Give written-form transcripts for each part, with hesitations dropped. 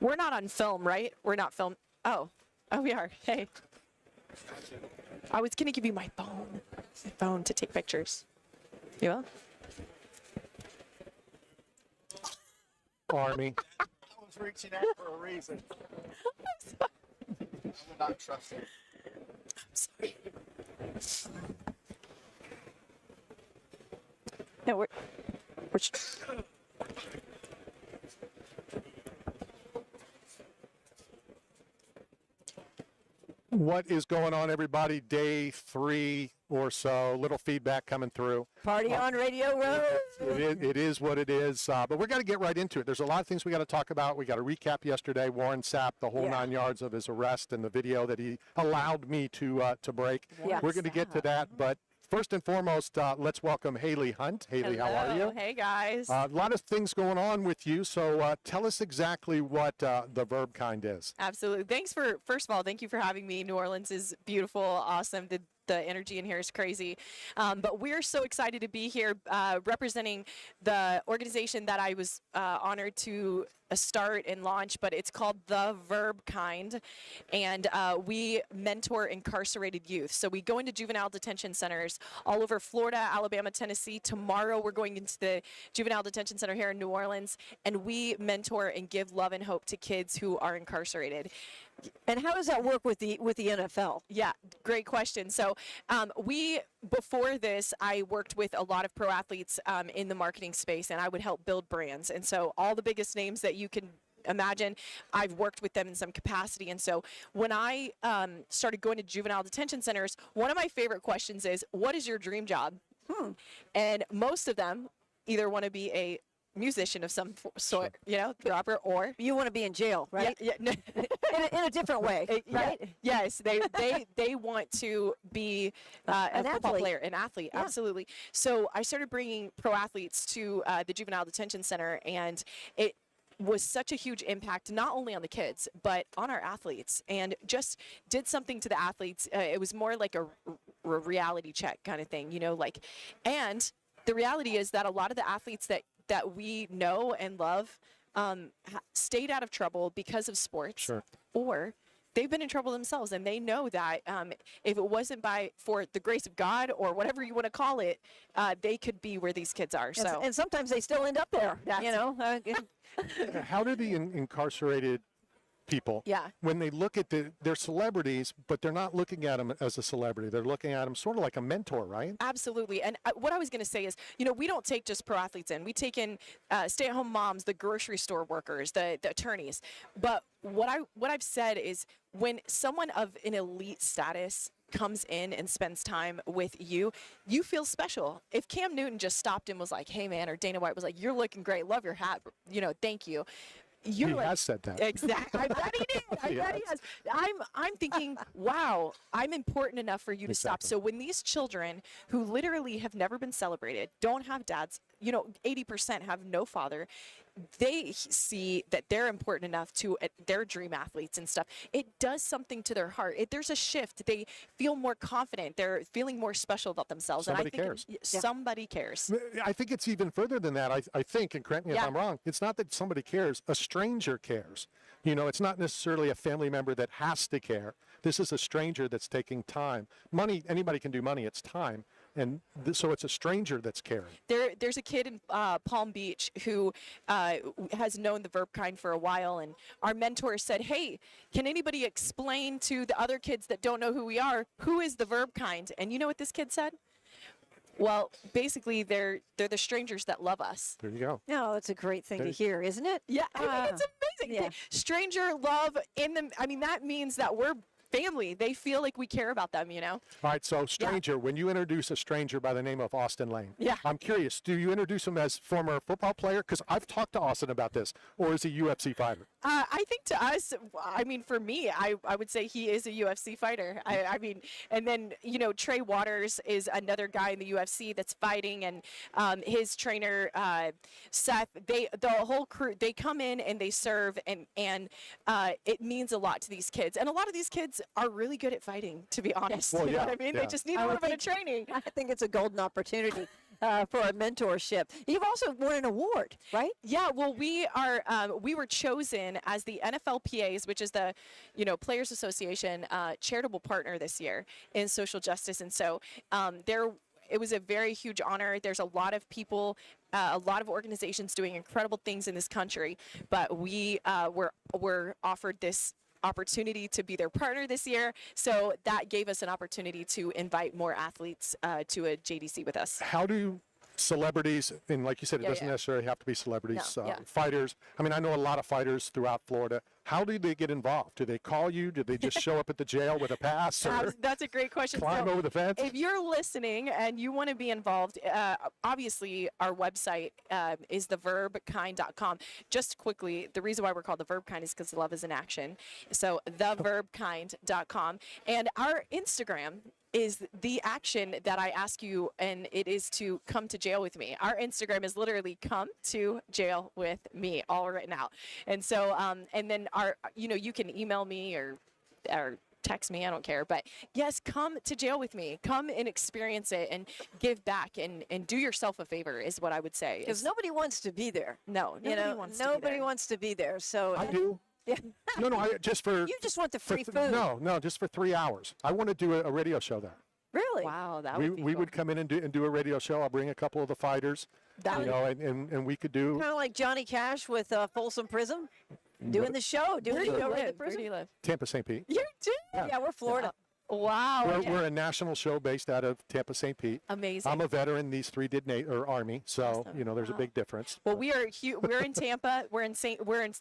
We're not on film, right? We're not film. Oh, we are. Hey. I was going to give you my phone to take pictures. You will? Army. I was reaching out for a reason. I would not trust it. I'm sorry. No, we're What is going on, everybody? Day 3 or so. Little feedback coming through. Party on Radio Row. It is what it is. But we're going to get right into it. There's a lot of things we got to talk about. We got to recap yesterday. Warren Sapp, the whole 9 yards of his arrest and the video that he allowed me to break. Yes. We're going to get to that. But first and foremost, let's welcome Haley Hunt. Haley, how are you? Hey, guys. A lot of things going on with you. So tell us exactly what the verb kind is. Absolutely. First of all, thank you for having me. New Orleans is beautiful, awesome. The energy in here is crazy. But we're so excited to be here representing the organization that I was honored to start and launch, but it's called The Verb Kind. And we mentor incarcerated youth. So we go into juvenile detention centers all over Florida, Alabama, Tennessee. Tomorrow we're going into the juvenile detention center here in New Orleans, and we mentor and give love and hope to kids who are incarcerated. And how does that work with the NFL? Yeah, great question. So before this, I worked with a lot of pro athletes in the marketing space, and I would help build brands. And so all the biggest names that you can imagine, I've worked with them in some capacity. And so when I started going to juvenile detention centers, one of my favorite questions is, what is your dream job? And most of them either want to be a musician of some sort, rapper, or You want to be in jail, right? Yeah, no. In a different way, right? Yes, they want to be a football athlete. player, an athlete, Yeah. absolutely. So I started bringing pro athletes to the juvenile detention center, and it was such a huge impact, not only on the kids, but on our athletes, and just did something to the athletes. It was more like a reality check kind of thing, and the reality is that a lot of the athletes that we know and love stayed out of trouble because of sports, Sure. or they've been in trouble themselves, and they know that if it wasn't for the grace of God or whatever you want to call it, they could be where these kids are. So And sometimes they still end up there. How do the incarcerated people, Yeah. when they look at they're celebrities, but they're not looking at them as a celebrity. They're looking at them sort of like a mentor, right? Absolutely. And what I was going to say is, we don't take just pro athletes in. We take in stay-at-home moms, the grocery store workers, the attorneys. But what I've said is, when someone of an elite status comes in and spends time with you, you feel special. If Cam Newton just stopped and was like, "Hey, man," or Dana White was like, "You're looking great. Love your hat. Thank you." He has said that. Exactly. I bet he did. I bet he has. I'm thinking, wow, I'm important enough for you to stop. Exactly. So when these children who literally have never been celebrated, don't have dads, 80% have no father, they see that they're important enough to their dream athletes and stuff. It does something to their heart. There's a shift. They feel more confident. They're feeling more special about themselves. Somebody and I think cares. Somebody cares. I think it's even further than that. I think, and correct me if Yeah. I'm wrong, it's not that somebody cares. A stranger cares. It's not necessarily a family member that has to care. This is a stranger that's taking time. Money, anybody can do money. It's time. And so it's a stranger that's caring. There's a kid in Palm Beach who has known the verb kind for a while, and our mentor said, "Hey, can anybody explain to the other kids that don't know who we are, who is the verb kind?" And you know what this kid said? Well, basically, they're the strangers that love us. There you go. No, it's a great thing to hear, isn't it? Yeah, I think it's amazing. yeah. Stranger love in them. I mean, that means that we're family. They feel like we care about them, All right, so stranger, when you introduce a stranger by the name of Austin Lane, I'm curious, do you introduce him as former football player? Because I've talked to Austin about this, or is he a UFC fighter? I think to us, for me, I would say he is a UFC fighter. And then, Trey Waters is another guy in the UFC that's fighting, and his trainer, Seth, the whole crew, they come in and they serve, and it means a lot to these kids. And a lot of these kids are really good at fighting, to be honest. Well, you know yeah, what I mean? yeah. They just need a little bit of training. I think it's a golden opportunity. for a mentorship. You've also won an award, right? Yeah, well, we were chosen as the NFLPA's, which is the, Players Association charitable partner this year in social justice, and so it was a very huge honor. There's a lot of people, a lot of organizations doing incredible things in this country, but we were offered this opportunity to be their partner this year. So that gave us an opportunity to invite more athletes to a JDC with us. How do celebrities, and like you said, it Yeah, doesn't yeah. necessarily have to be celebrities, No, yeah. fighters. I mean, I know a lot of fighters throughout Florida. How do they get involved? Do they call you? Do they just show up at the jail with a pass or That's a great question. climb So, over the fence? if you're listening and you want to be involved, obviously our website is theverbkind.com. Just quickly, the reason why we're called the Verb Kind is because love is an action. So theverbkind.com. And our Instagram is the action that I ask you, and it is to come to jail with me. Our Instagram is literally come to jail with me, all written out. And so, and then you can email me or text me, I don't care. But yes, come to jail with me. Come and experience it and give back and do yourself a favor is what I would say. Because nobody wants to be there. No, nobody wants to be nobody there. wants to be there. So I do. Yeah. No, just for. You just want the for free th- food. No, just for 3 hours. I want to do a radio show there. Really? Wow, that We, would be we cool. would come in and do a radio show. I'll bring a couple of the fighters, That would- and we could do Kind of like Johnny Cash with Folsom Prison, doing the show, doing Where the do you show right at the live? Where do prison. you live? Tampa St. Pete. You do? Yeah, we're Florida. Wow. okay. We're a national show based out of Tampa St. Pete. Amazing. I'm a veteran. These three did Army, so Awesome. there's a big difference. Well, we're in Tampa. We're in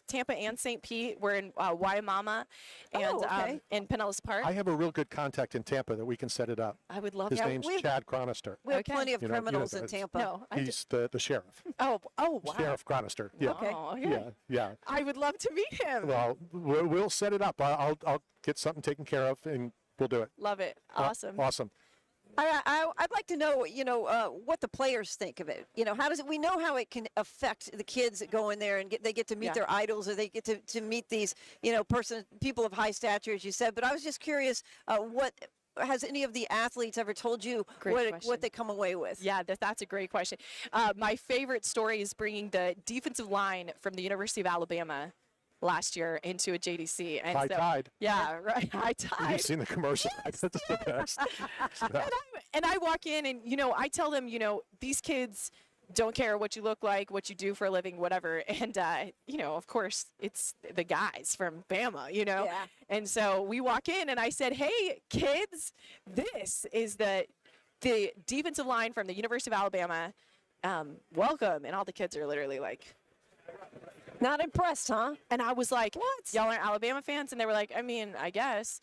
Tampa and St. Pete. We're in Waimama and okay. in Pinellas Park. I have a real good contact in Tampa that we can set it up. I would love His to. name's we've- Chad Chronister. We have Okay. plenty of You know, criminals in it's- Tampa. No, He's the sheriff. oh wow. Sheriff Chronister. Yeah. Okay. Oh, okay. Yeah. I would love to meet him. Well, we'll set it up. I'll get something taken care of, and we'll do it. Love it. Awesome. Awesome. I'd like to know, what the players think of it. How does it? We know how it can affect the kids that go in there and they get to meet Yeah. their idols, or they get to meet these, people of high stature, as you said. But I was just curious, what has any of the athletes ever told you Great question. what they come away with? Yeah, that's a great question. My favorite story is bringing the defensive line from the University of Alabama last year into a JDC. And High tide. Yeah, right. High tide. You've seen the commercial. That's the best. And I walk in and, I tell them, these kids don't care what you look like, what you do for a living, whatever. And, of course, it's the guys from Bama, Yeah. And so we walk in and I said, hey, kids, this is the defensive line from the University of Alabama. Welcome. And all the kids are literally like, Not impressed, huh? and I was like, What? y'all aren't Alabama fans? And they were like, I mean, I guess.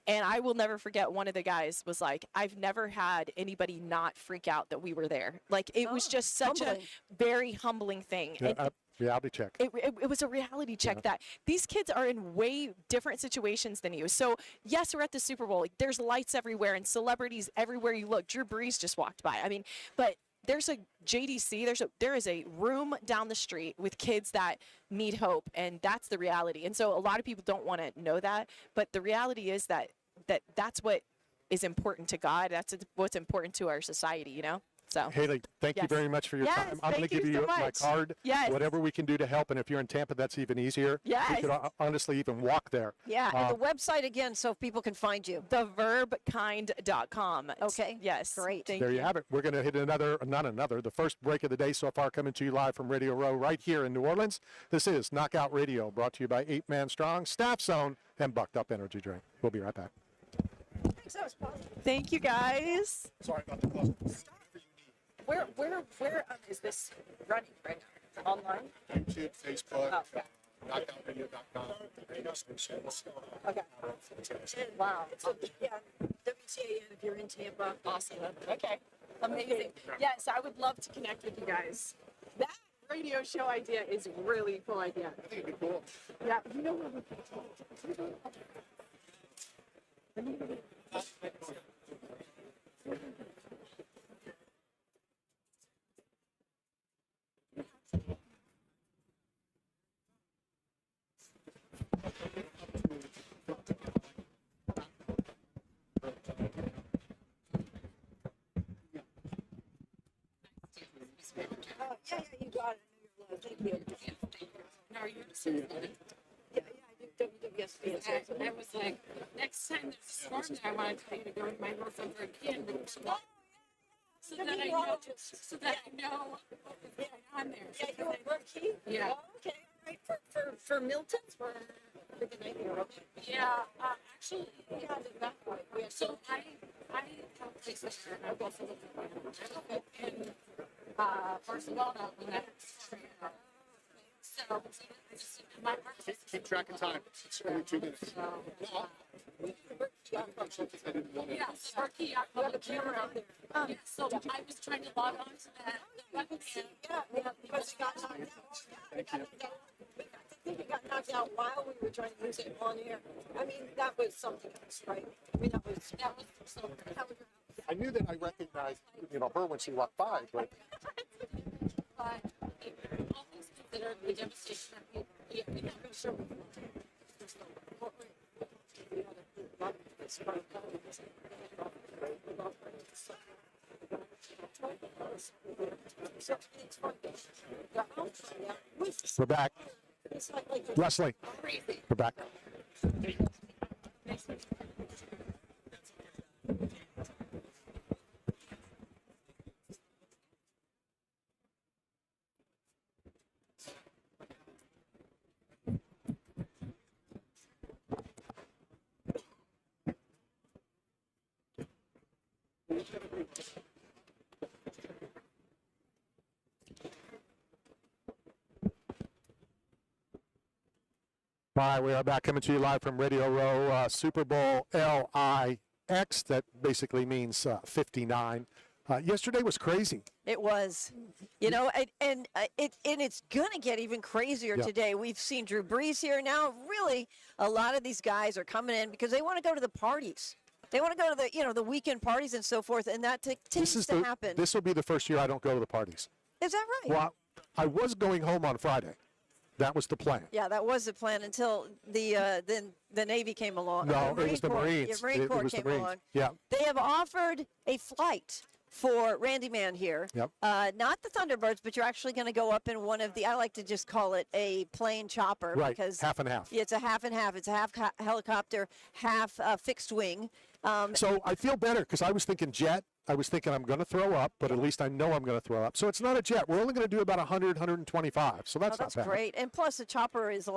And I will never forget, one of the guys was like, I've never had anybody not freak out that we were there. Like, it was just such humbling. a very humbling thing. Yeah, And reality check. it was a reality check that these kids are in way different situations than you. So, yes, we're at the Super Bowl. Like, there's lights everywhere and celebrities everywhere you look. Drew Brees just walked by. I mean, but there's a JDC, there is a room down the street with kids that need hope, and that's the reality. And so a lot of people don't want to know that, but the reality is that's what is important to God. That's what's important to our society, So Haley, thank you Yes. very much for your Yes, time. I'm going to thank you give you so my much. card. Yes. Whatever we can do to help. And if you're in Tampa, that's even easier. Yes. We could honestly even walk there. Yeah, and the website again, so people can find you. theverbkind.com. Okay, Yes. great. Thank There you. you have it. We're going to hit the first break of the day so far, coming to you live from Radio Row right here in New Orleans. This is Knockout Radio, brought to you by 8 Man Strong, Staff Zone, and Bucked Up Energy Drink. We'll be right back. Thank you, guys. Sorry about the close. Where is this running right now? Online? YouTube, Facebook, okay. knockoutradio.com, radio stations. Okay. Wow. Yeah, WTAN if you're in Tampa. Awesome. Okay. Amazing. Yes, I would love to connect with you guys. That radio show idea is really cool idea. I think it'd be cool. Yeah. You know what? Yeah, you got it. Thank you. No, you're serious. Yeah, I do WWSP. I was like, next time there's a storm there, I want to tell you to go to my house over again. So that I know, so that I know what was going on there. Yeah, you were Berkey? Yeah. Oh, okay, all right. For Milton's? For the night here, okay. Yeah, actually, yeah, that way. So I have a place there, and I've also lived in Barcelona when that so I just my heart is Keep track of time. It's only 2 minutes. yeah, so Berkey Yacht Club camera. Yeah, so I was trying to log on to that webcam. Yeah, because it got knocked out. Thank you. I think it got knocked out while we were trying to use it on air. I mean, that was something else, right? I mean, that was So how we were. I knew that I recognized, her when she walked by, but but all things considered, the devastation that we have no sure. we're back. Leslie, Crazy. we're back. All right, we are back coming to you live from Radio Row, Super Bowl LIX. That basically means 59. Yesterday was crazy. It was, and it's gonna get even crazier Yeah. today. We've seen Drew Brees here now. Really, a lot of these guys are coming in because they want to go to the parties. They want to go to the the weekend parties and so forth, and that tends to happen. This will be the first year I don't go to the parties. Is that right? Well, I was going home on Friday. That was the plan. Yeah, that was the plan until then the Navy came along. No, The it was the Corps- Marines. Yeah, Marine It Corps was the came Marines. along. Yeah. They have offered a flight for Randy Man here. Yep. Not the Thunderbirds, but you're actually going to go up in one of the, I like to just call it a plane chopper. Right, Because half and half. It's a half and half. It's a half helicopter, half fixed wing. So I feel better because I was thinking jet. I was thinking I'm going to throw up, but at least I know I'm going to throw up. So it's not a jet. We're only going to do about 100, 125. So that's, That's not bad. great. And plus, the chopper is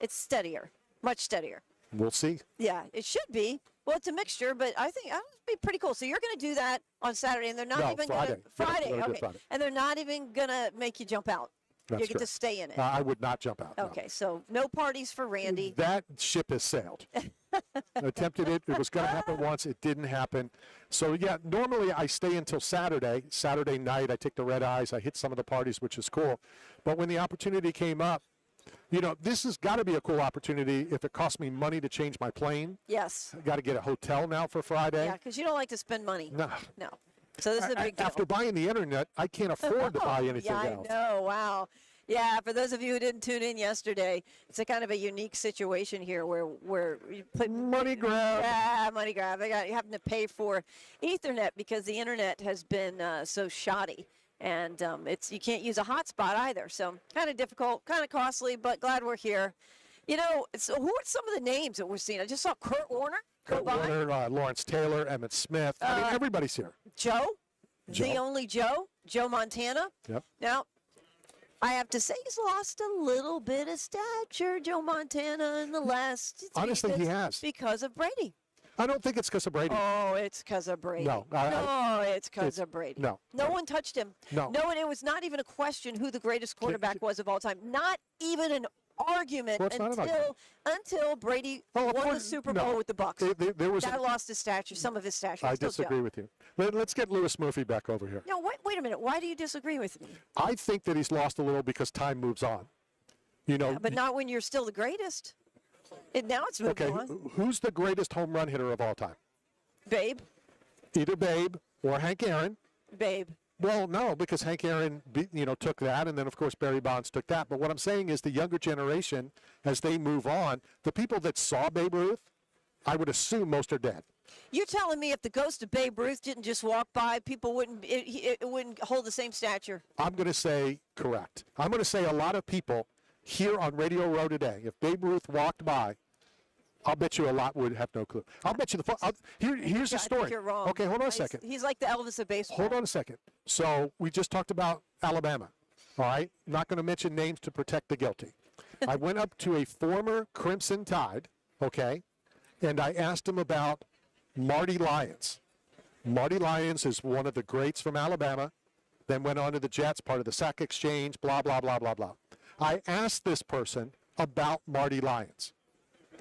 it's steadier, much steadier. We'll see. Yeah, it should be. Well, it's a mixture, but I think that would be pretty cool. So you're going to do that on Saturday, and they're not No, even Friday. going to Yeah, Friday. we're gonna do Okay, Friday. and they're not even going to make you jump out. That's you get to correct. stay in it. I would not jump out. no. Okay, so no parties for Randy. That ship has sailed. Attempted it. It was going to happen once. It didn't happen. So, yeah, normally I stay until Saturday. Saturday night, I take the red eyes. I hit some of the parties, which is cool. But when the opportunity came up, this has got to be a cool opportunity if it costs me money to change my plane. Yes. I got to get a hotel now for Friday. Yeah, because you don't like to spend money. No. No. So this is a big deal. After buying the internet, I can't afford to buy anything yeah, else. I know. Wow. Yeah, for those of you who didn't tune in yesterday, it's a kind of a unique situation here where you put Money grab. Yeah, money grab. You having to pay for Ethernet because the internet has been so shoddy, and you can't use a hotspot either. So kind of difficult, kind of costly, but glad we're here. So who are some of the names that we're seeing? I just saw Kurt Warner. Kurt Warner, Lawrence Taylor, Emmett Smith. I mean, everybody's here. Joe, the Joe. only Joe Montana. Yep. Now, I have to say he's lost a little bit of stature, Joe Montana, in the last. Honestly, he has. Because of Brady. I don't think it's because of Brady. Oh, it's because of Brady. No, it's because of Brady. no. No one touched him. No. No one. It was not even a question who the greatest quarterback was of all time. Not even an argument Well, it's not an argument. until Brady Oh, of won the course, Super no. Bowl with the Bucks. There was. That lost his stature, some of his stature. I Still disagree Joe. with you. Let's get Lewis Murphy back over here. No, wait a minute. Why do you disagree with me? I think that he's lost a little because time moves on. But not when you're still the greatest. Now it's moved okay, on. who's the greatest home run hitter of all time? Babe. Either Babe or Hank Aaron. Babe. Well, no, because Hank Aaron, took that, and then of course Barry Bonds took that. But what I'm saying is the younger generation, as they move on, the people that saw Babe Ruth, I would assume most are dead. You telling me if the ghost of Babe Ruth didn't just walk by, people wouldn't it wouldn't hold the same stature? I'm going to say correct. I'm going to say a lot of people here on Radio Row today, if Babe Ruth walked by, I'll bet you a lot would have no clue. I'll bet you here's the I story. think you're wrong. Okay, hold on a second. He's like the Elvis of baseball. Hold on a second. So we just talked about Alabama. All right, not going to mention names to protect the guilty. I went up to a former Crimson Tide, okay, and I asked him about Marty Lyons. Marty Lyons is one of the greats from Alabama, then went on to the Jets, part of the Sack Exchange, blah, blah, blah, blah, blah. I asked this person about Marty Lyons,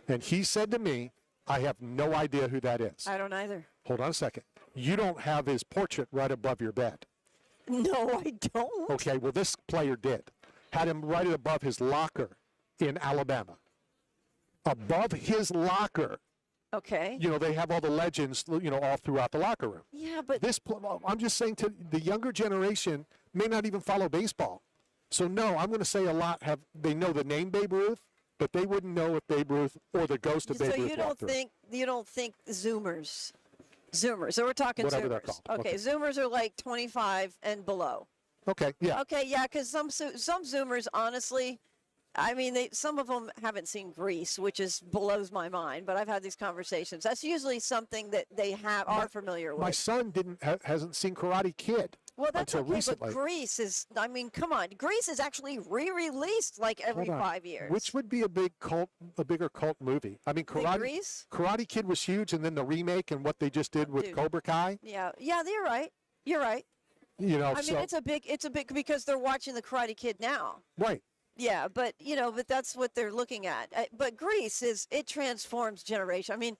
and he said to me, I have no idea who that is. I don't either. Hold on a second. You don't have his portrait right above your bed. No, I don't. Okay, well, this player did. Had him right above his locker in Alabama. Above his locker, Okay. you know, they have all the legends, you know, all throughout the locker room. Yeah, but I'm just saying to the younger generation may not even follow baseball. So, no, I'm going to say a lot they know the name Babe Ruth, but they wouldn't know if Babe Ruth or the ghost of Babe so Ruth you walked don't through. think Zoomers. Zoomers. So we're talking Whatever Zoomers. they're called. Okay, Okay. Zoomers are like 25 and below. Okay, yeah. Okay, yeah, because some Zoomers, honestly, I mean, some of them haven't seen Grease, which blows my mind. But I've had these conversations. That's usually something that they are familiar with. My son hasn't seen Karate Kid Well, that's until okay, recently. but Grease is, I mean, come on. Grease is actually re-released like every Hold on. 5 years. Which would be a bigger cult movie? I mean, Grease? Karate Kid was huge, and then the remake and what they just did with Dude. Cobra Kai. Yeah, you're right. You're right. You know, I mean, it's a big, because they're watching the Karate Kid now. right. Yeah, but but that's what they're looking at. But Grease it transforms generation. I mean,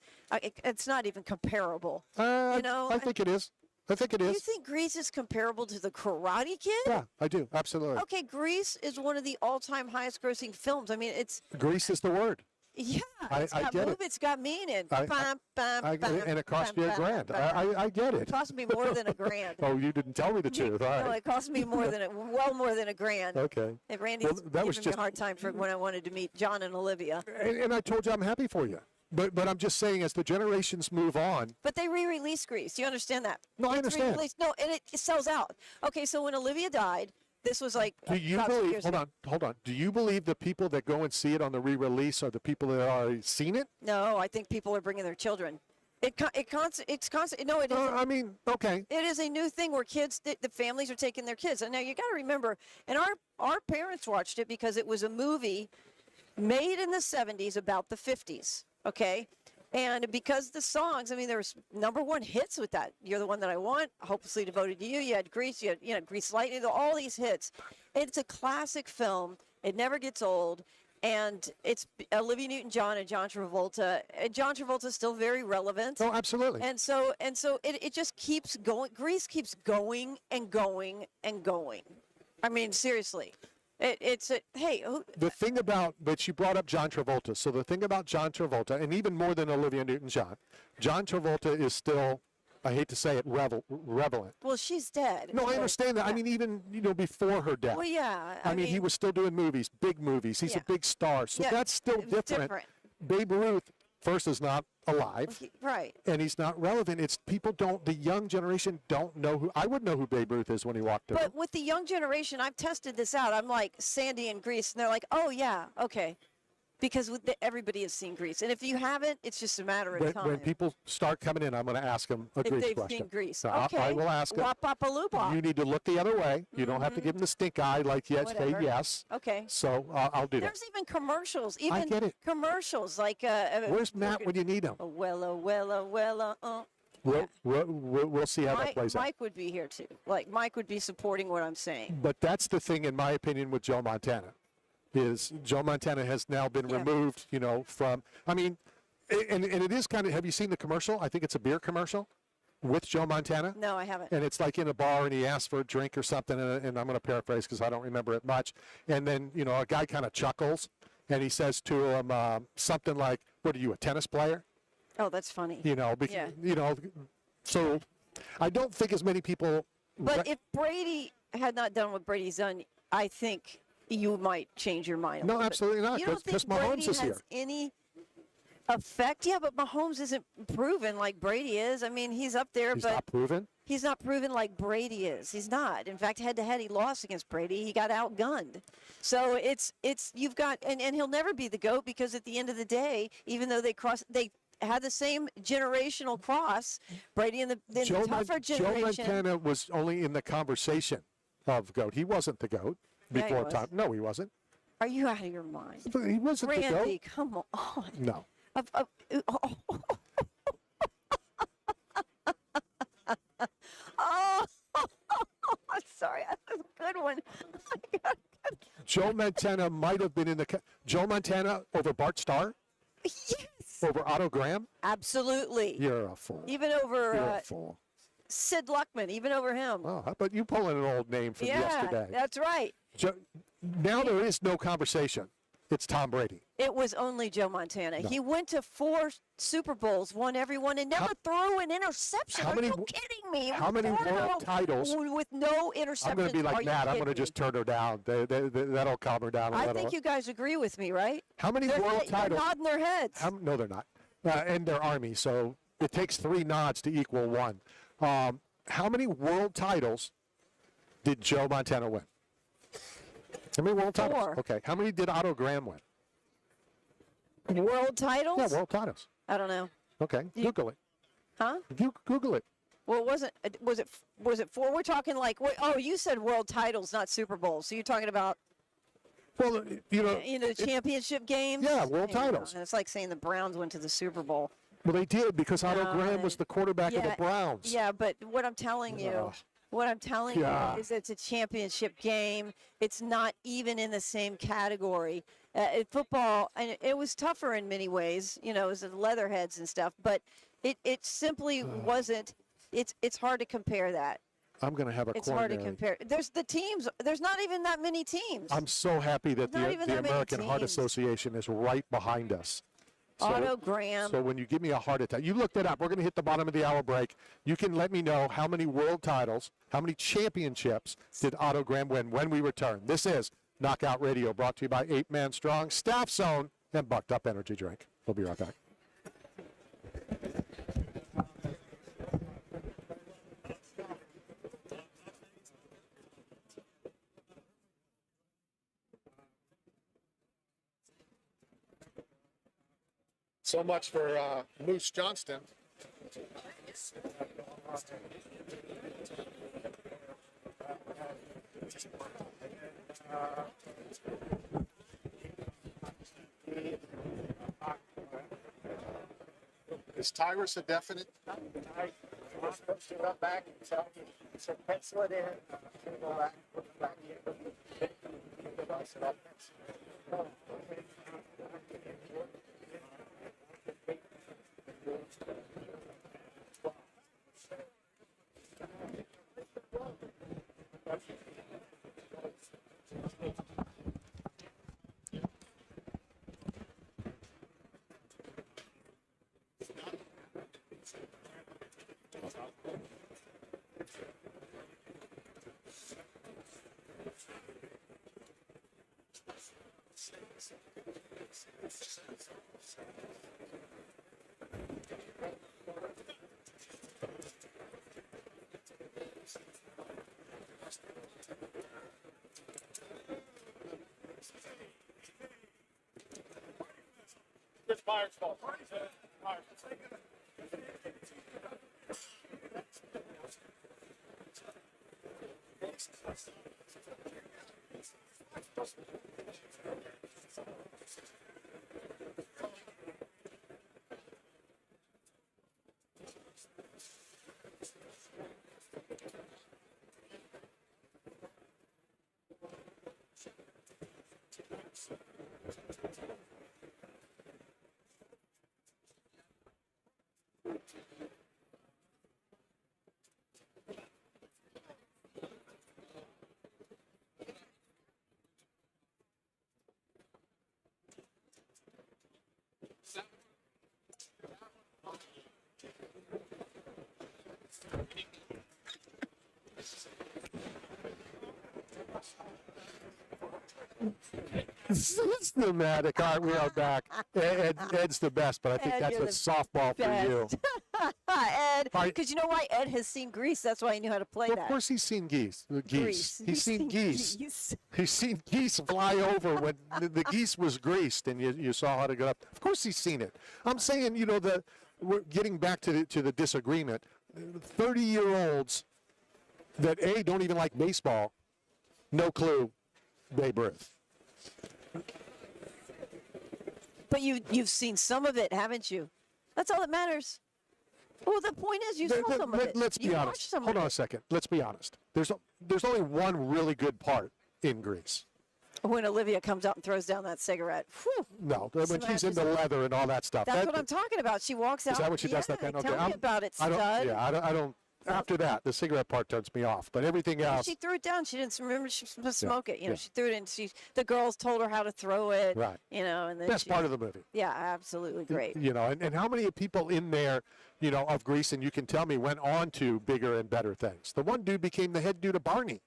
it's not even comparable. I think it is. I think it You is. think Grease is comparable to the Karate Kid? Yeah, I do. Absolutely. Okay, Grease is one of the all-time highest-grossing films. I mean, it's Grease is the word. yeah, I it's got get it. It's got meaning. I- Bam, bam, And it cost me $1,000. I get it. It cost me more than $1,000. Oh, you didn't tell me the truth. All No, right. it cost me more than more than $1,000. Okay. And Randy's Well, that was giving me just- a hard time for when I wanted to meet John and Olivia. And I told you I'm happy for you. But I'm just saying, as the generations move on, But they re-release Grease. Do you understand that? No, I It's understand. re-released. No, and it sells out. Okay, so when Olivia died, this was like do you about 2 believe? years Hold ago. on. Do you believe the people that go and see it on the re-release are the people that already seen it? No, I think people are bringing their children. It's constant. No, it isn't. I mean, okay. It is a new thing where the families are taking their kids. And now you got to remember, and our parents watched it because it was a movie made in the 70s about the 50s. Okay. And because the songs, I mean, there was #1 hits with that. You're the One That I Want, Hopelessly Devoted to You. You had Grease, you had Grease Lightning, all these hits. It's a classic film. It never gets old. And it's Olivia Newton-John and John Travolta. And John Travolta is still very relevant. Oh, absolutely. And so it just keeps going. Grease keeps going and going and going. I mean, seriously. The thing but you brought up John Travolta. So the thing about John Travolta, and even more than Olivia Newton-John, John Travolta is still, I hate to say it, relevant. Well, she's dead. No, I But- understand that. I yeah. mean, even before her death. Well, yeah. I mean, he was still doing movies, big movies. He's Yeah. a big star, so Yeah, that's still it was different. Babe Ruth, first, is not alive, Right. and he's not relevant. It's people the young generation don't know who. I would know who Babe Ruth is when he walked in. But with the young generation, I've tested this out. I'm like Sandy and Grease, and they're like, "Oh yeah, okay," because everybody has seen Grease, and if you haven't, it's just a matter of time. When people start coming in, I'm going to ask them a if Grease they've question. seen Grease, So okay. I will ask them. Wap-a-pa-loop-a. You need to look the other way. You don't have to give them the stink eye like yes, say Whatever. yes. Okay. So I'll do that. There's even commercials. Even get it. commercials like. Where's Matt when you need him? We'll see how that plays out. Mike would be here too. Like Mike would be supporting what I'm saying. But that's the thing, in my opinion, with Joe Montana, is Joe Montana has now been Yeah. removed, from, I mean, and it is kind of, have you seen the commercial? I think it's a beer commercial with Joe Montana. No, I haven't. And it's like in a bar and he asks for a drink or something, and I'm going to paraphrase because I don't remember it much. And then, a guy kind of chuckles and he says to him something like, "What are you, a tennis player?" Oh, that's funny. Yeah. So I don't think as many people. But if Brady had not done what Brady's done, I think you might change your mind. A No, little bit. absolutely not, You don't because think Mahomes Brady is has here. any? Effect, yeah, but Mahomes isn't proven like Brady is. I mean, he's up there, He's but not proven. he's not proven like Brady is. He's not. In fact, head to head, he lost against Brady. He got outgunned. So it's you've got, and he'll never be the GOAT because at the end of the day, even though they had the same generational cross, Brady and the tougher Joe generation. Montana was only in the conversation of GOAT. He wasn't the GOAT Yeah, he before was. time. No, he wasn't. Are you out of your mind? He wasn't the Randy, GOAT. come on. No. Oh, I'm sorry. That's a good one. Joe Montana might have been in the. Joe Montana over Bart Starr? Yes. Over Otto Graham? Absolutely. You're a fool. Even over You're a fool. Sid Luckman, even over him. Oh, how about you pulling an old name from Yeah, yesterday? that's right. Now there is no conversation. It's Tom Brady. It was only Joe Montana. He went to 4 Super Bowls, won every one, and never threw an interception. how Are many you w- kidding me? how many Four in a world row titles- with no interceptions? I'm going to be Are like you Matt. I'm going to kidding just me? turn her down. That'll calm her down a I little. think you guys agree with me, right? How many They're, world they're titles? nodding their heads. No, they're not. And they're Army, so it takes 3 nods to equal 1. How many world titles did Joe Montana win? How many world titles? 4. Okay. How many did Otto Graham win? World titles? Yeah, world titles. I don't know. Okay. Google it. Huh? You Google it. Well, it wasn't. Was it 4? We're talking like. Oh, you said world titles, not Super Bowls. So you're talking about Well, the championship games. Yeah, world You know, titles. and it's like saying the Browns went to the Super Bowl. well, they did because Otto No, Graham was the quarterback of the yeah, Browns. Yeah, but what I'm telling you, Ugh. you is it's a championship game. It's not even in the same category. Football, and it was tougher in many ways. You know, it was the leatherheads and stuff, but it simply wasn't. It's hard to compare that. I'm going to have a It's hard to coronary. compare. There's the teams. There's not even that many teams. I'm so happy that Not even the that many American Heart teams. Association is right behind us. So- Otto Graham. So when you give me a heart attack, you looked it up. We're going to hit the bottom of the hour break. You can let me know how many world titles, how many championships did Otto Graham win when we return. This is Knockout Radio, brought to you by 8 Man Strong, Staff Zone, and Bucked Up Energy Drink. We'll be right back. So much for Moose Johnston. Is Tyrus a definite? You're supposed to run back and tell me, so pencil it in, go back, put it back in. It's Myers' fault. Myers. Systematic. All right, we are back. Ed's the best, but I think Ed, that's you're what softball for you. Ed, All right. because you know why? Ed has seen Grease. That's why he knew how to play Well, that. of course, he's seen geese. Grease. He's seen geese. Geese. He's seen geese fly over when the geese was greased, and you saw how to get up. Of course, he's seen it. I'm saying, we're getting back to the disagreement. 30-year-olds that don't even like baseball, no clue, Babe Ruth. But you've seen some of it, haven't you? That's all that matters. Well, the point is you saw some of it. Let's be You honest. watched some Hold of on it. a second. Let's be honest. There's only one really good part in Grease. When Olivia comes out and throws down that cigarette. Whew. No, when she's Smashes into leather and all that stuff. That's what I'm talking about. She walks out. Is that what she does? That kind? Okay. Tell me about it, I stud. don't. Yeah, I don't. After that, the cigarette part turns me off. But everything else. She threw it down. She didn't remember she was supposed to smoke it. yeah. She threw it in. The girls told her how to throw it. Right. And then Best part of the movie. Yeah, absolutely great. And how many people in there, of Grease, and you can tell me, went on to bigger and better things. The one dude became the head dude of Barney.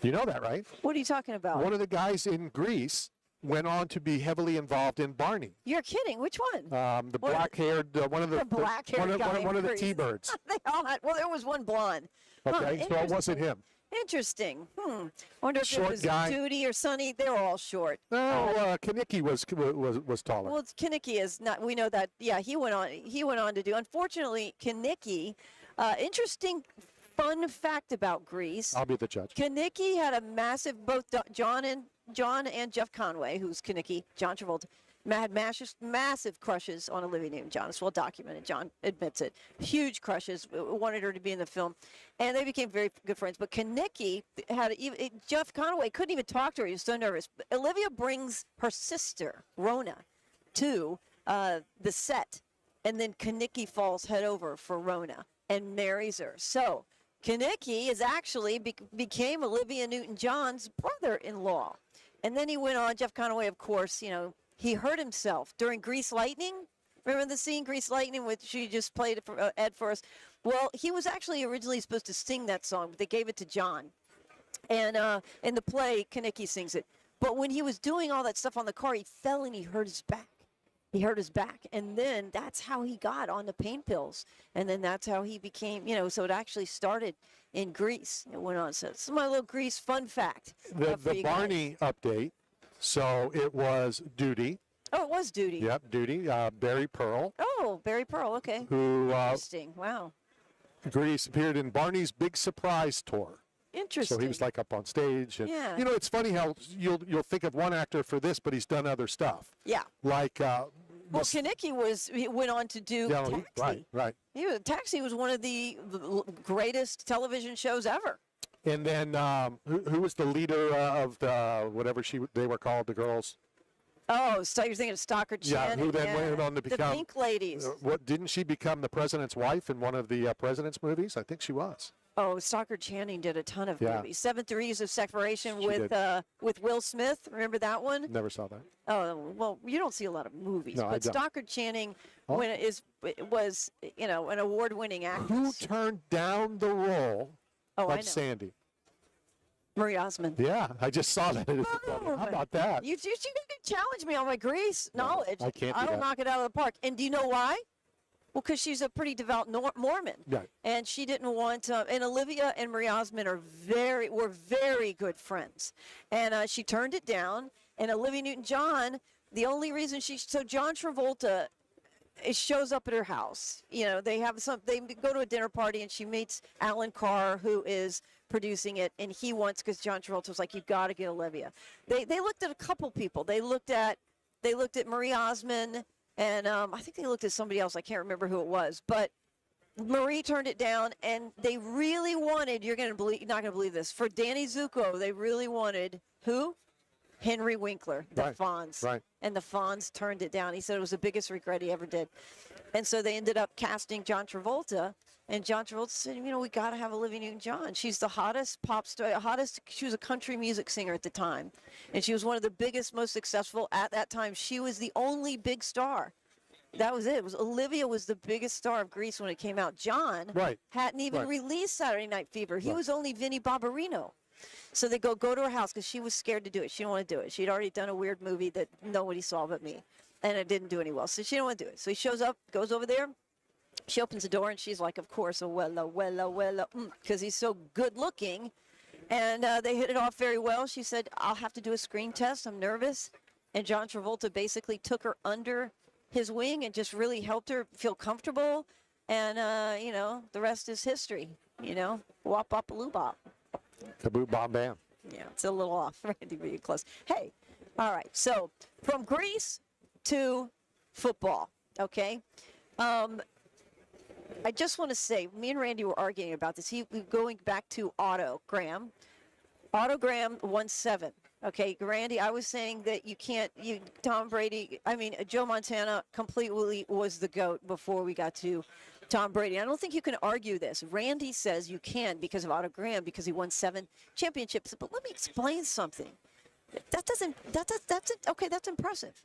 You know that, right? What are you talking about? One of the guys in Grease went on to be heavily involved in Barney. You're kidding. Which one? The What- black-haired, one of the black-haired guy in one of the Grease. T-birds. They all had. Well, there was one blonde. Huh, Okay, so it wasn't him. Interesting. I wonder if Short it was guy. Duty or Sonny. They were all short. No, Kaneki was taller. Well, Kinnicky is not. We know that. Yeah, he went on. He went on to do. Unfortunately, Kinnicky. Interesting, fun fact about Grease. I'll be the judge. Kinnicky had a massive. Both John and Jeff Conway, who's Kinnicky, John Travolta, had massive crushes on Olivia Newton-John. It's well documented. John admits it. Huge crushes. Wanted her to be in the film, and they became very good friends. But Kinnicky had Jeff Conway couldn't even talk to her. He was so nervous. Olivia brings her sister Rona to the set, and then Kinnicky falls head over for Rona and marries her. So Kinnicky is actually became Olivia Newton-John's brother-in-law. And then he went on, Jeff Conway, of course, he hurt himself during Grease Lightning. Remember the scene, Grease Lightning, which she just played it for Ed for us? Well, he was actually originally supposed to sing that song, but they gave it to John. And in the play, Kinnicky sings it. But when he was doing all that stuff on the car, he fell and he hurt his back. He hurt his back. And then that's how he got on the pain pills. And then that's how he became, so it actually started in Grease. It went on. So it's my little Grease fun fact. The for you guys. Barney update. So it was Duty. Oh, it was Duty. Yep, Duty. Barry Pearl, Oh, Barry Pearl. Okay. who Interesting. Wow. Grease appeared in Barney's Big Surprise tour. Interesting. So he was like up on stage, and Yeah. it's funny how you'll think of one actor for this, but he's done other stuff. Yeah. Like Well, Kinnicky he went on to do Taxi. right. Taxi was one of the greatest television shows ever. And then who was the leader of the whatever they were called, the girls? Oh, so you're thinking of Stockard Yeah, Channing? who then went on to the become Pink Ladies. What didn't she become the president's wife in one of the president's movies? I think she was. Oh, Stockard Channing did a ton of Yeah. movies. 7 Degrees of Separation She with Will Smith. Remember that one? Never saw that. Oh, well, you don't see a lot of movies, No, I but don't. Stockard Channing Oh. was an award-winning actress. Who turned down the role Oh, I know. of Sandy? Marie Osmond. Yeah, I just saw that. Oh, How about that? You can challenge me on my Grease knowledge. I can't do I'll that. knock it out of the park. And do you know why? Well, because she's a pretty devout Mormon. Right. And she didn't want and Olivia and Marie Osmond were very good friends. And she turned it down. And Olivia Newton-John, the only reason so John Travolta shows up at her house. They go to a dinner party and she meets Alan Carr, who is producing it, and he wants, because John Travolta was like, you got to get Olivia. They looked at a couple people. They looked at Marie Osmond, and I think they looked at somebody else. I can't remember who it was, but Marie turned it down, and they really wanted, you're not going to believe this, for Danny Zuko, they really wanted who? Henry Winkler, the Right, Fonz. right. And the Fonz turned it down. He said it was the biggest regret he ever did. And so they ended up casting John Travolta. And John Travolta said, we got to have Olivia Newton-John. She's the hottest pop star, she was a country music singer at the time. And she was one of the biggest, most successful at that time. She was the only big star. That was it. Olivia was the biggest star of Grease when it came out. John Right, hadn't even right. released Saturday Night Fever. He Right. was only Vinnie Barbarino. So they go to her house because she was scared to do it. She didn't want to do it. She'd already done a weird movie that nobody saw but me, and it didn't do any well. So she didn't want to do it. So he shows up, goes over there. She opens the door, and she's like, of course, because he's so good looking. And they hit it off very well. She said, I'll have to do a screen test. I'm nervous. And John Travolta basically took her under his wing and just really helped her feel comfortable. And, the rest is history, Wop, bop, loo, bop. Kaboom, bomb, bam. Yeah, it's a little off, Randy, but you're close. Hey, all right. So from Greece to football, okay? I just want to say, me and Randy were arguing about this. Going back to Otto Graham. Otto Graham won 7. Okay, Randy, I was saying that Tom Brady, Joe Montana completely was the GOAT before we got to Tom Brady. I don't think you can argue this. Randy says you can because of Otto Graham because he won 7 championships. But let me explain something. That's impressive.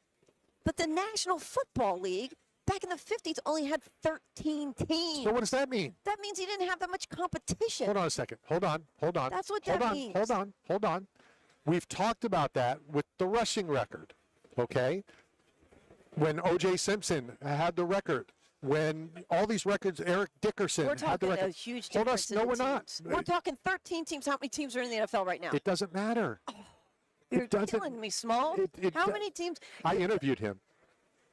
But the National Football League back in the 50s only had 13 teams. So what does that mean? That means he didn't have that much competition. Hold on a second. Hold on. That's what that means. Hold on. We've talked about that with the rushing record, okay? When O.J. Simpson had the record, when all these records, Eric Dickerson We're had the talking record. a huge Hold on, difference in no, the we're not. teams. We're talking 13 teams. How many teams are in the NFL right now? It doesn't matter. You're doesn't- killing me, Small. How many teams? I interviewed him.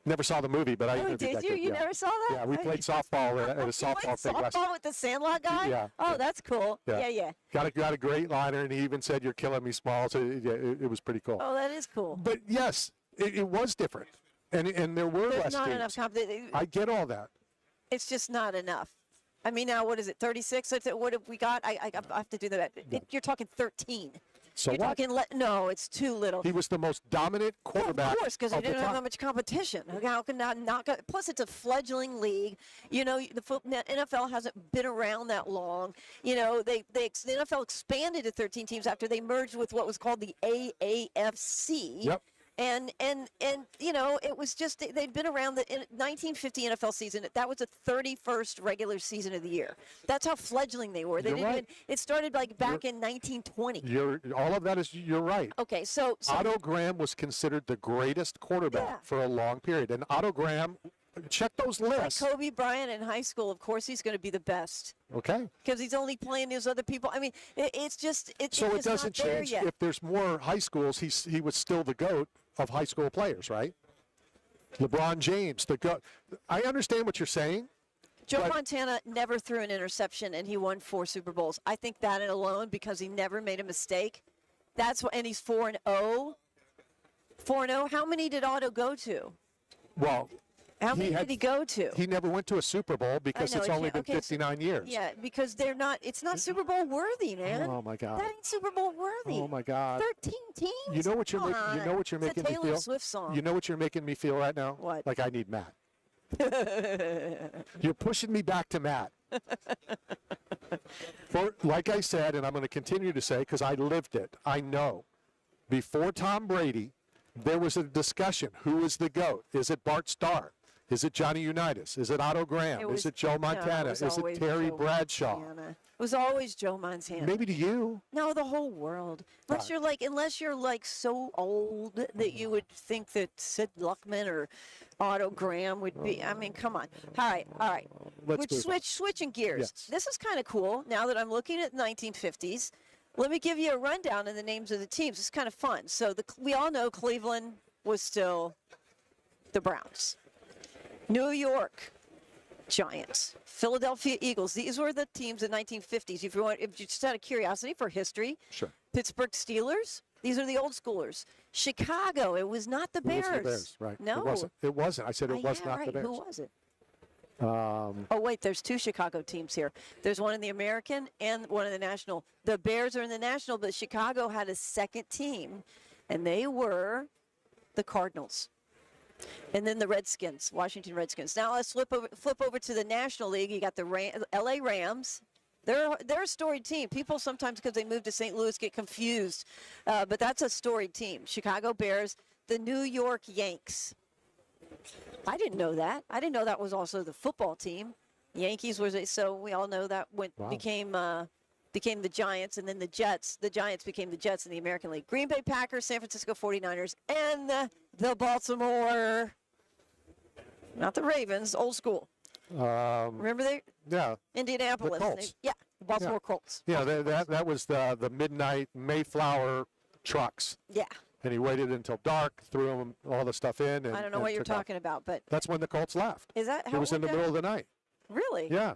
Never saw the movie, but I Oh, interviewed did that you? kid. You yeah. never saw that? Yeah, we played softball at a You softball played thing last. softball with the Sandlot guy? Yeah. Oh, that's cool. Yeah. Yeah. Got a great liner, and he even said, "You're killing me, Small." So yeah, it was pretty cool. Oh, that is cool. But yes, it was different, and there were There's less not teams. enough competition. I get all that. It's just not enough. Now what is it? 36? What have we got? I have to do that. You're talking 13. So You're what? talking no, it's too little. He was the most dominant quarterback. Of course, because they of the didn't have time. that much competition. How can that not go? Plus, it's a fledgling league. The NFL hasn't been around that long. The NFL expanded to 13 teams after they merged with what was called the AAFC. Yep. And it was just they'd been around the 1950 NFL season. That was the 31st regular season of the year. That's how fledgling they were. They You're didn't right. it started like back in 1920. All of that is you're right. Okay, so Otto Graham was considered the greatest quarterback Yeah. for a long period, and Otto Graham, check those like lists. Kobe Bryant in high school, of course he's going to be the best Okay. because he's only playing those other people. It's just So it just doesn't not there change yet. if there's more high schools. He was still the GOAT of high school players, right? LeBron James, the GOAT. I understand what you're saying. Joe but- Montana never threw an interception, and he won 4 Super Bowls. I think that alone, because he never made a mistake, that's what. And he's 4-0. 4-0. How many did Otto go to? Well, How many did he go to? He never went to a Super Bowl because know, it's he only been can't- okay, so- 59 years. Yeah, because they're not. It's not Super Bowl worthy, man. Oh my God. That ain't Super Bowl worthy. Oh my God. 13 teams. You know what you're Come making. You on. know what you're It's making a me Taylor feel. Swift song. You know what you're making me feel right now? What? Like I need Matt. You're pushing me back to Matt. Like I said, and I'm going to continue to say because I lived it. I know. Before Tom Brady, there was a discussion. Who is the GOAT? Is it Bart Starr? Is it Johnny Unitas? Is it Otto Graham? Is it Joe Montana? was Is it always Terry Joe Bradshaw? Montana. It was always Joe Montana. Maybe to you. No, the whole world. Unless you're like so old that you would think that Sid Luckman or Otto Graham would be. Come on. All right. Let's move on. Switching gears. Yes. This is kind of cool. Now that I'm looking at the 1950s, let me give you a rundown of the names of the teams. It's kind of fun. So we all know Cleveland was still the Browns. New York Giants, Philadelphia Eagles. These were the teams in the 1950s. If you just out of curiosity for history, Sure. Pittsburgh Steelers. These are the old schoolers. Chicago. It was not the It Bears. wasn't the Bears, right? No. It wasn't. I said it was Yeah, not right. the Bears. Who was it? Oh wait, there's 2 Chicago teams here. There's one in the American and one in the National. The Bears are in the National, but Chicago had a second team, and they were the Cardinals. And then the Redskins, Washington Redskins. Now let's flip over to the National League. You got the L.A. Rams. They're a storied team. People sometimes, because they moved to St. Louis, get confused. But that's a storied team. Chicago Bears, the New York Yanks. I didn't know that. I didn't know that was also the football team. Yankees was so we all know that Wow. became became the Giants, and then the Jets. The Giants became the Jets in the American League. Green Bay Packers, San Francisco 49ers, and the Baltimore, not the Ravens, old school. Remember they Yeah, Indianapolis. Colts. Yeah, Baltimore Colts. yeah. That was the midnight Mayflower trucks, Yeah, and he waited until dark, threw them all the stuff in, and I don't know and what you're took off. talking about, but That's when the Colts left. is that how It was in the went middle down? of the night. Really? Yeah,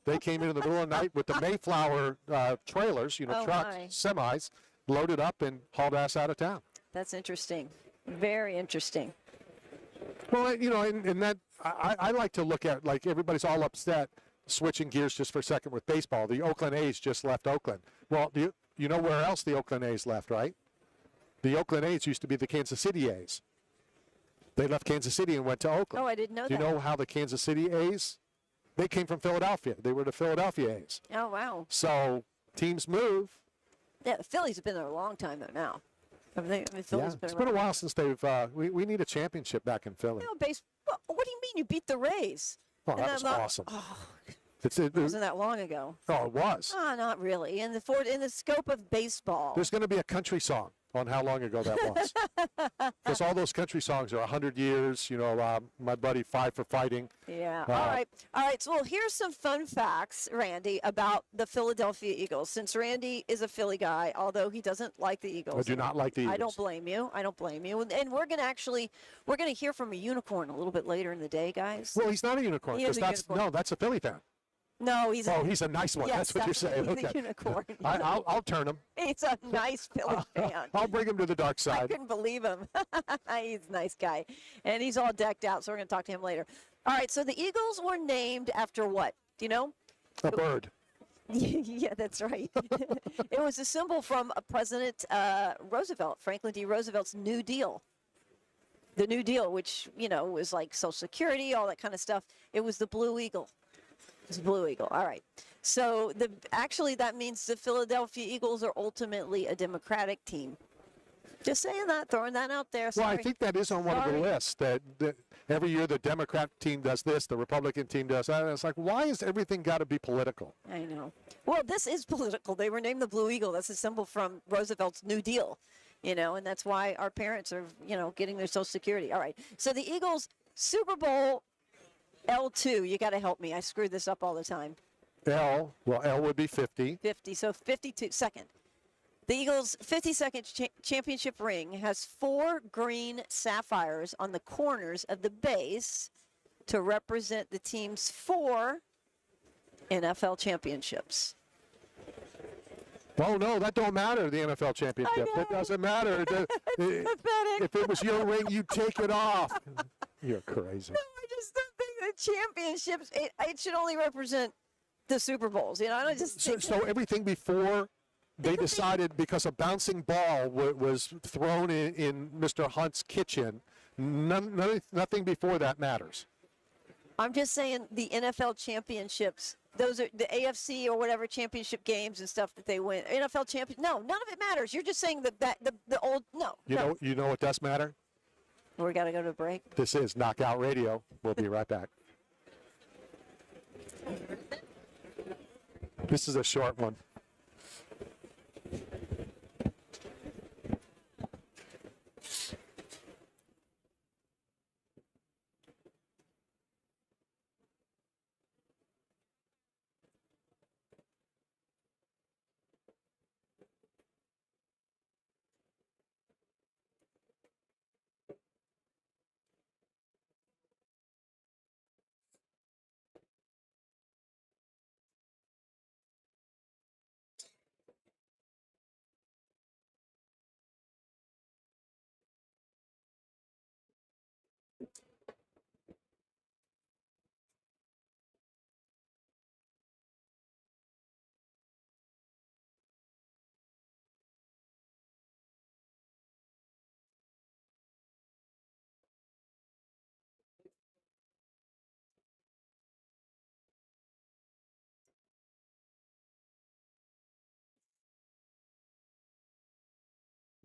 they came in the middle of the night with the Mayflower trailers, Oh, trucks, my. semis, loaded up and hauled ass out of town. That's interesting. Very interesting. Well, and that I like to look at, like, everybody's all upset, switching gears just for a second with baseball. The Oakland A's just left Oakland. Well, you know where else the Oakland A's left, right? The Oakland A's used to be the Kansas City A's. They left Kansas City and went to Oakland. Oh, I didn't know Do you that. know how the Kansas City A's? They came from Philadelphia. They were the Philadelphia A's. Oh, wow. So teams move. Yeah, the Phillies have been there a long time though now. Have they? The Phillies It's been a around. while since they've. We need a championship back in Philly. No, baseball. What do you mean you beat the Rays? Oh, And that then was lo- awesome. Oh, It wasn't that long ago? oh, it was. Not really. In the scope of baseball. There's going to be a country song on how long ago that was. Because all those country songs are 100 years. My buddy Five for Fighting. Yeah. Uh, All right. So, well, here's some fun facts, Randy, about the Philadelphia Eagles. Since Randy is a Philly guy, although he doesn't like the Eagles. I do not like the Eagles. I don't blame you. I don't blame you. And we're gonna hear from a unicorn a little bit later in the day, guys. Well, he's not a unicorn. He is 'Cause a unicorn. No, that's a Philly fan. No, he's Oh, he's a nice one. Yes, That's what you're saying. he's a Okay. unicorn. I'll turn him. He's a nice Philly fan. I'll bring him to the dark I side. couldn't believe him. He's a nice guy. And he's all decked out, so we're going to talk to him later. All right, so the Eagles were named after what? Do you know? A bird. Yeah, that's right. It was a symbol from President Roosevelt, Franklin D. Roosevelt's New Deal. The New Deal, which, was like Social Security, all that kind of stuff. It was the Blue Eagle. It's Blue Eagle. All right. So actually that means the Philadelphia Eagles are ultimately a Democratic team. Just saying that, throwing that out there. Well, I Sorry. think that is on one of the Sorry. lists that every year the Democrat team does this, the Republican team does that. And it's like, why is everything got to be political? I know. Well, this is political. They were named the Blue Eagle. That's a symbol from Roosevelt's New Deal, and that's why our parents are, getting their Social Security. All right. So the Eagles Super Bowl L2. You got to help me. I screw this up all the time. L would be 50. 50. So 52 second. The Eagles' 52nd championship ring has 4 green sapphires on the corners of the base to represent the team's 4 NFL championships. Oh, no, that don't matter, the NFL championship. It doesn't matter. If it was your ring, you'd take it off. You're crazy. I just don't think the championships, it should only represent the Super Bowls. I don't just think So everything before they decided, because a bouncing ball was thrown in Mr. Hunt's kitchen, nothing before that matters. I'm just saying the NFL championships, those are the AFC or whatever championship games and stuff that they win. NFL champion, no, none of it matters. You're just saying that the old, no. You know what does matter? We got to go to a break. This is Knockout Radio. We'll be right back. This is a short one.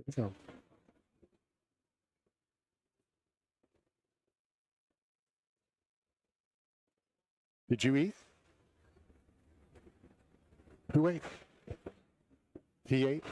So, did you eat? Who ate? P8.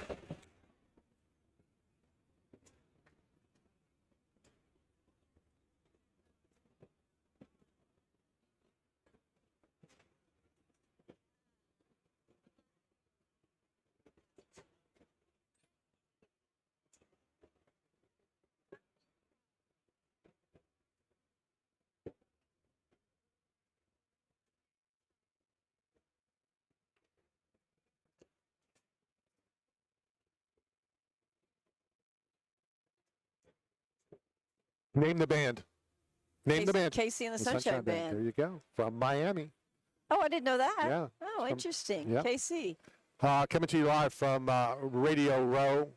Name the band. Name the band. Casey and the The Sunshine Band. There you go. From Miami. Oh, I didn't know that. Yeah. Oh, interesting. yeah. KC. Coming to you live from Radio Row.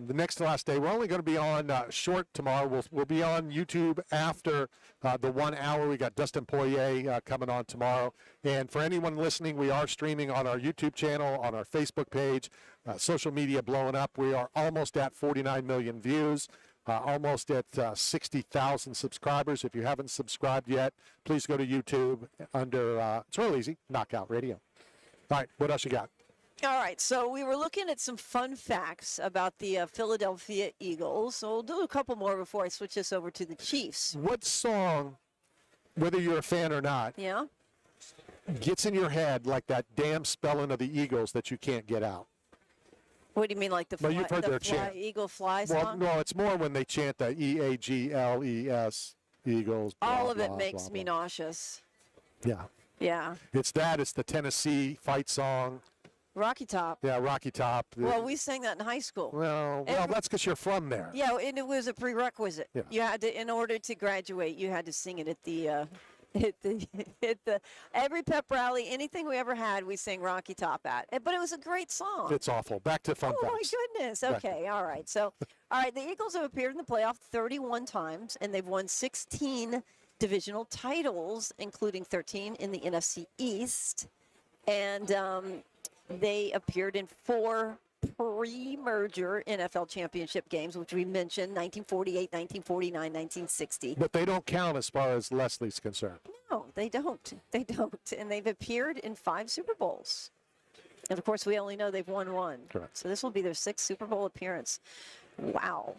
The next to last day. We're only going to be on short tomorrow. We'll be on YouTube after the 1 hour. We got Dustin Poirier coming on tomorrow. And for anyone listening, we are streaming on our YouTube channel, on our Facebook page, social media blowing up. We are almost at 49 million views. Almost at 60,000 subscribers. If you haven't subscribed yet, please go to YouTube under, it's real easy, Knockout Radio. All right, what else you got? All right, so we were looking at some fun facts about the Philadelphia Eagles. So we'll do a couple more before I switch this over to the Chiefs. What song, whether you're a fan or not, Yeah? gets in your head like that damn spelling of the Eagles that you can't get out? What do you mean, like the Well, fly, you've heard the their fly, chant. Eagle Fly Well, song? no, it's more when they chant the EAGLES, Eagles. All blah, of it blah, makes blah, me blah. nauseous. Yeah. Yeah. It's that. It's the Tennessee fight song. Rocky Top. Yeah, Rocky Top. Well, we sang that in high school. Well, Every- that's because you're from there. Yeah, and it was a prerequisite. Yeah. You had to, in order to graduate, you had to sing it at the, every pep rally, anything we ever had, we sang Rocky Top at. But it was a great song. It's awful. Back to fun Oh my facts. goodness. Right. Okay. All right. So, all right. The Eagles have appeared in the playoff 31 times, and they've won 16 divisional titles, including 13 in the NFC East. And they appeared in 4 pre-merger NFL championship games, which we mentioned: 1948, 1949, 1960. But they don't count as far as Leslie's concerned. No, they don't. They don't. And they've appeared in 5 Super Bowls. And of course, we only know they've won 1. Correct. So this will be their 6th Super Bowl appearance. Wow.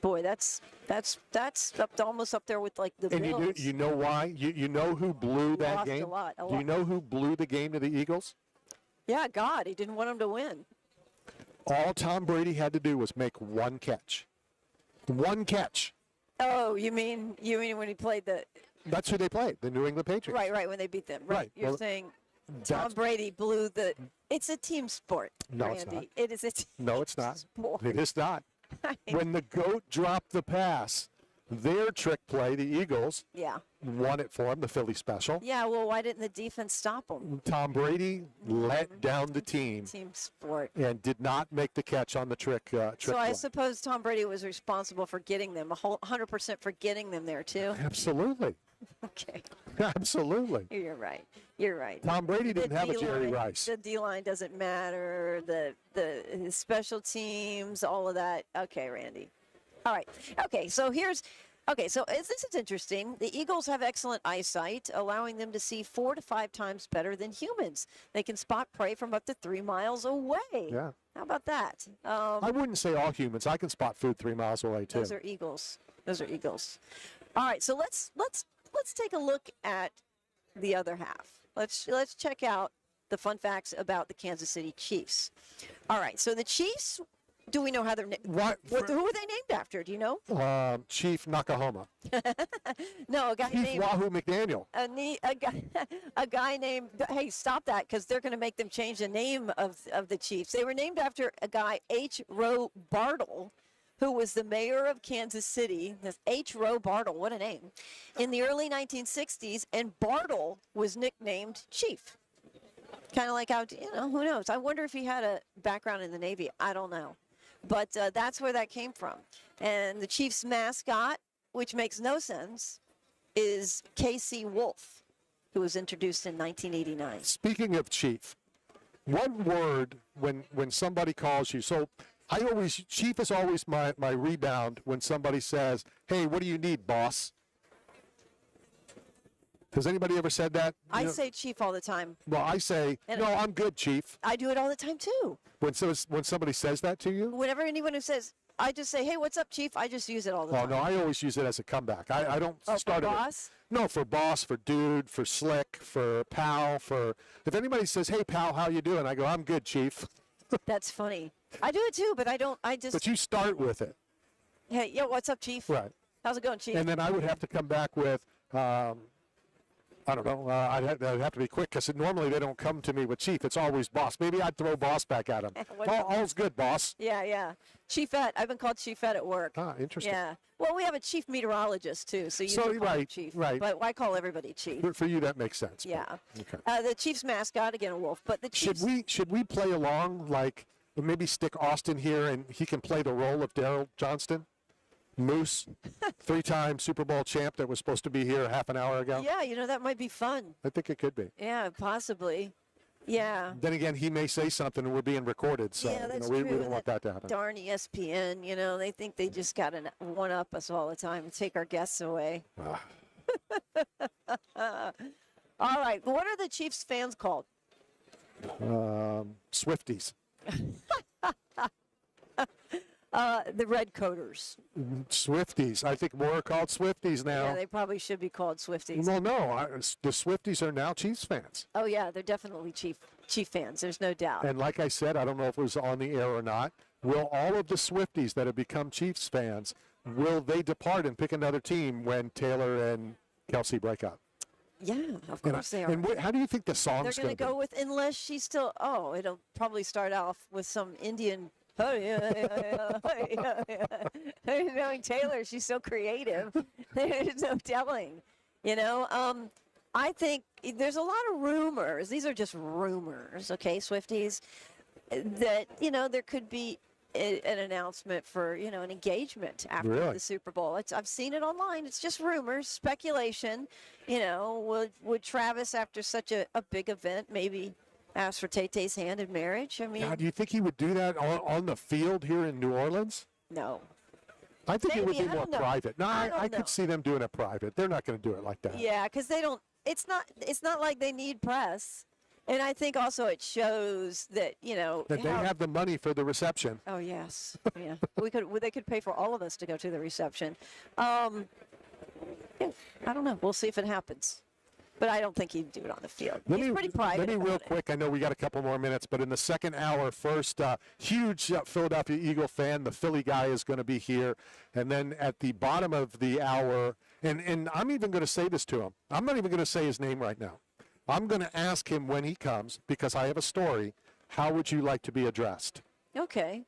Boy, that's up to, almost up there with like the And Bills. you know why? You know who blew that Lost a game? lot, a Do you lot. know who blew the game to the Eagles? Yeah, God, he didn't want them to win. All Tom Brady had to do was make one catch. One catch. Oh, you mean when he played the That's who they played, the New England Patriots. right when they beat them. Right. Right, You're well, saying Tom That's- Brady blew the. It's a team sport. No, it's Randy. not. It is a team No, it's not. sport. It is not. When the GOAT dropped the pass, their trick play, the Eagles, Yeah. won it for him, the Philly special. Yeah. Well, why didn't the defense stop them? Tom Brady let down the team Team sport. and did not make the catch on the trick So play. I suppose Tom Brady was responsible for getting them, 100% for getting them there too. Absolutely. Okay, Absolutely. you're right. You're right. Tom Brady didn't have a Jerry D-line- Rice. The D line doesn't matter. The special teams, all of that. Okay, Randy. All right. Okay, so this is interesting. The Eagles have excellent eyesight, allowing them to see 4 to 5 times better than humans. They can spot prey from up to 3 miles away. Yeah. How about that? I wouldn't say all humans. I can spot food 3 miles away too. Those are eagles. Those are eagles. All right, so let's take a look at the other half. Let's check out the fun facts about the Kansas City Chiefs. All right, so the Chiefs. Do we know how they're What? who are they named after? Do you know? Chief Nakahoma. No, a guy Chief named Wahoo McDaniel. a guy named. Hey, stop that, because they're going to make them change the name of the Chiefs. They were named after a guy, H. Rowe Bartle, who was the mayor of Kansas City. This H. Rowe Bartle, what a name! In the early 1960s, and Bartle was nicknamed Chief. Kind of like how, who knows? I wonder if he had a background in the Navy. I don't know. But that's where that came from. And the Chiefs mascot, which makes no sense, is KC Wolf, who was introduced in 1989. Speaking of Chief, one word when somebody calls you. So Chief is always my rebound when somebody says, "Hey, what do you need, boss?" Has anybody ever said that? You I know- say chief all the time. Well, I say, And- no, I'm good, Chief. I do it all the time too. When somebody says that to you, Whenever anyone who says, I just say, hey, what's up, chief? I just use it all the oh time. no, I always use it as a comeback. I don't Oh, for start it. boss? No, for boss, for dude, for slick, for pal, for if anybody says, "Hey pal, how you doing?" I go, "I'm good, Chief." That's funny. I do it too, but I don't. I just, But you start with it, hey, yo, what's up, chief? right? How's it going, chief? And then I would have to come back with, I don't know. I'd have to be quick because normally they don't come to me with Chief. It's always boss. Maybe I'd throw boss back at him. What- All's good, boss. yeah. Chiefette. I've been called chiefette at work. Ah, interesting. Yeah. Well, we have a chief meteorologist too, so you So, can call him right, chief. right. But why call everybody chief? For you, that makes sense. but- Yeah. Okay. The Chiefs mascot again, a wolf. But the Should Chiefs. we play along, like maybe stick Austin here and he can play the role of Daryl Johnston, Moose, 3-time Super Bowl champ that was supposed to be here half an hour ago? Yeah, that might be fun. I think it could be. Yeah, possibly. Yeah. Then again, he may say something and we're being recorded, so Yeah, that's we true. don't want that to happen. Darn ESPN, they think they just got to one up us all the time and take our guests away. Ah. All right. What are the Chiefs fans called? Swifties. The Red Coaters. Swifties. I think more are called Swifties now. Yeah, they probably should be called Swifties. Well, no, the Swifties are now Chiefs fans. Oh yeah, they're definitely Chief fans. There's no doubt. And like I said, I don't know if it was on the air or not. Will all of the Swifties that have become Chiefs fans, will they depart and pick another team when Taylor and Kelsey break up? Yeah, of And, course they are. and how do you think the They're song's going going to go with unless she's still. Oh, it'll probably start off with some Indian. Oh yeah. Knowing Taylor, she's so creative. There's no telling. I think there's a lot of rumors. These are just rumors, okay, Swifties, that there could be an announcement for an engagement after Really? the Super Bowl. I've seen it online. It's just rumors, speculation. Would Travis, after such a big event, maybe ask for Tay-Tay's hand in marriage? I mean, God, do you think he would do that on the field here in New Orleans? no. I think it would Maybe, be I more don't know. private. No, I don't I know. could see them doing it private. They're not going to do it like that. Yeah, because they don't. It's not like they need press, and I think also it shows that That they how- have the money for the reception. Oh yes, yeah. They could pay for all of us to go to the reception. Yeah, I don't know. We'll see if it happens, but I don't think he'd do it on the field. He's pretty private. Let me real about it. quick. I know we got a couple more minutes, but in the second hour, first, huge Philadelphia Eagle fan. The Philly guy is going to be here, and then at the bottom of the hour, and I'm even going to say this to him. I'm not even going to say his name right now. I'm going to ask him when he comes because I have a story. How would you like to be addressed? Okay.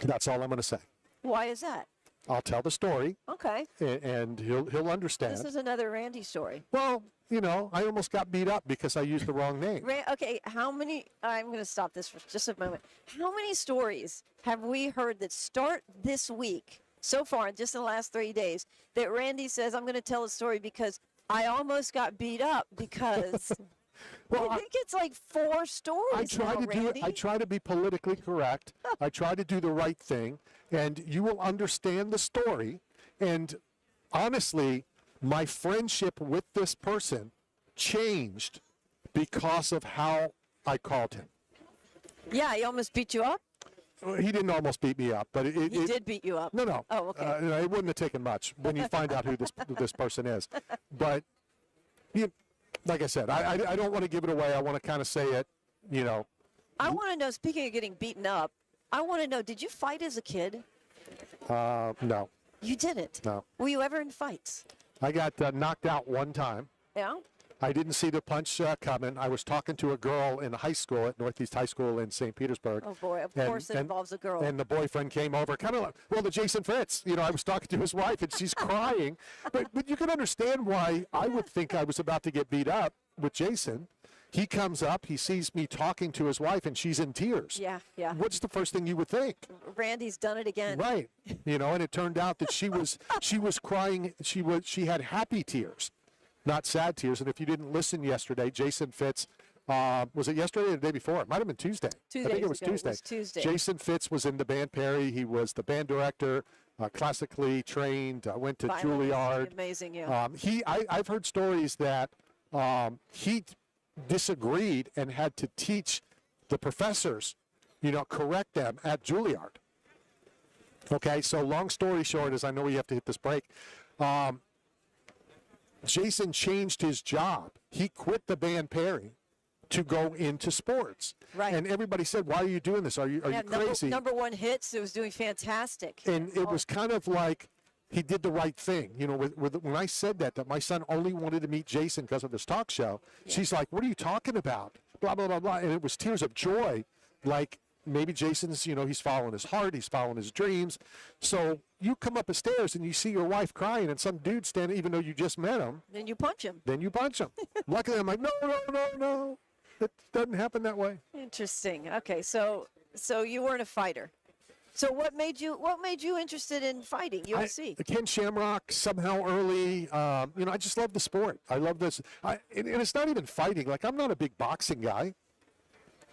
That's all I'm going to say. Why is that? I'll tell the story, Okay. and he'll understand. This is another Randy story. Well, I almost got beat up because I used the wrong name. Okay, how many? I'm going to stop this for just a moment. How many stories have we heard that start this week so far, just in the last 3 days, that Randy says, I'm going to tell a story because I almost got beat up because. Well, I think it's like 4 stories. I try now, to do it. Randy. I try to be politically correct. I try to do the right thing, and you will understand the story. And honestly, my friendship with this person changed because of how I called him. Yeah, he almost beat you up. He didn't almost beat me up, but He did beat you up. No. Oh, okay. It wouldn't have taken much when you find out who this person is. But like I said, I don't want to give it away. I want to kind of say it. I want to know. Speaking of getting beaten up, I want to know. Did you fight as a kid? No. You didn't. No. Were you ever in fights? I got knocked out one time. Yeah. I didn't see the punch coming. I was talking to a girl in high school at Northeast High School in St. Petersburg. Oh boy, of course it involves a girl. And the boyfriend came over, kind of like, well, the Jason Fitz. I was talking to his wife, and she's crying. But you can understand why I would think I was about to get beat up with Jason. He comes up, he sees me talking to his wife, and she's in tears. Yeah. What's the first thing you would think? Randy's done it again. Right. And it turned out that she was crying. She had happy tears, not sad tears. And if you didn't listen yesterday, Jason Fitz, was it yesterday or the day before? It might have been Tuesday. 2 I think days it was ago. Tuesday. It was Tuesday. Jason Fitz was in the band Perry. He was the band director. classically trained, went to Violence, Juilliard. amazing, yeah. I've heard stories that he disagreed and had to teach the professors, correct them at Juilliard. Okay, so long story short, as I know we have to hit this break, Jason changed his job. He quit the band pairing to go into sports. Right. And everybody said, "Why are you doing this? Are you Yeah, crazy?" number one hits. It was doing fantastic. And it was kind of like he did the right thing. When I said that my son only wanted to meet Jason because of his talk show, she's like, "What are you talking about?" Blah, blah, blah, blah. And it was tears of joy. Like, maybe Jason's, he's following his heart, he's following his dreams. So you come up the stairs and you see your wife crying and some dude standing, even though you just met him, Then you punch him. then you punch him. Luckily, I'm like, no, no, no, no. It doesn't happen that way. Interesting. Okay, so you weren't a fighter. So what made you interested in fighting UFC? Ken Shamrock somehow early. I just love the sport. I love this. And it's not even fighting. Like, I'm not a big boxing guy.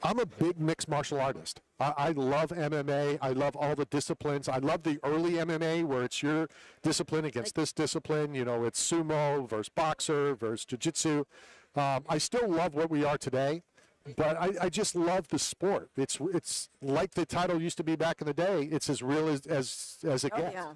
I'm a big mixed martial artist. I love MMA. I love all the disciplines. I love the early MMA where it's your discipline against this discipline. It's sumo versus boxer versus jiu-jitsu. I still love what we are today, but I just love the sport. It's like the title used to be back in the day. It's as real as it Oh gets. yeah.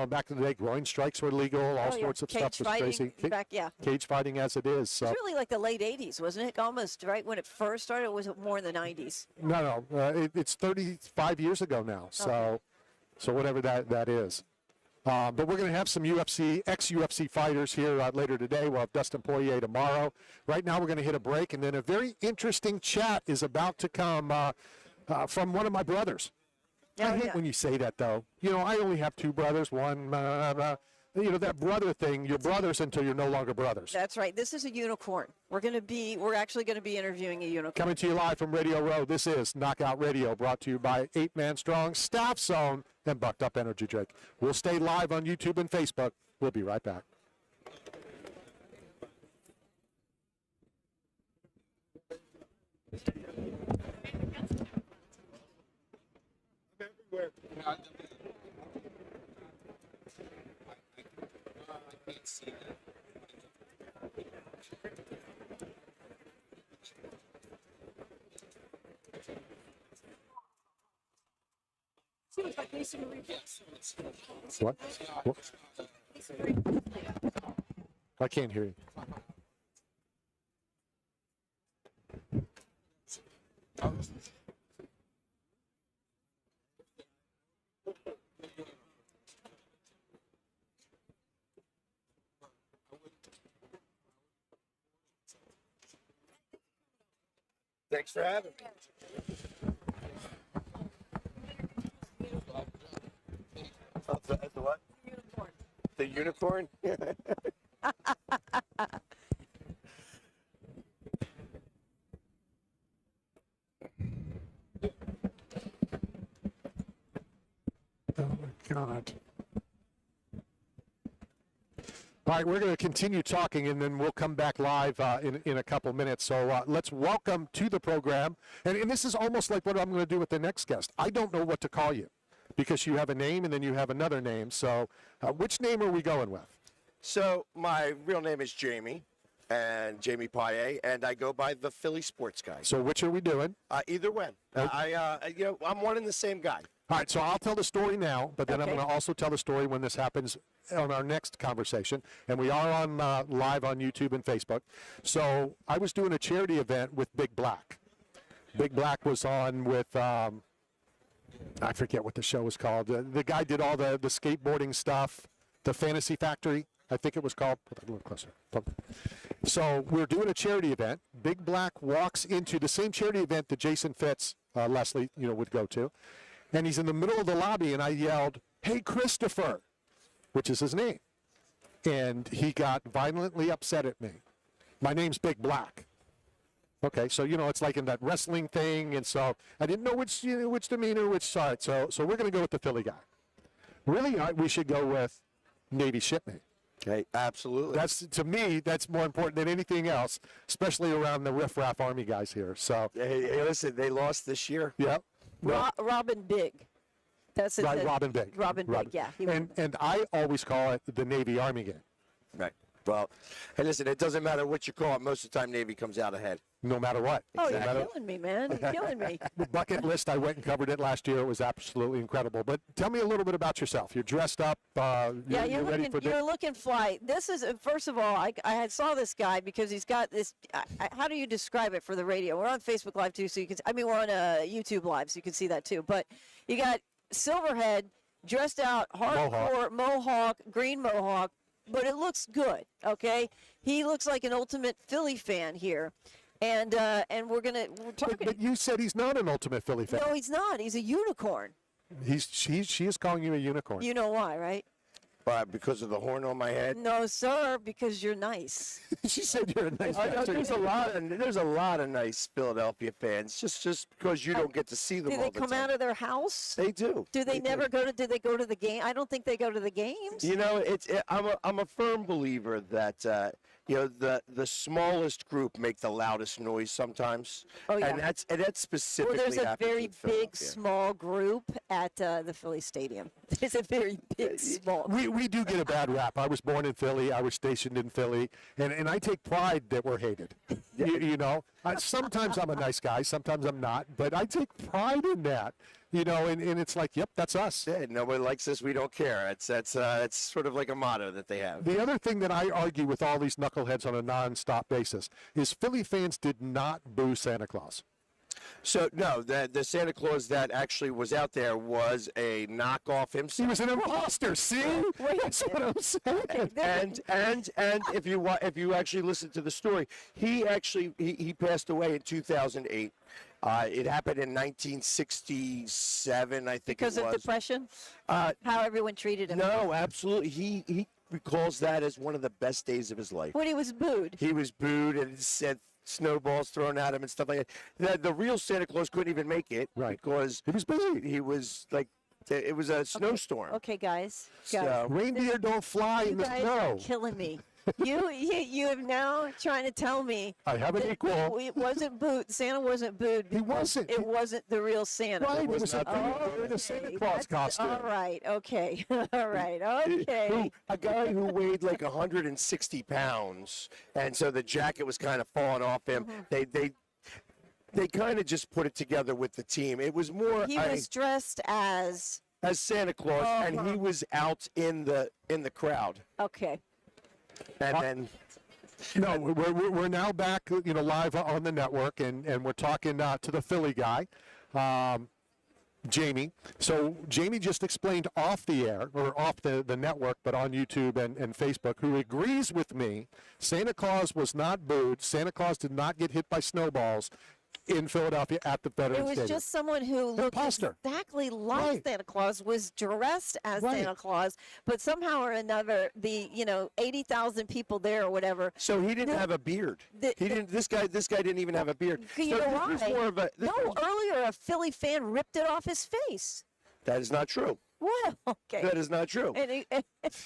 Back in the day, groin strikes were legal. All Oh, yeah. sorts of Cage stuff was fighting crazy. back, yeah. Cage fighting as it is. So It's really like the late 80s, wasn't it? Almost, right? When it first started, or was it more in the 90s? no, it's 35 years ago now. So whatever that is. But we're going to have some ex-UFC fighters here later today. We'll have Dustin Poirier tomorrow. Right now, we're going to hit a break, and then a very interesting chat is about to come from one of my brothers. I hate when you say that, though. I only have two brothers. One, that brother thing. You're brothers until you're no longer brothers. That's right. This is a unicorn. We're actually going to be interviewing a unicorn. Coming to you live from Radio Row, this is Knockout Radio, brought to you by 8-Man Strong, Staff Zone, and Bucked Up Energy Drink. We'll stay live on YouTube and Facebook. We'll be right back. What? I can't hear you. Thanks for having me. The what? The unicorn? Oh, my God. All right, we're going to continue talking, and then we'll come back live in a couple minutes. So let's welcome to the program. And this is almost like what I'm going to do with the next guest. I don't know what to call you because you have a name and then you have another name. So which name are we going with? So my real name is Jamie, and Jamie Paye, and I go by the Philly Sports Guy. So which are we doing? Either way, I'm one and the same guy. All right, so I'll tell the story now, but then I'm Okay. going to also tell the story when this happens on our next conversation. And we are on live on YouTube and Facebook. So I was doing a charity event with Big Black. Big Black was on with, I forget what the show was called. The guy did all the skateboarding stuff, the Fantasy Factory, I think it was called. Put that a little closer. So we're doing a charity event. Big Black walks into the same charity event that Jason Fitz, Leslie, would go to. And he's in the middle of the lobby, and I yelled, "Hey, Christopher," which is his name. And he got violently upset at me. My name's Big Black. Okay, so, it's like in that wrestling thing, and so I didn't know which demeanor, which side. So we're going to go with the Philly guy. Really, we should go with Navy Shipmate. Okay, absolutely. To me, that's more important than anything else, especially around the riff-raff Army guys here. So, Hey, listen, they lost this year. yeah. Robin Big. That's it. Right, Robin Big. Robin Big, yeah. He was- And I always call it the Navy Army game, Right. Well, hey, listen, it doesn't matter what you call it. Most of the time, Navy comes out ahead. no matter what. Oh, No matter- you're killing me, man. You're killing me. The bucket list, I went and covered it last year. It was absolutely incredible. But tell me a little bit about yourself. You're dressed up. Yeah, You're ready for you're looking fly. This is first of all, I had saw this guy because he's got this. How do you describe it for the radio? We're on Facebook Live too, so you can. I mean, we're on YouTube Live, so you can see that too. But you got Silverhead dressed out, hardcore mohawk, green mohawk, but it looks good. Okay, he looks like an ultimate Philly fan here, and we're talking. But you said he's not an ultimate Philly fan. No, he's not. He's a unicorn. She is calling you a unicorn. You know why, right? Because of the horn on my head. No, sir, because you're nice. She said you're a nice I know, guy. there's a lot of nice Philadelphia fans. Just because you don't get to see them Do all they the come time. out of their house? They do. Do they never go to? Do they go to the game? I don't think they go to the games. You know, I'm a firm believer that the smallest group make the loudest noise sometimes. Oh, yeah. And that's Well, specifically there's a happens very in big, Philadelphia. small group at the Philly Stadium. There's a very big, small. We do get a bad rap. I was born in Philly. I was stationed in Philly, and I take pride that we're hated. You know, sometimes I'm a nice guy, sometimes I'm not, but I take pride in that. You know, and it's like, yep, that's us. Yeah, nobody likes us. We don't care. It's sort of like a motto that they have. The other thing that I argue with all these knuckleheads on a non-stop basis is Philly fans did not boo Santa Claus. So no, the Santa Claus that actually was out there was a knockoff He himself. was an imposter. See, that's what I'm saying. And if you actually listen to the story, he passed away in 2008. It happened in 1967, I think Because it of was. depression, Uh, how everyone treated him. no, absolutely. He recalls that as one of the best days of his life. When he was booed. He was booed and said snowballs thrown at him and stuff like that. The real Santa Claus couldn't even make it Right. because He was busy. he was like, it was a snowstorm. Okay, guys. So- Reindeer don't fly You in the guys are snow. killing me. You have now trying to tell me I have an that equal. it wasn't booed. Santa wasn't booed. He because wasn't. It wasn't the real Santa. Right, it was was not a Santa Okay, Claus that's- costume. All right. Okay. All right. Okay. A guy who weighed like 160 pounds, and so the jacket was kind of falling off him. Mm-hmm. They kind of just put it together with the team. It was more He was dressed as as Santa Claus, and he was out in the crowd, okay. and then. No, we're now back, live on the network, and we're talking to the Philly guy, Jamie. So Jamie just explained off the air, or off the network, but on YouTube and Facebook, who agrees with me. Santa Claus was not booed. Santa Claus did not get hit by snowballs in Philadelphia at the It Veterans was Stadium. just someone who looked imposter. exactly like Right. Santa Claus, was dressed as Right. Santa Claus, but somehow or another, the 80,000 people there or whatever. So he didn't No, have a beard. the- He didn't. This guy didn't even have a beard. You So know this was why? more of a. this No, was- earlier a Philly fan ripped it off his face. that is not true. What? Okay. That is not true.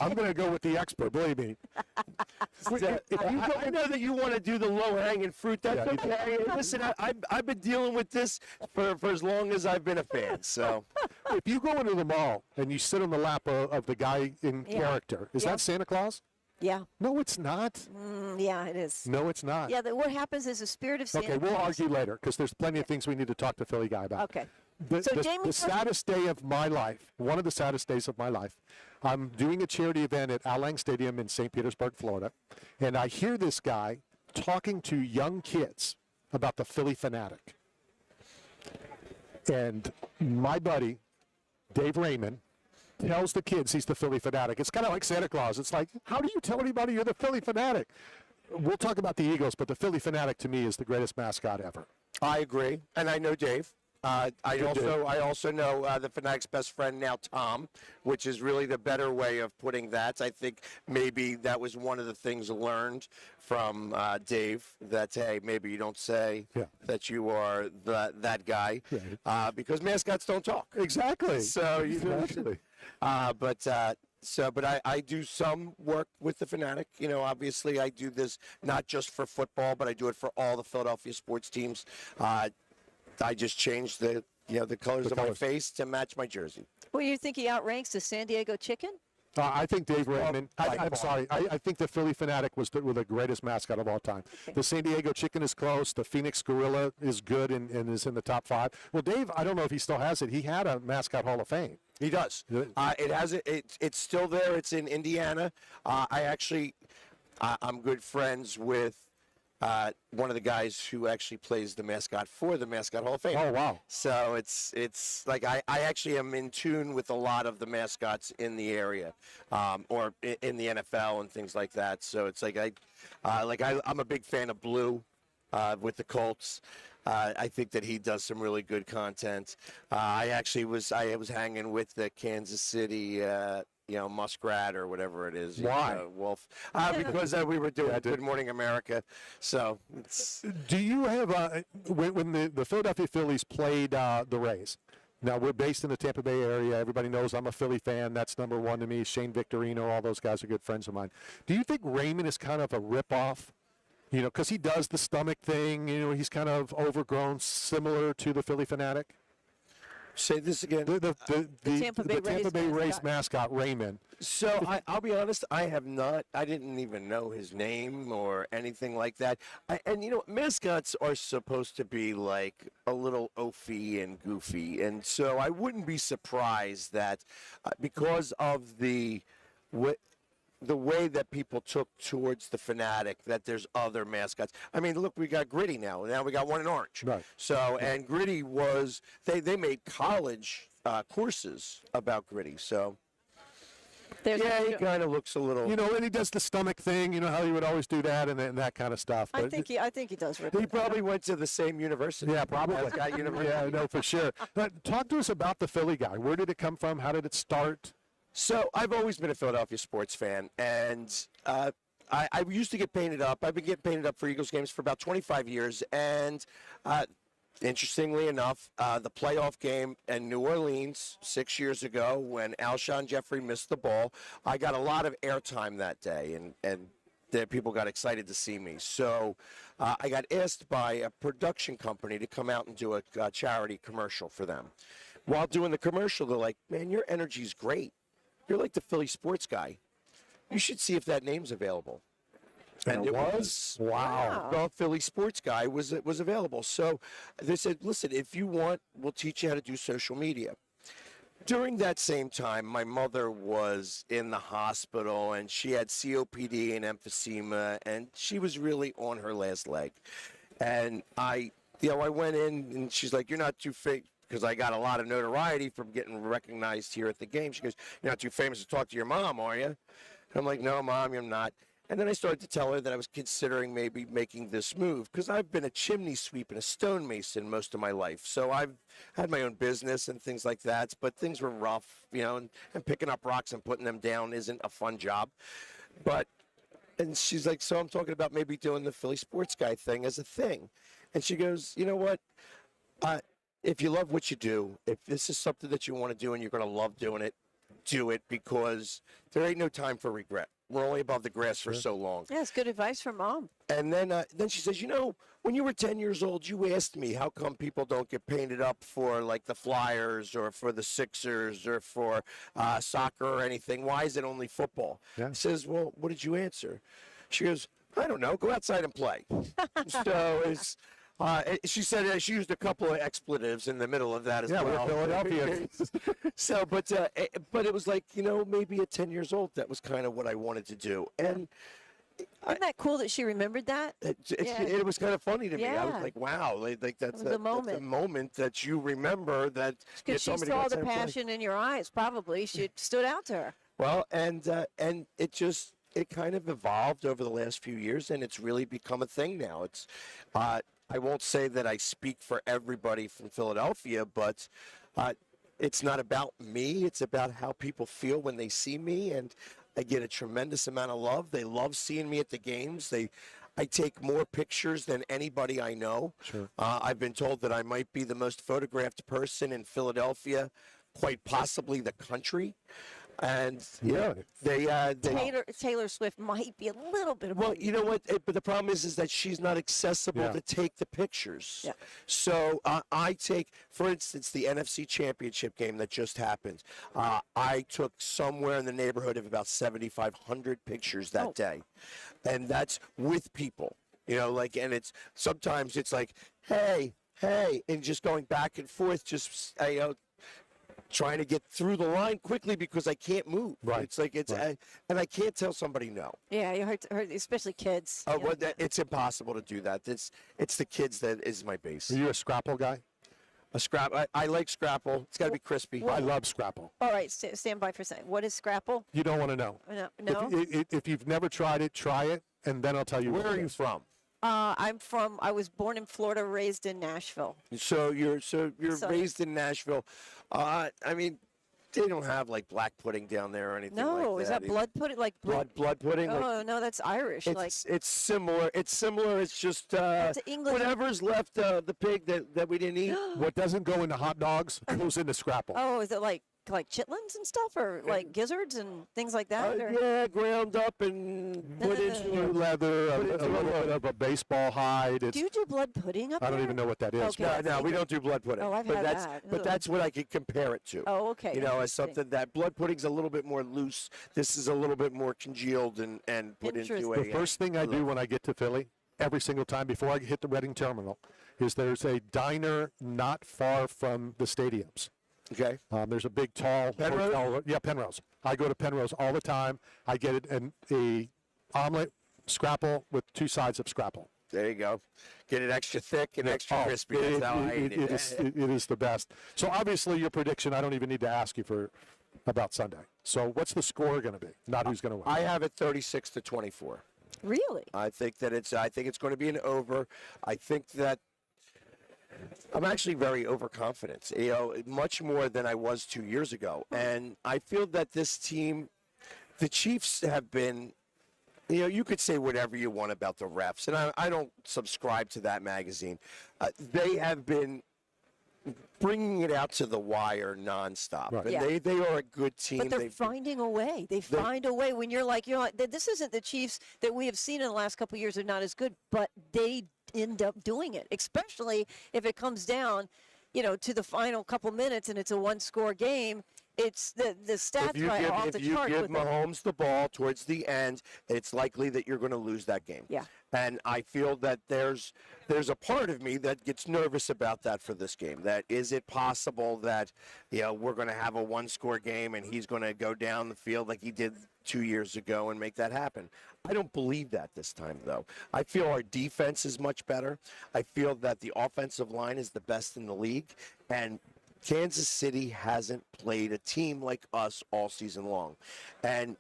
I'm going to go with the expert, believe me. I know that you want to do the low-hanging fruit. That's Yeah, you do. okay. Listen, I've been dealing with this for as long as I've been a fan. So If you go into the mall and you sit on the lap of the guy in Yeah. character, is Yeah. that Santa Claus? Yeah. No, it's not. Yeah, it is. No, it's not. Yeah, what happens is the spirit of Santa Okay, we'll Claus- argue later because there's plenty of things we need to talk to Philly guy about. Okay. The, So the, Jamie the first- saddest day of my life, one of the saddest days of my life, I'm doing a charity event at Al Lang Stadium in St. Petersburg, Florida, and I hear this guy talking to young kids about the Philly Fanatic. And my buddy, Dave Raymond, tells the kids he's the Philly Fanatic. It's kind of like Santa Claus. It's like, how do you tell anybody you're the Philly Fanatic? We'll talk about the Eagles, but the Philly Fanatic to me is the greatest mascot ever. I agree, and I know Dave. I Good also know the Fanatic's best friend now, Tom, which is really the better way of putting that. I think maybe that was one of the things learned from Dave. That hey, maybe you don't say Yeah. that you are that guy, Right. because mascots don't talk. Exactly. So you know, Exactly. but I do some work with the Fanatic. You know, obviously I do this not just for football, but I do it for all the Philadelphia sports teams. I just changed the the colors The of my colors. face to match my jersey. Well, you think he outranks the San Diego Chicken? I think Dave Raymond. by I'm far. sorry. I think the Philly Fanatic was the greatest mascot of all time. The San Diego Chicken is close. The Phoenix Gorilla is good and is in the top 5. Well, Dave, I don't know if he still has it. He had a mascot Hall of Fame. He does. It has it's still there. It's in Indiana. I'm good friends with one of the guys who actually plays the mascot for the Mascot Hall of Fame. Oh, wow. So it's like I actually am in tune with a lot of the mascots in the area, or in the NFL and things like that. So it's like I'm a big fan of Blue, with the Colts. I think that he does some really good content. I was hanging with the Kansas City. Muskrat or whatever it is. Why? Wolf. Because we were doing Good Morning America. So it's. Do you have when the Philadelphia Phillies played the Rays? Now, we're based in the Tampa Bay area. Everybody knows I'm a Philly fan. That's number one to me. Shane Victorino, all those guys are good friends of mine. Do you think Raymond is kind of a ripoff? Because he does the stomach thing. He's kind of overgrown, similar to the Philly Fanatic. Say this again. The Tampa Bay Rays mascot, Raymond. So I'll be honest, I didn't even know his name or anything like that. Mascots are supposed to be like a little oafy and goofy. And so I wouldn't be surprised that because of the way that people took towards the Fanatic, that there's other mascots. I mean, look, we got Gritty now. Now we got one in orange. Right. So, and Gritty was, they made college courses about Gritty. So, There's he kind of looks a little. And he does the stomach thing. How he would always do that and that kind of stuff. I But think he does. Rip He it. probably went to the same university. Yeah, probably. Mascot University. Yeah, no, for sure. But talk to us about the Philly guy. Where did it come from? How did it start? So I've always been a Philadelphia sports fan, and I used to get painted up. I've been getting painted up for Eagles games for about 25 years, and interestingly enough, the playoff game in New Orleans 6 years ago when Alshon Jeffrey missed the ball, I got a lot of airtime that day, and the people got excited to see me. So I got asked by a production company to come out and do a charity commercial for them. While doing the commercial, they're like, "Man, your energy's great. You're like the Philly sports guy. You should see if that name's available." And it was. Wow. The Philly sports guy was available. So they said, "Listen, if you want, we'll teach you how to do social media." During that same time, my mother was in the hospital, and she had COPD and emphysema, and she was really on her last leg. And I went in, and she's like, "You're not too fake." Because I got a lot of notoriety from getting recognized here at the game. She goes, "You're not too famous to talk to your mom, are you?" And I'm like, "No, Mom, I'm not." And then I started to tell her that I was considering maybe making this move because I've been a chimney sweep and a stonemason most of my life. So I've had my own business and things like that, but things were rough, and picking up rocks and putting them down isn't a fun job. And she's like, "So I'm talking about maybe doing the Philly sports guy thing as a thing." And she goes, "You know what? If you love what you do, if this is something that you want to do and you're going to love doing it, do it because there ain't no time for regret. We're only above the grass for so long." Yeah, it's good advice from Mom. And then she says, when you were 10 years old, you asked me how come people don't get painted up for like the Flyers or for the Sixers or for soccer or anything. Why is it only football? Yeah. I says, "Well, what did you answer?" She goes, "I don't know. Go outside and play." So it's. She said she used a couple of expletives in the middle of that as Yeah, well. we're Philadelphia. So, but it was like, maybe at 10 years old, that was kind of what I wanted to do. And Isn't that cool that she remembered that? it was kind of funny to me. I was Yeah. like, wow, like that's was the that's moment. the moment that you remember that you Because she told me to go saw the outside and play. passion in your eyes. Probably she stood out to her. Well, and it kind of evolved over the last few years, and it's really become a thing now. It's I won't say that I speak for everybody from Philadelphia, but it's not about me. It's about how people feel when they see me, and I get a tremendous amount of love. They love seeing me at the games. I take more pictures than anybody I know. Sure. I've been told that I might be the most photographed person in Philadelphia, quite possibly the country. And Really? they Taylor Swift might be a little bit of well, a- you know what? But the problem is that she's not accessible Yeah. to take the pictures. Yeah. So I take, for instance, the NFC Championship game that just happened. I took somewhere in the neighborhood of about 7,500 pictures that Oh. day, and that's with people. You know, like, and it's sometimes it's like, hey, and just going back and forth, just trying to get through the line quickly because I can't move. Right, It's like right. and I can't tell somebody no. yeah, you hurt, especially kids. Oh, you know. well, it's impossible to do that. It's the kids that is my base. Are you a Scrapple guy? A scrap. I like Scrapple. It's got to be crispy. I love Scrapple. All right, stand by for a second. What is Scrapple? You don't want to know. No. If you've never tried it, try it, and then I'll tell you. Where what are it you is. from? I was born in Florida, raised in Nashville. So you're So- raised in Nashville. I mean, they don't have like black pudding down there or anything like No, is that either. blood pudding? Like blood pudding? Like, Oh no, that's Irish. Like it's similar. It's similar. It's just That's English. whatever's left the pig that we didn't eat. What doesn't go into hot dogs goes into Scrapple. oh, is it like chitlins and stuff, or like gizzards and things like that? or- Yeah, ground up and put into Leather, Put it a little through bit of a baseball hide. It's, Do you do blood pudding up I don't there? even know what that is. Okay. No, that's no, we thinking- don't do blood pudding. Oh, I've but had that's that. but Ugh. that's what I could compare it to. Oh, okay. You know, as interesting. something that blood pudding's a little bit more loose. This is a little bit more congealed and put into Interesting. a. The first thing I do when I get to Philly, every single time before I hit the Reading Terminal, is there's a diner not far from the stadiums. Okay. There's a big, tall Penrose? hotel. Yeah, Penrose. I go to Penrose all the time. I get it a omelet, Scrapple with 2 sides of Scrapple. There you go. Get it extra thick and extra crispy. That's how I eat it. It is the best. So obviously your prediction, I don't even need to ask you about Sunday. So what's the score going to be? Not who's going to win. I have it 36-24. Really? I think it's going to be an over. I think that I'm actually very overconfident, you know, much more than I was 2 years ago. And I feel that this team, the Chiefs have been, you know, you could say whatever you want about the refs, and I don't subscribe to that magazine. They have been bringing it out to the wire nonstop. Right. And Yeah. they are a good team. But they're They've- finding a way. They find a way when you're like, you know, this isn't the Chiefs that we have seen in the last couple of years. They're not as good, but they end up doing it, especially if it comes down, you know, to the final couple minutes and it's a one-score game. It's the stats If you are give, off if the you chart give with it. Mahomes the ball towards the end, it's likely that you're going to lose that game. Yeah. And I feel that there's a part of me that gets nervous about that for this game. That is it possible that, you know, we're going to have a one-score game and he's going to go down the field like he did 2 years ago and make that happen. I don't believe that this time, though. I feel our defense is much better. I feel that the offensive line is the best in the league, and Kansas City hasn't played a team like us all season long. And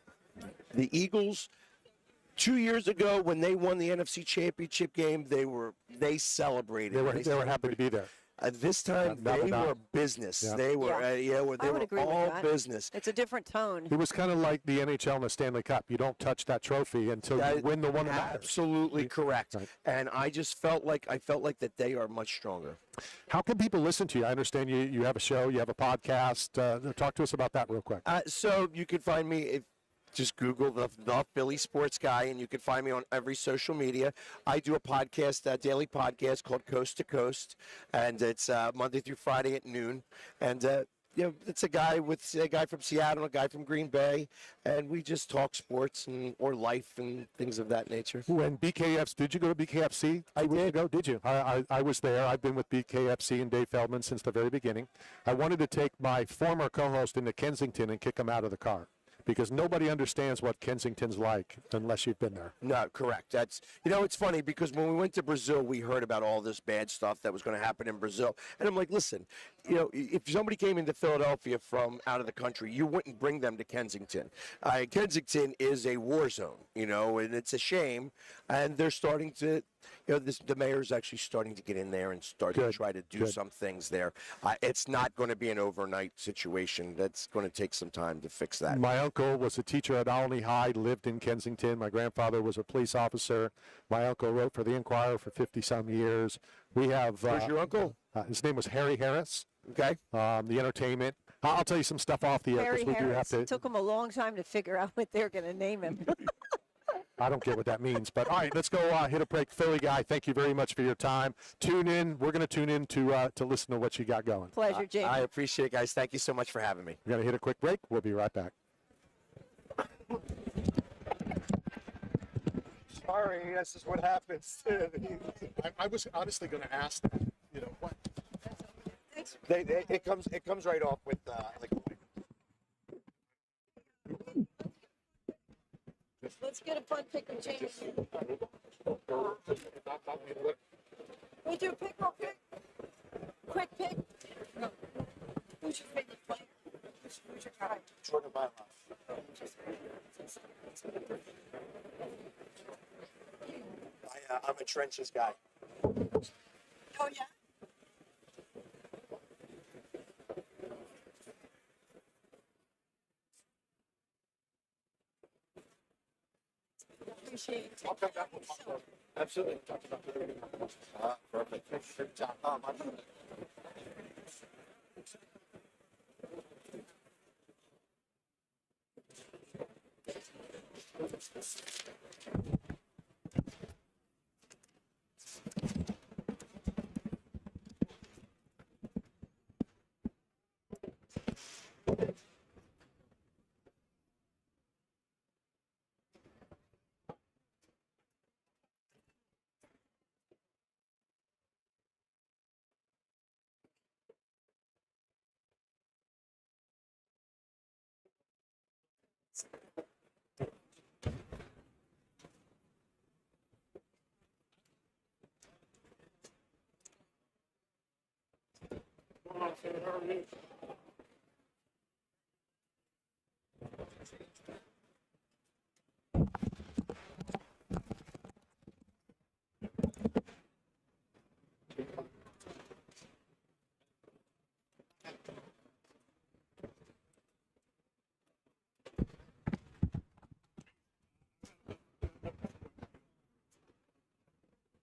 the Eagles, 2 years ago when they won the NFC Championship game, they celebrated. They were happy to be there. This time Not they without- were business. Yeah. They were, Yeah. they I would were agree with all that. business. It's a different tone. It was kind of like the NHL and the Stanley Cup. You don't touch that trophy until you win the one that matters. Absolutely correct. Right. And I just felt like that they are much stronger. How can people listen to you? I understand you have a show, you have a podcast. Talk to us about that real quick. So you can find me if just Google the Philly Sports Guy, and you can find me on every social media. I do a podcast, a daily podcast called Coast to Coast, and it's Monday through Friday at noon. And you know, it's a guy from Seattle, a guy from Green Bay, and we just talk sports or life and things of that nature. When did you go to BKFC? I did. Ago? Did you? I was there. I've been with BKFC and Dave Feldman since the very beginning. I wanted to take my former co-host into Kensington and kick him out of the car, because nobody understands what Kensington's like unless you've been there. No, correct. That's, you know, it's funny because when we went to Brazil, we heard about all this bad stuff that was going to happen in Brazil. And I'm like, listen, you know, if somebody came into Philadelphia from out of the country, you wouldn't bring them to Kensington. Kensington is a war zone, you know, and it's a shame. And they're starting to, you know, the mayor's actually starting to get in there and start to Good, try to do good. some things there. It's not going to be an overnight situation. That's going to take some time to fix that. My uncle was a teacher at Olney High, lived in Kensington. My grandfather was a police officer. My uncle wrote for the Inquirer for 50-some years. We have. Where's your uncle? His name was Harry Harris. Okay. The entertainment. I'll tell you some stuff off the air Harry because we do have Harris. to. It took them a long time to figure out what they're going to name him. I don't get what that means, but all right, let's go hit a break. Philly guy, thank you very much for your time. Tune in. We're going to tune in to listen to what you got going. Pleasure, Jamie. I appreciate it, guys. Thank you so much for having me. We're going to hit a quick break. We'll be right back. Sorry, this is what happens. I was honestly going to ask that. You know what? It comes right off with like. Let's get a fun pick with Jamie. We do a pick real quick? Quick pick? No. Who's your favorite player? Who's your guy? Jordan Bylaw. I'm a trenches guy. Oh, yeah? Appreciate it. I'll come back with my Absolutely. Perfect. Good job.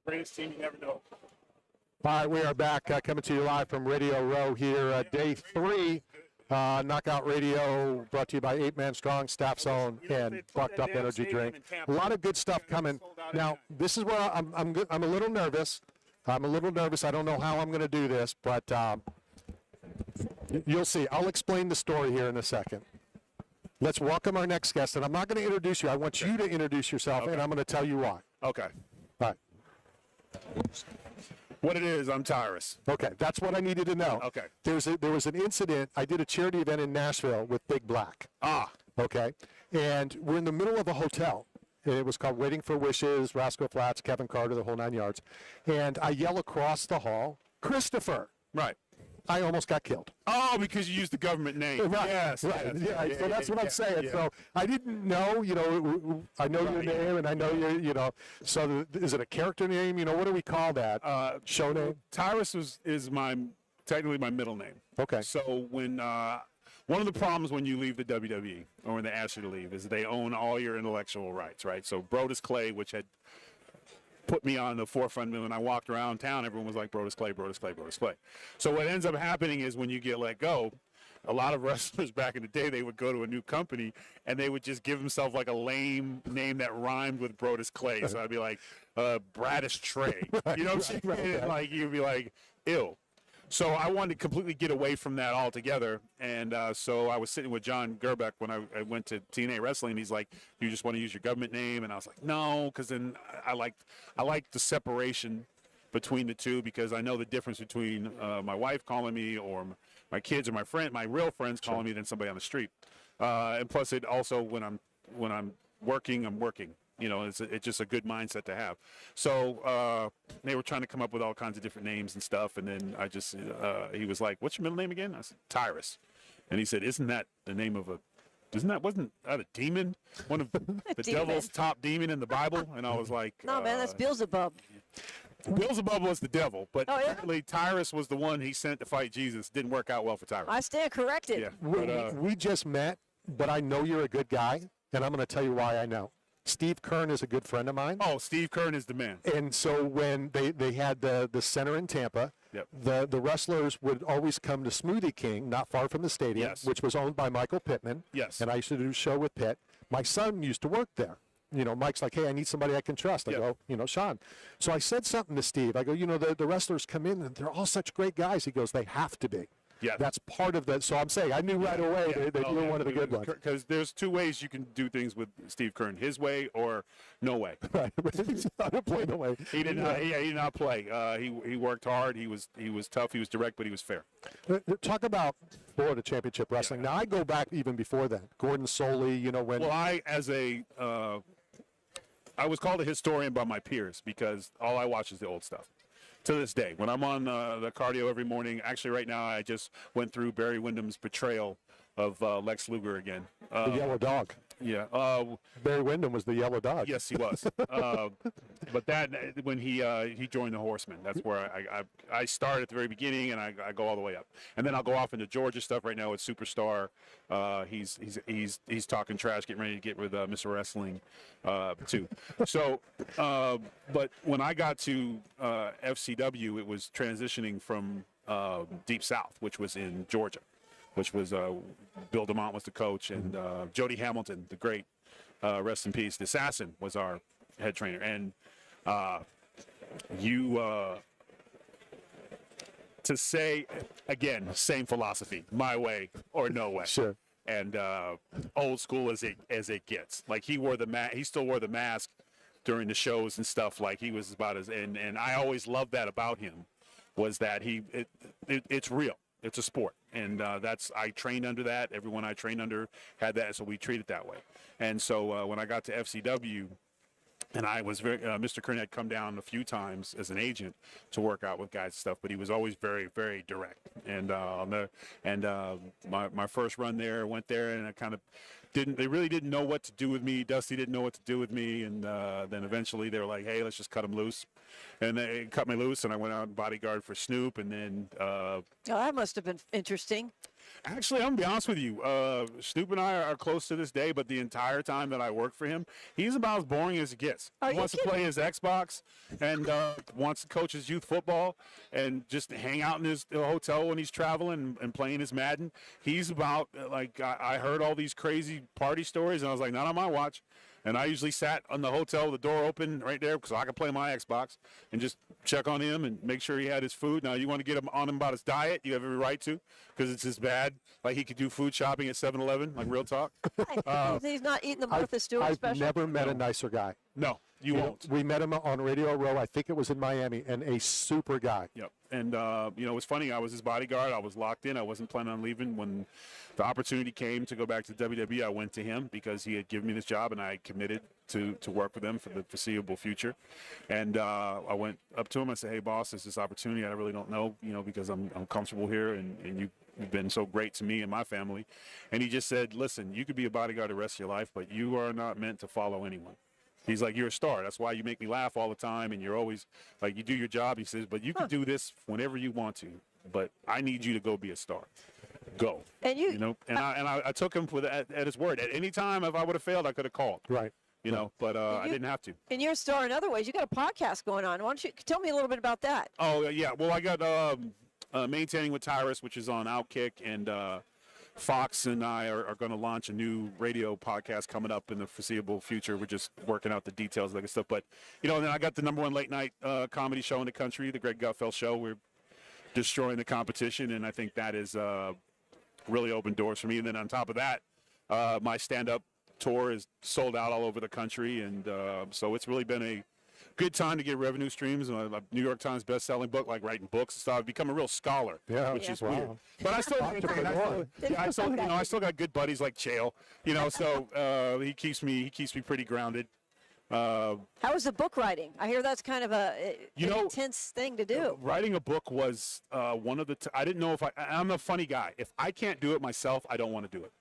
Greatest team you never know. All right, we are back coming to you live from Radio Row here, day 3. Knockout Radio brought to you by 8 Man Strong, Staff Zone, and Bucked Up Energy Drink. A lot of good stuff coming. Now, this is where I'm a little nervous. I don't know how I'm going to do this, but you'll see. I'll explain the story here in a second. Let's welcome our next guest, and I'm not going to introduce you. I want you to introduce yourself, and I'm going to tell you why. Okay. All right. What it is, I'm Tyrus. Okay, that's what I needed to know. Okay. There was an incident. I did a charity event in Nashville with Big Black. Okay. And we're in the middle of a hotel. And it was called Waiting for Wishes, Rascal Flatts, Kevin Carter, the whole 9 yards. And I yell across the hall, Christopher. Right. I almost got killed. Oh, because you used the government name. Right, Yes. right. Yes. Yeah, so that's what I'm saying. yeah. So I didn't know, I know your name and I know your, so is it a character name? What do we call that? Show name? Tyrus is technically my middle name. Okay. So when one of the problems when you leave the WWE or when they ask you to leave is they own all your intellectual rights, right? So Brodus Clay, which had put me on the forefront when I walked around town, everyone was like Brodus Clay, Brodus Clay, Brodus Clay. So what ends up happening is when you get let go, a lot of wrestlers back in the day, they would go to a new company and they would just give themselves like a lame name that rhymed with Brodus Clay. So I'd be like, Bradis Trey. You know what I'm saying? right. Like, you'd be like, ew. So I wanted to completely get away from that altogether. And so I was sitting with John Gerbeck when I went to TNA Wrestling. He's like, you just want to use your government name? And I was like, no, because then I like the separation between the two, because I know the difference between my wife calling me or my kids or my real friends calling me than somebody on the street. And plus, it also when I'm working, I'm working. It's just a good mindset to have. So they were trying to come up with all kinds of different names and stuff, and then I just he was like, "What's your middle name again?" I said, "Tyrus," and he said, wasn't that a demon? One of the Demon. devil's top demon in the Bible? And I was like, No, man, that's Beelzebub. Beelzebub was the devil, but Oh, yeah? apparently Tyrus was the one he sent to fight Jesus. Didn't work out well for Tyrus. I stand corrected. Yeah, We just met, but I know you're a good guy, and I'm going to tell you why I know. Steve Kern is a good friend of mine. oh, Steve Kern is the man. And so when they had the center in Tampa, Yep. The wrestlers would always come to Smoothie King, not far from the stadium, Yes. which was owned by Michael Pittman. Yes. And I used to do a show with Pitt. My son used to work there. You know, Mike's like, hey, I need somebody I can trust. I Yeah. go, you know, Sean. So I said something to Steve. I go, you know, the wrestlers come in and they're all such great guys. He goes, they have to be. Yeah. That's part of the. So I'm saying I knew right away that you were one of the good ones. Because there's two ways you can do things with Steve Kern: his way or no way. Right. He's not a play no way. He did not. He did not play. He worked hard. He was tough. He was direct, but he was fair. Talk about Florida Championship Wrestling. Now I go back even before then. Gordon Soley, you know, when Well, I was called a historian by my peers because all I watch is the old stuff. To this day, when I'm on the cardio every morning, actually right now I just went through Barry Windham's portrayal of Lex Luger again. the Yellow Dog. Yeah. Barry Windham was the Yellow Dog. Yes, he was. But that when he joined the Horsemen, that's where I start at the very beginning and I go all the way up, and then I'll go off into Georgia stuff. Right now with Superstar, he's talking trash, getting ready to get with Mr. Wrestling too. So, but when I got to FCW, it was transitioning from Deep South, which was in Georgia, which was Bill DeMont was the coach, and Jody Hamilton, the great, rest in peace, the Assassin, was our head trainer. And to say, again, same philosophy, my way or no way. Sure. And old school as it gets. Like he still wore the mask during the shows and stuff. Like he was about as, and I always loved that about him, was that it's real. It's a sport, and I trained under that. Everyone I trained under had that, so we treat it that way. And so when I got to FCW, and I was Mr. Kern had come down a few times as an agent to work out with guys and stuff, but he was always very, very direct. And my first run there, went there, and I kind of they really didn't know what to do with me. Dusty didn't know what to do with me, and then eventually they were like, hey, let's just cut him loose. And they cut me loose, and I went out and bodyguard for Snoop, and then Oh, that must have been interesting. actually, I'm gonna be honest with you. Snoop and I are close to this day, but the entire time that I worked for him, he's about as boring as it gets. Are He you wants to play his Xbox and wants to coach his youth football and just hang out in his hotel when he's traveling and playing his Madden. He's about like I heard all these crazy party stories, and I was like, not on my watch. And I usually sat on the hotel with the door open right there because I could play my Xbox and just check on him and make sure he had his food. Now, you want to get him on him about his diet, you have every right to, because it's as bad. Like he could do food shopping at 7-Eleven, like real talk. He's not eating the Martha Stewart I've special. never met a nicer guy. No, you won't. We met him on Radio Row. I think it was in Miami, and a super guy. Yep. And, it was funny. I was his bodyguard. I was locked in. I wasn't planning on leaving. When the opportunity came to go back to WWE, I went to him because he had given me this job, and I committed to work with him for the foreseeable future. And I went up to him. I said, hey, boss, there's this opportunity. I really don't know, because I'm comfortable here, and you've been so great to me and my family. And he just said, listen, you could be a bodyguard the rest of your life, but you are not meant to follow anyone. He's like, you're a star. That's why you make me laugh all the time, and you're always like, you do your job. He says, but you can do this whenever you want to, but I need you to go be a star. Go. And I took him at his word. At any time, if I would have failed, I could have called. Right. But I didn't have to. And you're a star in other ways. You got a podcast going on. Why don't you tell me a little bit about that? Oh, yeah. Well, I got Maintaining with Tyrus, which is on Outkick, and Fox and I are going to launch a new radio podcast coming up in the foreseeable future. We're just working out the details of that stuff. But, and then I got the #1 late night comedy show in the country, the Greg Gutfeld Show. We're destroying the competition, and I think that is really opened doors for me. And then on top of that, my stand-up tour is sold out all over the country, and so it's really been a good time to get revenue streams. A New York Times best-selling book, like writing books and stuff. I've become a real scholar, which is weird. But I still, I still got good buddies like Chael, so he keeps me pretty grounded. How was the book writing? I hear that's kind of an intense thing to do. Writing a book was one of the. I didn't know if I'm a funny guy. If I can't do it myself, I don't want to do it.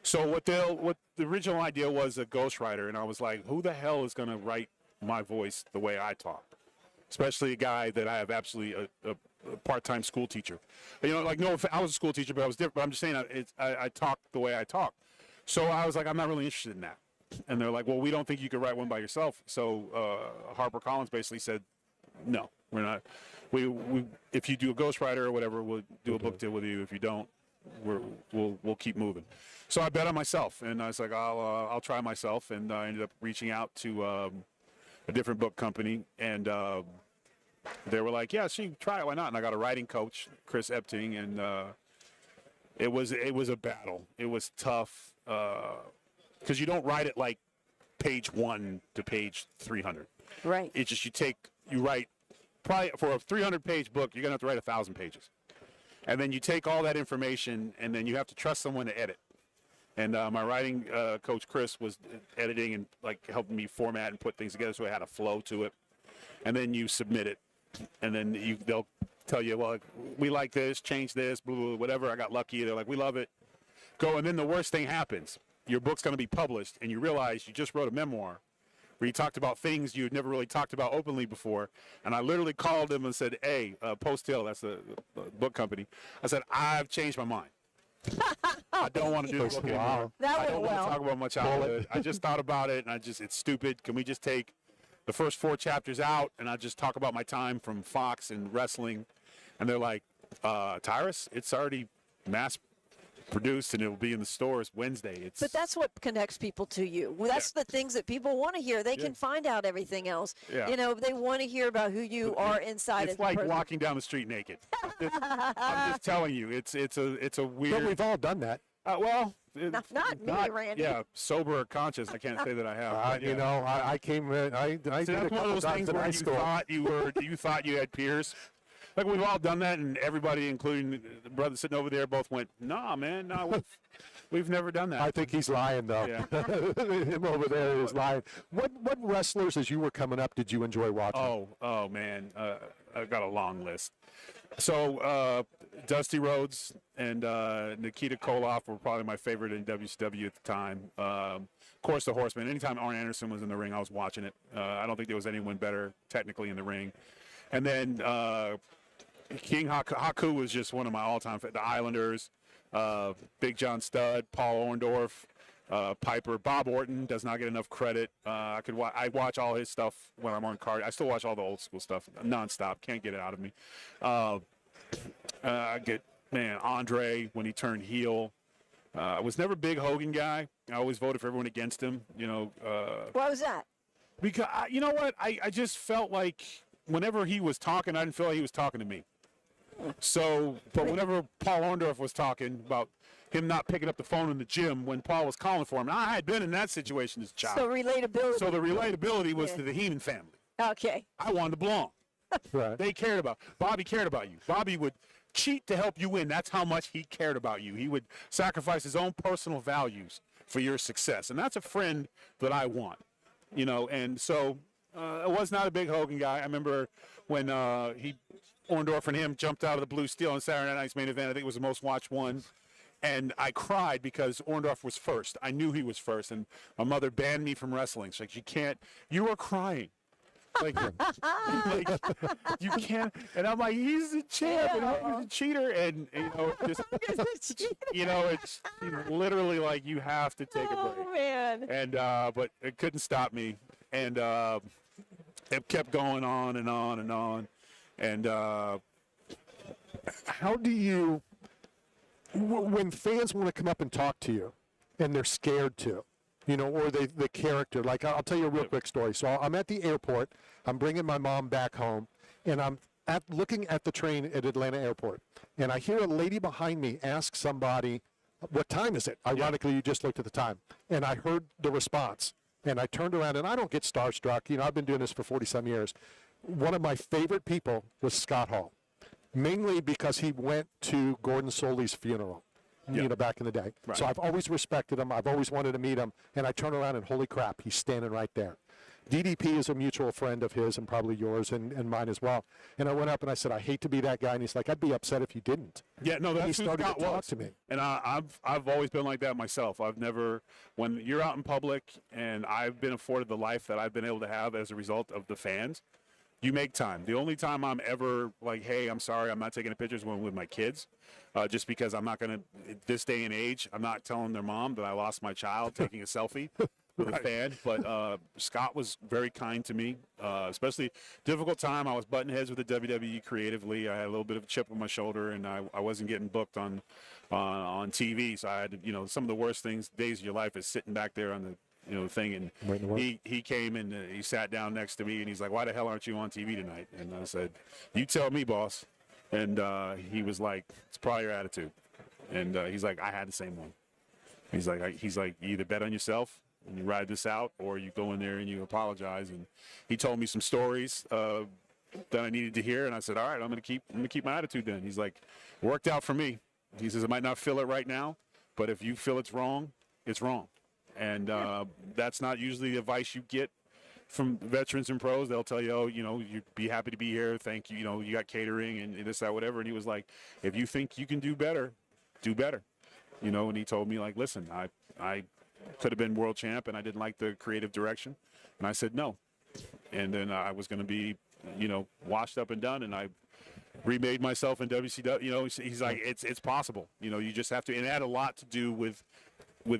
So what the original idea was a ghostwriter, and I was like, who the hell is going to write my voice the way I talk? Especially a guy that I have absolutely a part-time school teacher. No, I was a school teacher, but I was different. But I'm just saying, I talk the way I talk. So I was like, I'm not really interested in that. And they're like, well, we don't think you could write one by yourself. So HarperCollins basically said, no, we're not. we if you do a ghostwriter or whatever, we'll do a book deal with you. If you don't, we'll keep moving. So I bet on myself, and I was like, I'll try myself, and I ended up reaching out to a different book company, and they were like, yeah, she try it, why not? And I got a writing coach, Chris Epting, and it was a battle. It was tough because you don't write it like page 1 to page 300. Right. It's just you write probably for a 300-page book, you're gonna have to write 1,000 pages, and then you take all that information, and then you have to trust someone to edit. And my writing coach Chris was editing and like helping me format and put things together so it had a flow to it. And then you submit it, and then they'll tell you, well, we like this, change this, blah, blah, blah, whatever. I got lucky. They're like, we love it. Go, and then the worst thing happens. Your book's going to be published, and you realize you just wrote a memoir where you talked about things you had never really talked about openly before. And I literally called them and said, hey, Post Hill, that's the book company. I said, I've changed my mind. I don't want to do the book anymore. That I went don't want well. to talk about my childhood. I just thought about it, and it's stupid. Can we just take the first 4 chapters out, and I just talk about my time from Fox and wrestling? And they're like, Tyrus, it's already mass produced, and it will be in the stores Wednesday. But that's what connects people to you. Well, that's the things that people want to hear. They can find out everything else. Yeah. You know, they want to hear about who you are inside. It's as a like person. walking down the street naked. I'm just telling you, it's a But weird. we've all done that. Well, Not me, Randy. Yeah, sober or conscious. I can't say that I have. but You yeah. know, I came in, I So did a that's one couple of those times things in where high you school. thought you had peers. Like we've all done that, and everybody, including the brother sitting over there, both went, "Nah, man, no, we've never done that." I think he's lying, though. Yeah. Him over there is lying. What wrestlers, as you were coming up, did you enjoy watching? Oh man, I've got a long list. So Dusty Rhodes and Nikita Koloff were probably my favorite in WCW at the time. Of course, the Horsemen. Anytime Arn Anderson was in the ring, I was watching it. I don't think there was anyone better technically in the ring. And then King Haku was just one of my all-time. The Islanders, Big John Studd, Paul Orndorff, Piper, Bob Orton does not get enough credit. I watch all his stuff when I'm on card. I still watch all the old school stuff nonstop. Can't get it out of me. I get Andre when he turned heel. I was never a big Hogan guy. I always voted for everyone against him. You know. Why was that? Because you know what? I just felt like whenever he was talking, I didn't feel like he was talking to me. So, but whenever Paul Orndorff was talking about him not picking up the phone in the gym when Paul was calling for him, and I had been in that situation as a child. So relatability. So the relatability was to the Heenan family. Okay. I wanted to belong. Right. They cared about. Bobby cared about you. Bobby would cheat to help you win. That's how much he cared about you. He would sacrifice his own personal values for your success, and that's a friend that I want. You know, and so I was not a big Hogan guy. I remember when Orndorff and him jumped out of the blue steel on Saturday Night's main event. I think it was the most watched one. And I cried because Orndorff was first. I knew he was first. And my mother banned me from wrestling. She's like, you were crying. Like, you can't. And I'm like, he's a champ and Hogan's a cheater. And, it's literally like you have to take a break. Oh man. And but it couldn't stop me, and it kept going on and on and on. And How do you, when fans want to come up and talk to you, and they're scared to, or the character, like I'll tell you a real quick story. So I'm at the airport, I'm bringing my mom back home, and I'm looking at the train at Atlanta Airport, and I hear a lady behind me ask somebody, what time is it? Ironically, you just looked at the time, and I heard the response, and I turned around, and I don't get starstruck. I've been doing this for 40-some years. One of my favorite people was Scott Hall, mainly because he went to Gordon Soley's funeral, back in the day. Right. So I've always respected him. I've always wanted to meet him. And I turn around and holy crap, he's standing right there. DDP is a mutual friend of his and probably yours and mine as well. And I went up and I said, I hate to be that guy. And he's like, I'd be upset if you didn't. yeah, no, And he that's who started Scott to talk was. to me. And I've always been like that myself. I've never, when you're out in public, and I've been afforded the life that I've been able to have as a result of the fans. You make time. The only time I'm ever like, hey, I'm sorry, I'm not taking pictures when with my kids, just because I'm not going to, this day and age, I'm not telling their mom that I lost my child taking a selfie. with a fan. But Scott was very kind to me, especially difficult time. I was butting heads with the WWE creatively. I had a little bit of a chip on my shoulder, and I wasn't getting booked on TV. So I had to, some of the worst days of your life is sitting back there on the thing, and Waiting to work. he came and he sat down next to me, and he's like, "Why the hell aren't you on TV tonight?" And I said, "You tell me, boss." And he was like, "It's probably your attitude." And he's like, "I had the same one." He's like, "You either bet on yourself and you ride this out, or you go in there and you apologize." And he told me some stories that I needed to hear, and I said, "All right, I'm gonna keep my attitude then." He's like, "Worked out for me." He says, "I might not feel it right now, but if you feel it's wrong, it's wrong." And that's not usually the advice you get from veterans and pros. They'll tell you, "Oh, you'd be happy to be here. Thank you. You got catering and this, that, whatever." And he was like, "If you think you can do better, do better." And he told me, like, "Listen, I could have been world champ, and I didn't like the creative direction." And I said no. And then I was going to be, washed up and done, and I remade myself in WCW. He's like, it's possible. You just have to. And it had a lot to do with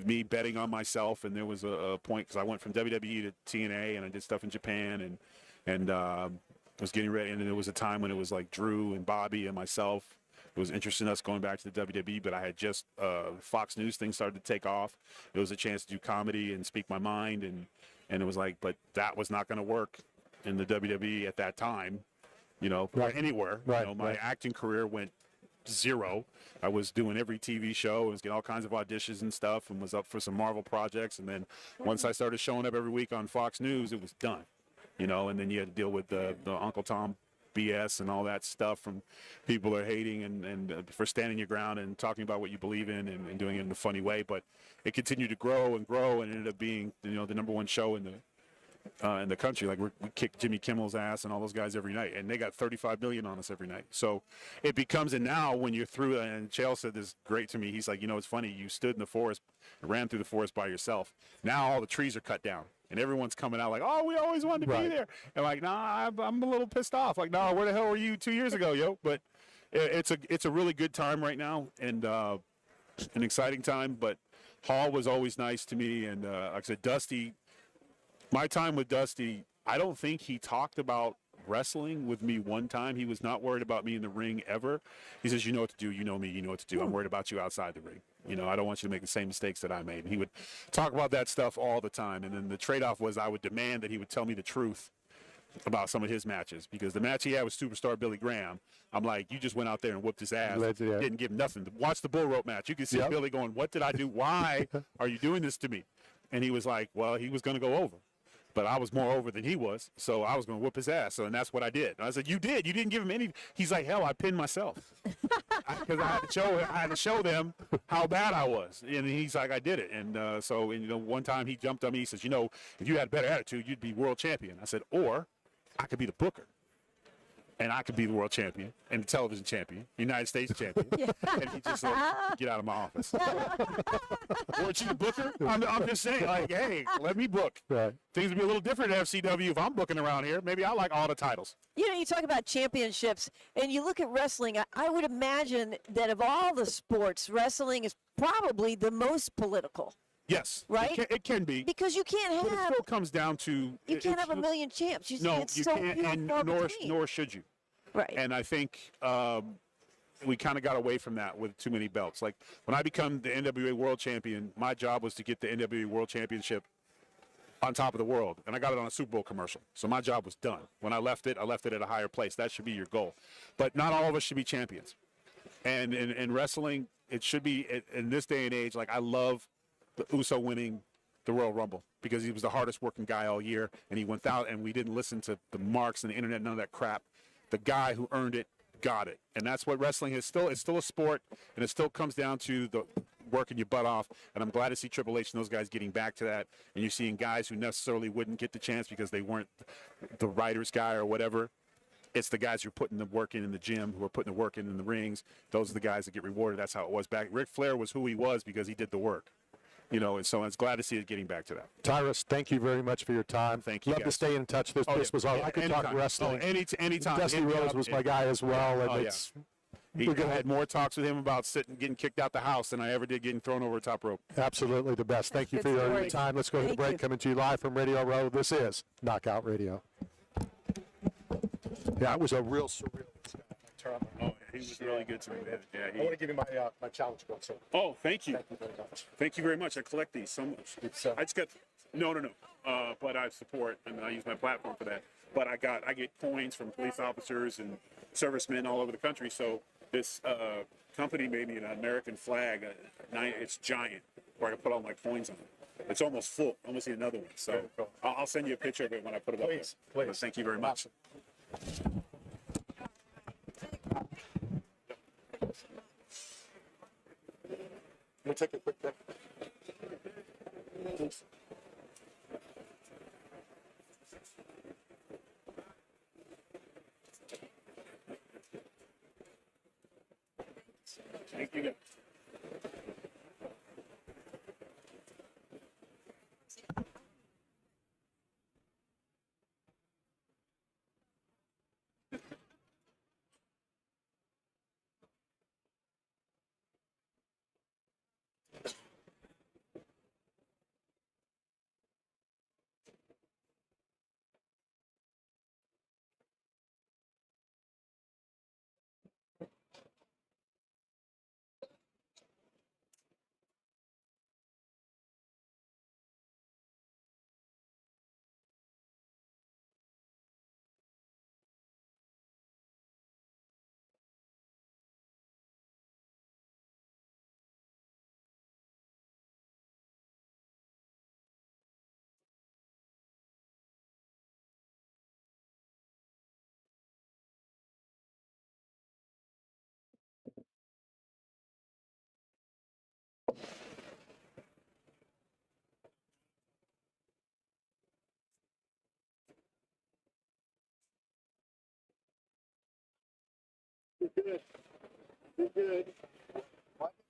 me betting on myself. And there was a point, because I went from WWE to TNA, and I did stuff in Japan, and was getting ready. And then there was a time when it was like Drew and Bobby and myself. It was interesting us going back to the WWE, but I had just Fox News thing started to take off. It was a chance to do comedy and speak my mind, and it was like, but that was not going to work in the WWE at that time, or anywhere. Right, My right. acting career went zero. I was doing every TV show, I was getting all kinds of auditions and stuff, and was up for some Marvel projects. And then once I started showing up every week on Fox News, it was done. And then you had to deal with the Uncle Tom BS and all that stuff from people that are hating and for standing your ground and talking about what you believe in and doing it in a funny way. But it continued to grow and grow, and ended up being the number one show in the country. Like we kicked Jimmy Kimmel's ass and all those guys every night, and they got 35 million on us every night. So it becomes, and now when you're through, and Chael said this great to me. He's like, it's funny, you stood in the forest, ran through the forest by yourself. Now all the trees are cut down, and everyone's coming out like, "Oh, we always wanted to be there." And like, "Nah, I'm a little pissed off." Like, "No, where the hell were you 2 years ago, yo?" But it's a really good time right now, and an exciting time. But Hall was always nice to me, and like I said, Dusty. My time with Dusty, I don't think he talked about wrestling with me one time. He was not worried about me in the ring ever. He says, "You know what to do. You know me. You know what to do. I'm worried about you outside the ring. I don't want you to make the same mistakes that I made." And he would talk about that stuff all the time. And then the trade-off was I would demand that he would tell me the truth about some of his matches, because the match he had with superstar Billy Graham, I'm like, "You just went out there and whooped his ass. Yeah. Didn't give him nothing." Watch the bull rope match. You can see Yep. Billy going, "What did I do? Why are you doing this to me?" And he was like, "Well, he was going to go over. But I was more over than he was, so I was going to whoop his ass." And that's what I did. And I said, "You did. You didn't give him any." He's like, "Hell, I pinned myself because I had to show them how bad I was." And he's like, "I did it." And so one time he jumped on me. He says, "If you had a better attitude, you'd be world champion." I said, "Or I could be the booker, and I could be the world champion and the television champion, United States champion." And he just said, "Get out of my office." "Weren't you the booker?" I'm just saying, like, hey, let me book. Right. Things would be a little different at FCW if I'm booking around here. Maybe I like all the titles. You talk about championships, and you look at wrestling. I would imagine that of all the sports, wrestling is probably the most political, Yes. Right? It can be. because you can't But it have still comes down to. you can't have a million champs. No, it's you so can't, few and far nor between. should you. Right. And I think we kind of got away from that with too many belts. Like when I become the NWA World Champion, my job was to get the NWA World Championship on top of the world, and I got it on a Super Bowl commercial. So my job was done. When I left it at a higher place. That should be your goal. But not all of us should be champions. And in wrestling, it should be in this day and age. Like I love the Uso winning the Royal Rumble because he was the hardest working guy all year, and he went out, and we didn't listen to the marks and the internet, none of that crap. The guy who earned it got it, and that's what wrestling is. It's still a sport, and it still comes down to the working your butt off. And I'm glad to see Triple H and those guys getting back to that. And you're seeing guys who necessarily wouldn't get the chance because they weren't the writer's guy or whatever. It's the guys who are putting the work in the gym, who are putting the work in the rings. Those are the guys that get rewarded. That's how it was back. Ric Flair was who he was because he did the work. And so it's glad to see it getting back to that. Tyrus, thank you very much for your time. Thank you, Love to guys. stay in touch. This Oh, was yeah. all. I could talk Anytime. wrestling. Oh, anytime. Dusty Hit me Rhodes up. was my guy as well, and Oh, yeah. it's gonna- I had more talks with him about getting kicked out the house than I ever did getting thrown over a top rope. Absolutely the best. Thank you Good for your story. time. Let's go to the Thank break. you. Coming to you live from Radio Row. This is Knockout Radio. Yeah, it was a real surreal turn. Oh, he was really good to me, man. I Yeah. want to give you my challenge card, sir. Oh, thank you. Thank you very much. Thank you very much. I collect these so much. It's, I just got no. But I support and I use my platform for that. But I get coins from police officers and servicemen all over the country. So this company made me an American flag. It's giant, where I can put all my coins on it. It's almost full. I almost need another one. So I'll send you a picture of it when I put it up there. Please. But thank you very much. Let me take a quick pic. Please. Thank you.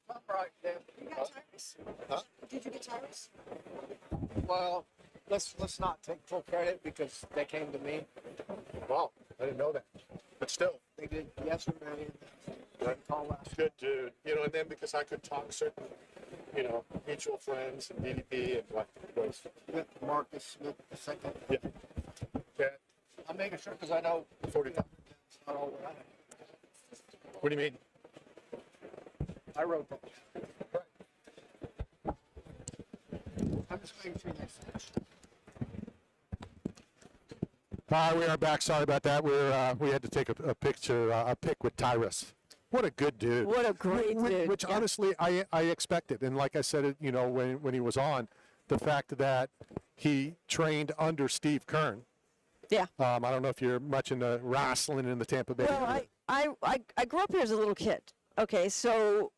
Come right there. You got tires? Huh? Did you get tires? Well, let's not take full credit because they came to me. Wow, I didn't know that. But still, They did yesterday. They called last. good dude. You know, and then because I could talk certain, mutual friends and DDP and what was. With Marcus Smith the second. Yeah. Yeah. I'm making sure because I know 40. it's not all that I have. What do you mean? I wrote that. I'm just making sure that's. Hi, we are back. Sorry about that. We had to take a pic with Tyrus. What a good dude. What a great dude. Which Yeah. honestly I expected, and like I said, when he was on, the fact that he trained under Steve Kern. Yeah. I don't know if you're much into wrestling in the Tampa Bay Well, area. I grew up here as a little kid. Okay, so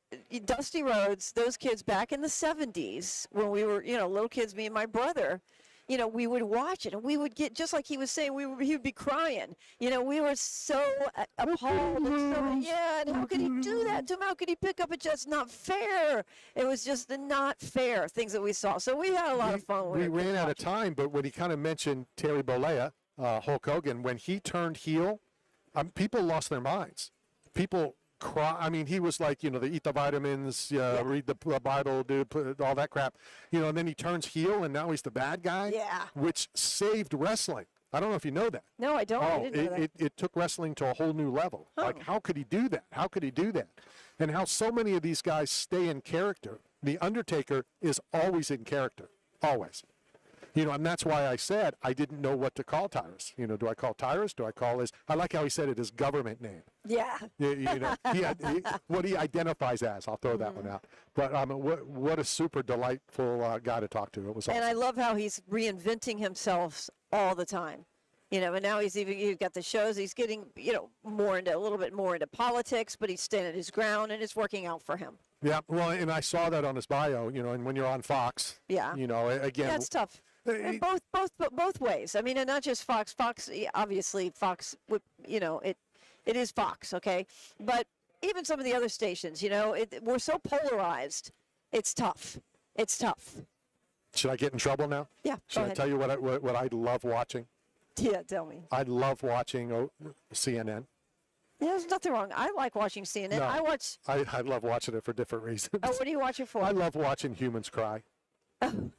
Dusty Rhodes, those kids back in the 70s when we were, little kids, me and my brother, we would watch it and we would get, just like he was saying, he would be crying. We were so appalled. And how could he do that to him? How could he pick up a just not fair? It was just the not fair things that we saw. So we had a lot of fun with We it. ran out of time, but when he kind of mentioned Terry Bollea, Hulk Hogan, when he turned heel, people lost their minds. People cry. I mean, he was like, they eat the vitamins, read the Bible, do all that crap, and then he turns heel and now he's the bad guy. Yeah. Which saved wrestling. I don't know if you know that. No, I don't. I didn't know that. It took wrestling to a whole new level. Like, how could he do that? How could he do that? And how so many of these guys stay in character. The Undertaker is always in character. Always. And that's why I said I didn't know what to call Tyrus. Do I call Tyrus? Do I call I like how he said it, his government name. Yeah. What he identifies as. I'll throw that one out. But what a super delightful guy to talk to. It was awesome. And I love how he's reinventing himself all the time. And now he's got the shows. He's getting, a little bit more into politics, but he's standing his ground and it's working out for him. Yeah, well, and I saw that on his bio, and when you're on Fox, Yeah. Again. Yeah, it's tough. And both ways. I mean, and not just Fox. Fox, obviously, Fox. It is Fox, okay. But even some of the other stations, we're so polarized. It's tough. It's tough. Should I get in trouble now? Yeah. Should go I ahead. tell you what I love watching? Yeah, tell me. I love watching CNN. There's nothing wrong. I like watching CNN. No. I watch. I love watching it for different reasons. Oh, what do you watch it for? I love watching humans cry. And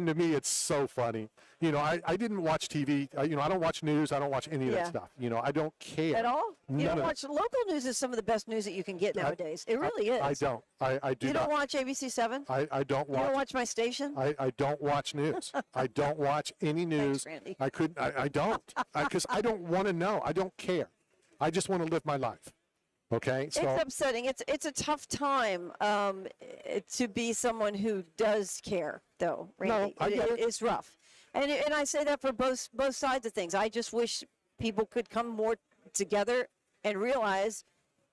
to me, it's so funny. You know, I didn't watch TV. I don't watch news. I don't watch any of Yeah. that stuff. You know, I don't care. At all? You None don't of watch local news is some of the best news that you can get nowadays. It really is. I don't. I do You not. don't watch ABC7? I don't You watch. don't watch my station? I don't watch news. I don't watch any news. Randy. I couldn't. I don't because I don't want to know. I don't care. I just want to live my life. Okay. So It's upsetting. It's a tough time to be someone who does care, though. Randy. I get it. It's rough, and I say that for both sides of things. I just wish people could come more together and realize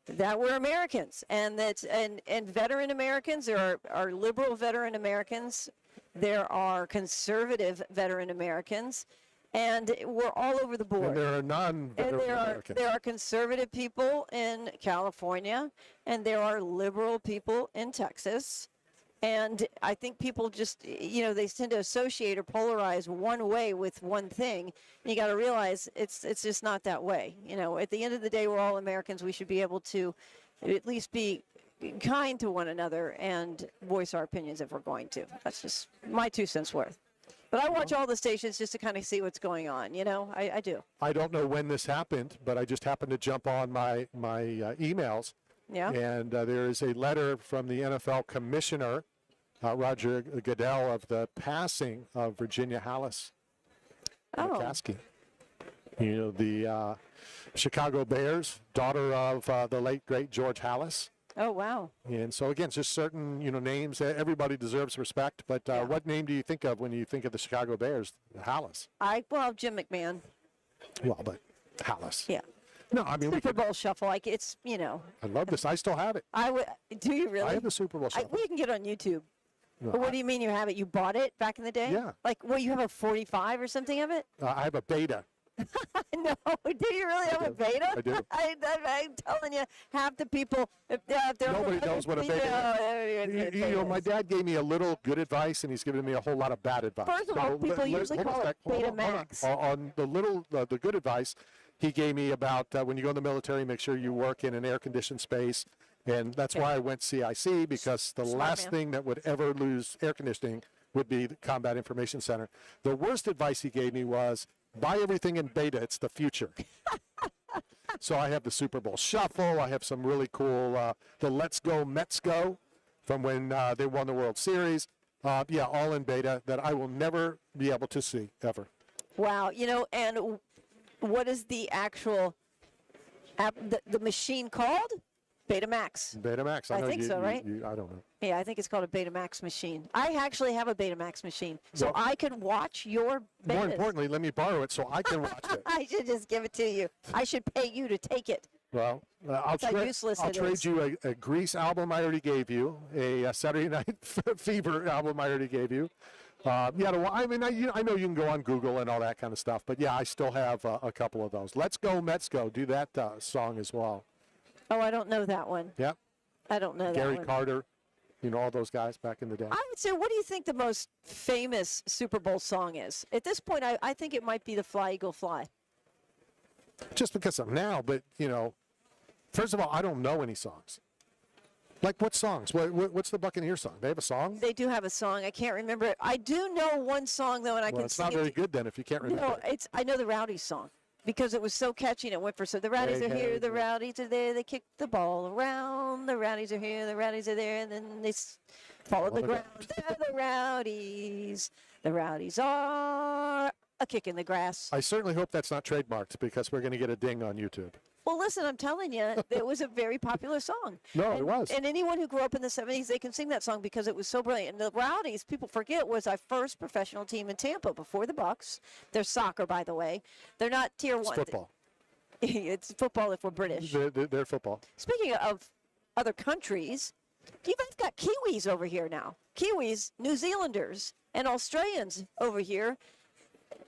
that we're Americans, and that and veteran Americans. There are liberal veteran Americans. There are conservative veteran Americans, and we're all over the board. and there are And non-veteran Americans. there are conservative people in California, and there are liberal people in Texas. And I think people just, they tend to associate or polarize one way with one thing. And you got to realize it's just not that way. At the end of the day, we're all Americans. We should be able to at least be kind to one another and voice our opinions if we're going to. That's just my 2 cents worth. But I watch all the stations just to kind of see what's going on. I do. I don't know when this happened, but I just happened to jump on my emails, Yeah. and there is a letter from the NFL commissioner, Roger Goodell, of the passing of Virginia Hallis Oh. McCaskey. The Chicago Bears, daughter of the late great George Hallis. Oh, wow. And so again, just certain names. Everybody deserves respect, but what name do you think of when you think of the Chicago Bears? Hallis. Jim McMahon. Well, but Hallis. Yeah. No, I mean we Super could. Bowl shuffle. I love this. I still have it. Do you really? I have the Super Bowl shuffle. We can get on YouTube. No, But what do you mean you have it? You bought it back in the day? Yeah. Like, you have a 45 or something of it? I have a beta. No, do you really have a beta? I do. I'm telling you, half the people, if they're Nobody knows what a beta is. My dad gave me a little good advice, and he's given me a whole lot of bad advice. First of all, people usually hold on call a it sec. Hold on, hold on. Betamax. On the little, the good advice he gave me about when you go in the military, make sure you work in an air-conditioned space. And that's why I went CIC, because the last man. thing that would ever lose air conditioning would be the Combat Information Center. The worst advice he gave me was, buy everything in beta. It's the future. So I have the Super Bowl Shuffle. I have some really cool, the Let's Go Mets Go from when they won the World Series. All in beta that I will never be able to see, ever. Wow. And what is the actual app, the machine called? Betamax. Betamax. I know think you- so, you- right? I don't know. Yeah, I think it's called a Betamax machine. I actually have a Betamax machine, so Well- I can watch your betas. More importantly, let me borrow it so I can watch it. I should just give it to you. I should pay you to take it. Well, I'll, That's how useless I'll it trade is. you a Grease album I already gave you, a Saturday Night Fever album I already gave you. I know you can go on Google and all that kind of stuff, but yeah, I still have a couple of those. Let's Go, Mets Go. Do that song as well. Oh, I don't know that one. Yep. I don't know Gary that one. Carter, all those guys back in the day. I would say, what do you think the most famous Super Bowl song is? At this point, I think it might be the Fly Eagle Fly. Just because of now, but, first of all, I don't know any songs. Like what songs? What's the Buccaneer song? They have a song? They do have a song. I can't remember it. I do know one song, though, and I Well, can it's sing not it very to- good then if you can't remember. No, it. I know the Rowdies song because it was so catchy and it went for so. The Rowdies Hey, are here, hey, the hey. Rowdies are there. They kick the ball around. The Rowdies are here, the Rowdies are there, and then they follow the the ground. They're the Rowdies. The Rowdies are a kick in the grass. I certainly hope that's not trademarked because we're going to get a ding on YouTube. Well, listen, I'm telling you, it was a very popular song. No, it And- was. And anyone who grew up in the 70s, they can sing that song because it was so brilliant. And the Rowdies, people forget, was our first professional team in Tampa before the Bucks. They're soccer, by the way. They're not tier It's one. football. It's football if we're British. They're football. Speaking of other countries, you've got Kiwis over here now. Kiwis, New Zealanders, and Australians over here.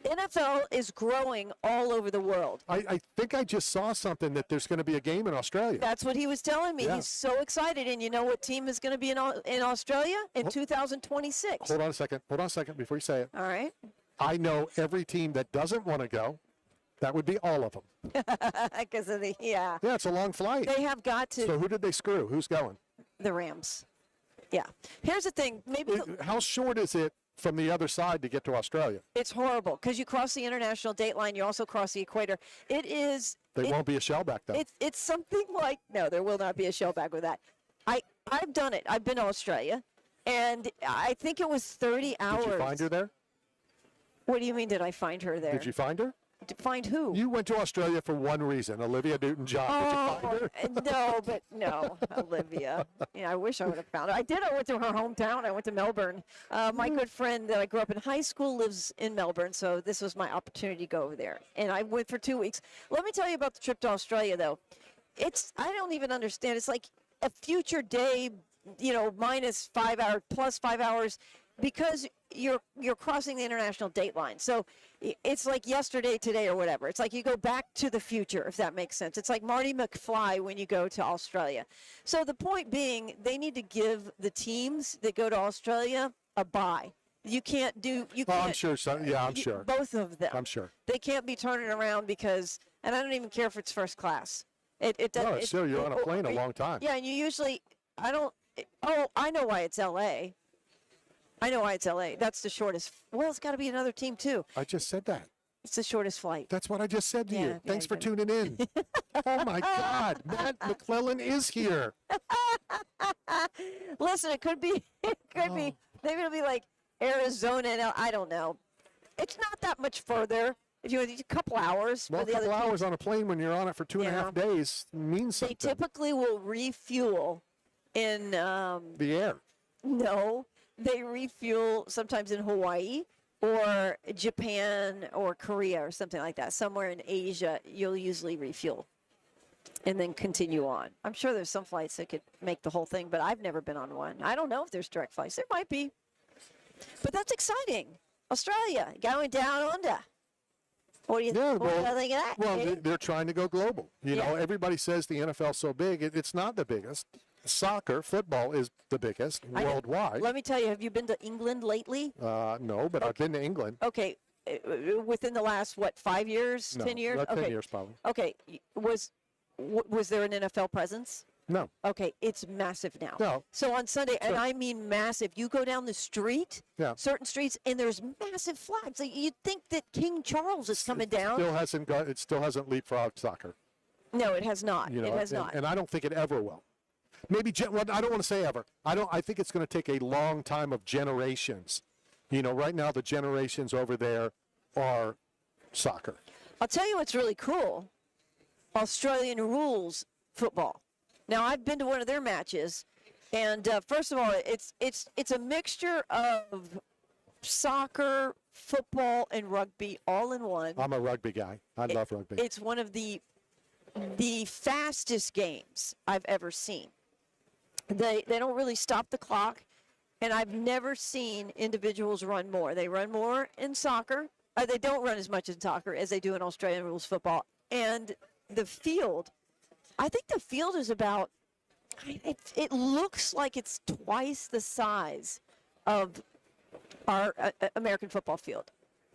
NFL is growing all over the world. I think I just saw something that there's going to be a game in Australia. That's what he was telling me. Yeah. He's so excited. And you know what team is going to be in Australia in 2026? Hold on a second. Before you say it. All right. I know every team that doesn't want to go, That would be all of them. Because of the yeah. Yeah, it's a long flight. They have got to So who did they screw? Who's going? the Rams. Yeah. Here's the thing. Maybe How short is it from the other side to get to Australia? it's horrible because you cross the international date line. You also cross the equator. It is. They it- won't be a shellback though. It's something like no, there will not be a shellback with that. I've done it. I've been to Australia, and I think it was 30 hours. Did you find her there? What do you mean? Did I find her there? Did you find her? Find who? You went to Australia for one reason, Olivia Newton-John. Did you find her? No, but no, Olivia. Yeah, I wish I would have found her. I did. I went to her hometown. I went to Melbourne. My good friend that I grew up in high school lives in Melbourne, so this was my opportunity to go over there. And I went for 2 weeks. Let me tell you about the trip to Australia, though. I don't even understand. It's like a future day, minus 5 hours, plus 5 hours, because you're crossing the international date line. So it's like yesterday, today, or whatever. It's like you go back to the future, if that makes sense. It's like Marty McFly when you go to Australia. So the point being, they need to give the teams that go to Australia a bye. You can't do. You Oh, can't. I'm sure. So, yeah, I'm sure. Both of them. I'm sure. They can't be turning around because, and I don't even care if it's first class. It doesn't. No, it's still, you're on a plane a long time. Yeah, and you usually, I don't. Oh, I know why it's L.A. I know why it's L.A. That's the shortest. Well, it's got to be another team too. I just said that. It's the shortest flight. That's what I just said to Yeah, you. yeah, Thanks you for did. tuning in. Oh my God, Matt McClellan is here. Listen, it could be. It could be. Maybe it'll be like Arizona. And I don't know. It's not that much further. If you a couple hours. Well, for a the other couple team. hours on a plane when you're on it for 2.5 days means They something. typically will refuel in. The air. No, they refuel sometimes in Hawaii or Japan or Korea or something like that. Somewhere in Asia, you'll usually refuel and then continue on. I'm sure there's some flights that could make the whole thing, but I've never been on one. I don't know if there's direct flights. There might be. But that's exciting. Australia, going down under. What do you, Yeah, what do you well, think of that? Well, Katie? they're trying to go global. You know, Yeah. everybody says the NFL's so big. It's not the biggest. Soccer, football is the biggest I know. worldwide. Let me tell you, have you been to England lately? No, but I've been to England. Okay, within the last, 5 years, No, 10 years? about 10 okay. years probably. Okay, was there an NFL presence? No. Okay, it's massive now. No. So on Sunday, and So- I mean massive, you go down the street, Yeah. certain streets, and there's massive flags. Like, you'd think that King Charles is coming down. It still hasn't leapfrogged soccer. No, it has not. You know, it has and, not. and I don't think it ever will. Maybe well, I don't want to say ever. I think it's going to take a long time of generations. You know, right now the generations over there are soccer. I'll tell you what's really cool. Australian rules football. Now I've been to one of their matches, and first of all, it's a mixture of soccer, football, and rugby all in one. I'm a rugby guy. I love rugby. It's one of the fastest games I've ever seen. They don't really stop the clock, and I've never seen individuals run more. They run more in soccer. They don't run as much in soccer as they do in Australian rules football. And the field, I think the field is about. It looks like it's twice the size of our American football field,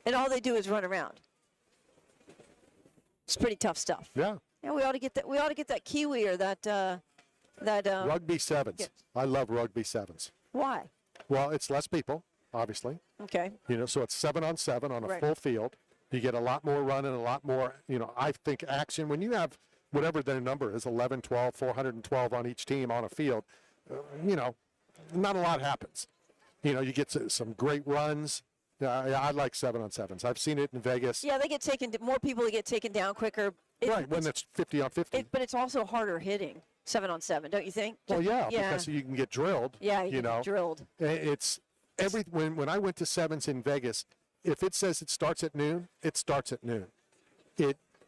and all they do is run around. It's pretty tough stuff. Yeah. Yeah, we ought to get that. We ought to get that Kiwi or that. Rugby sevens. yes. I love rugby sevens. Why? Well, it's less people, obviously. Okay. You know, so it's 7-on-7 on a Right. full field. You get a lot more run and a lot more, I think action. When you have whatever their number is, 11, 12, 412 on each team on a field, not a lot happens. You get some great runs. I like 7-on-7s. I've seen it in Vegas. Yeah, they get taken. More people get taken down quicker. Right, when it's 50-on-50. But it's also harder hitting 7-on-7, don't you think? Well, yeah, because you can get drilled. Yeah, you you get know. drilled. It's when I went to sevens in Vegas, if it says it starts at noon, it starts at noon.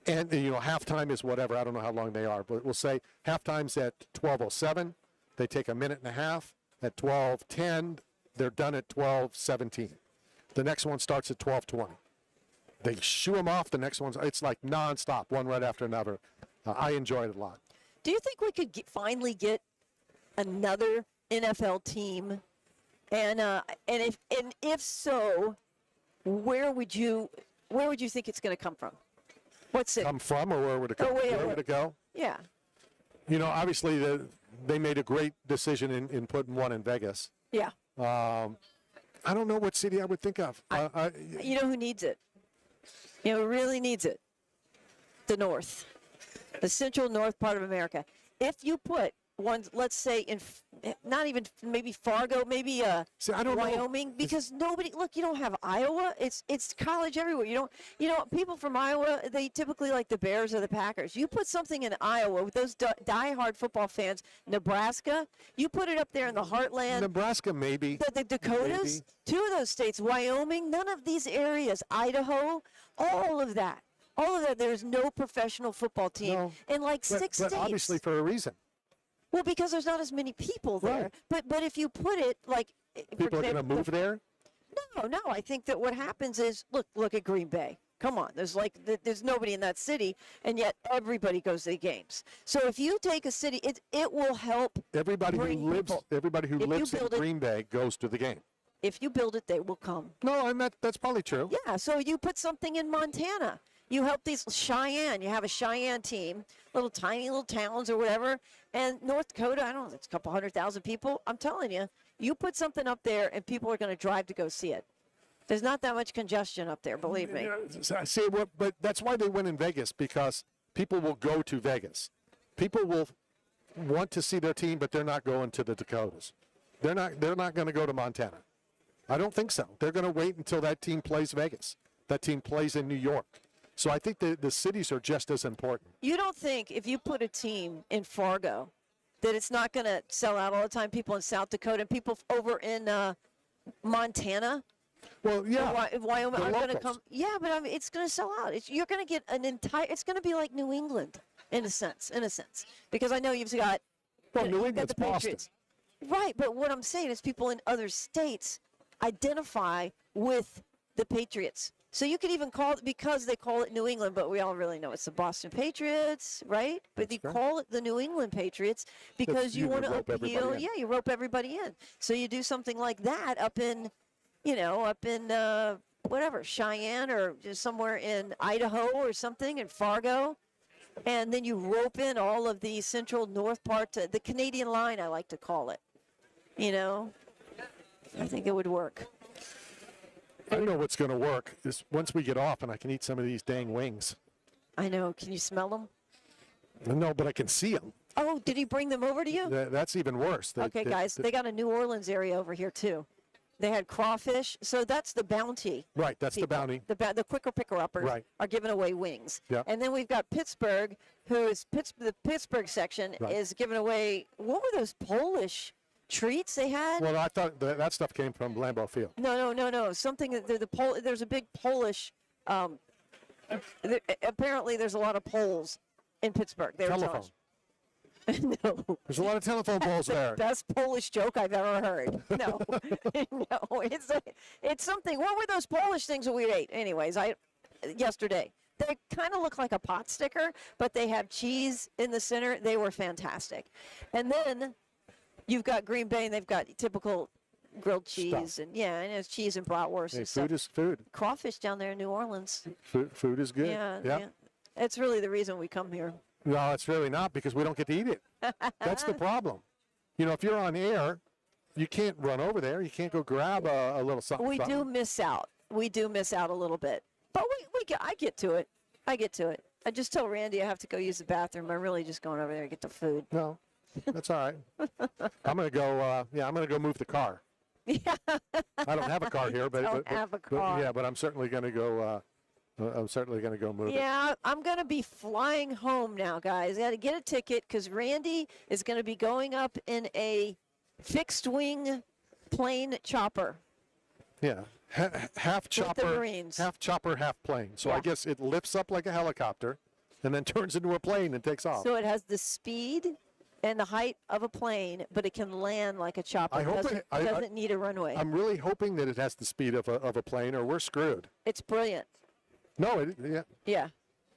And halftime is whatever. I don't know how long they are, but we'll say halftime's at 12:07. They take a minute and a half. At 12:10, they're done at 12:17. The next one starts at 12:20. They shoo them off. The next one's it's like nonstop, one right after another. I enjoyed it a lot. Do you think we could finally get another NFL team? And if so, where would you think it's going to come from? What's it? come from, or where would it go? Oh, wait, where wait. would it go? Yeah. You know, obviously they made a great decision in putting one in Vegas. Yeah. I don't know what city I would think of. You know who needs it? You know, who really needs it? The North, the central north part of America. If you put one, let's say not even maybe Fargo, maybe See, I don't know. Wyoming, because nobody look. You don't have Iowa. It's college everywhere. You know people from Iowa. They typically like the Bears or the Packers. You put something in Iowa with those diehard football fans. Nebraska. You put it up there in the heartland. Nebraska, maybe. The Dakotas, Maybe. 2 of those states, Wyoming, none of these areas, Idaho, all of that, there's no professional football team No. in like But, 6 but states. obviously for a reason. Well, because there's not as many people there. Right. But if you put it like, for People are going to example, move there. No. I think that what happens is look at Green Bay. Come on, there's nobody in that city, and yet everybody goes to the games. So if you take a city, it will help. Everybody who bring lives, people. everybody who If you lives in build it- Green Bay goes to the game. If you build it, they will come. No, that's probably true. Yeah, so you put something in Montana. You help these Cheyenne. You have a Cheyenne team, tiny little towns or whatever. And North Dakota, I don't know, it's a couple 100,000 people. I'm telling you, you put something up there and people are going to drive to go see it. There's not that much congestion up there, believe me. See what? But that's why they went in Vegas, because people will go to Vegas. People will want to see their team, but they're not going to the Dakotas. They're not going to go to Montana. I don't think so. They're going to wait until that team plays Vegas. That team plays in New York. So I think the cities are just as important. You don't think if you put a team in Fargo that it's not going to sell out all the time? People in South Dakota and people over in Montana, Well, yeah. Wyoming the are going to locals. come. Yeah, but I mean, it's going to sell out. You're going to get an entire. It's going to be like New England in a sense, because I know you've got. Well, New you've got England's the Boston. Patriots. Right, but what I'm saying is people in other states identify with the Patriots. So you could even call it, because they call it New England, but we all really know it's the Boston Patriots, right? But That's you right. call it the New England Patriots because you you want to rope everybody appeal. in. Yeah, you rope everybody in. So you do something like that up in whatever, Cheyenne or just somewhere in Idaho or something, in Fargo. And then you rope in all of the central north part, the Canadian line, I like to call it. I think it would work. I know what's going to work is once we get off and I can eat some of these dang wings. I know. Can you smell them? No, but I can see them. Oh, did he bring them over to you? That's even worse. Okay, guys, they got a New Orleans area over here too. They had crawfish, so that's the bounty. Right, that's the people. bounty. The quicker picker-uppers Right. are giving away wings. Yeah. And then we've got Pittsburgh, the Pittsburgh section Right. is giving away, what were those Polish treats they had? Well, I thought that stuff came from Lambeau Field. No. Something that there's a big Polish. Apparently, there's a lot of Poles in Pittsburgh. They were telling Telephone. us. No. There's a lot of telephone poles there. Best Polish joke I've ever heard. No, no, it's something. What were those Polish things that we ate? Anyways, yesterday they kind of look like a pot sticker, but they have cheese in the center. They were fantastic. And then you've got Green Bay, and they've got typical grilled cheese, Stuff. and and it's cheese and bratwurst Hey, and stuff. food is food. Crawfish down there in New Orleans. Food is good. Yeah. It's really the reason we come here. No, it's really not, because we don't get to eat it. That's the problem. If you're on air, you can't run over there. You can't go grab a little something. We do something. miss out. We do miss out a little bit. But I get to it. I just tell Randy I have to go use the bathroom. I'm really just going over there to get the food. No, that's all right. I'm gonna go. I'm gonna go move the car. Yeah. I don't have a car here, but Don't have a car. yeah, but I'm certainly gonna go. I'm certainly gonna go move it. Yeah, I'm going to be flying home now, guys. I got to get a ticket because Randy is going to be going up in a fixed wing plane chopper. Yeah, half chopper, Marines. half chopper, half plane. So I Yeah. guess it lifts up like a helicopter, and then turns into a plane and takes off. So it has the speed and the height of a plane, but it can land like a chopper. I hope It doesn't need a runway. I'm really hoping that it has the speed of a plane, or we're screwed. It's brilliant. No, Yeah.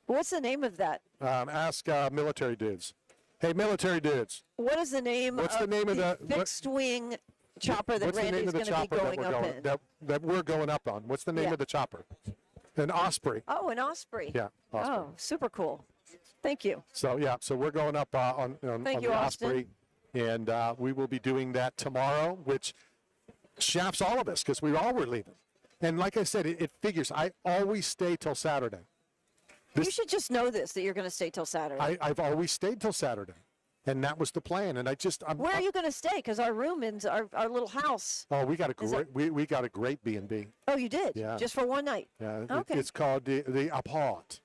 What's the name of that? ask military dudes. Hey, military dudes, What is the name What's of the name of the- what- fixed wing chopper that what's the name Randy's of the going to be chopper that going we're up going in? that we're going up on? What's the name Yeah. of the chopper? An Osprey. Oh, an Osprey. Yeah, Osprey. Oh, super cool. Thank you. So yeah, so we're going up on Thank you, the Austin. Osprey, and we will be doing that tomorrow, which shafts all of us because we all were leaving. And like I said, it figures. I always stay till Saturday. You should just know this, that you're going to stay till Saturday. I've always stayed till Saturday, and that was the plan. And Where are you going to stay? Because our room in our little house. Oh, we got a Is that- great we got a great B&B. Oh, you did? Yeah. Just for one night? Yeah, Okay. it's called the Apart.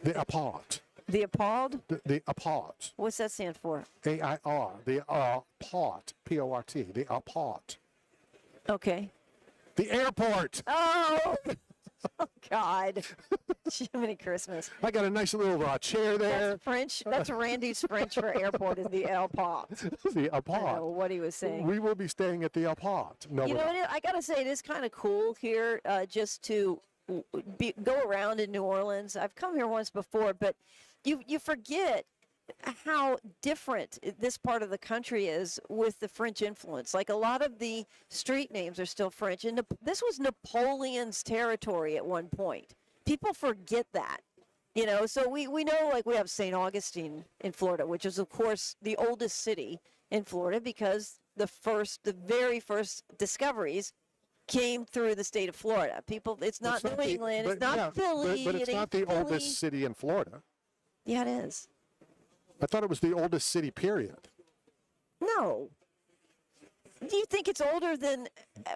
The Apart. The Appalled? The Apart. What's that stand for? AIR. The Apart. P-O-R-T. The Apart. Okay. The airport. Oh, oh God. Jiminy Christmas. I got a nice little chair there. That's French. That's Randy's French for airport is the El Pop. The I don't know Apart. what he was saying. We will be staying at the Apart. No, You we're know, not. I got to say, it is kind of cool here just to go around in New Orleans. I've come here once before, but you forget how different this part of the country is with the French influence. Like a lot of the street names are still French, and this was Napoleon's territory at one point. People forget that. You know, so we know, like, we have St. Augustine in Florida, which is, of course, the oldest city in Florida because the very first discoveries came through the state of Florida. People, it's not New England, it's not Philly. But it's it not ain't the Philly. oldest city in Florida. Yeah, it is. I thought it was the oldest city, period. No. Do you think it's older than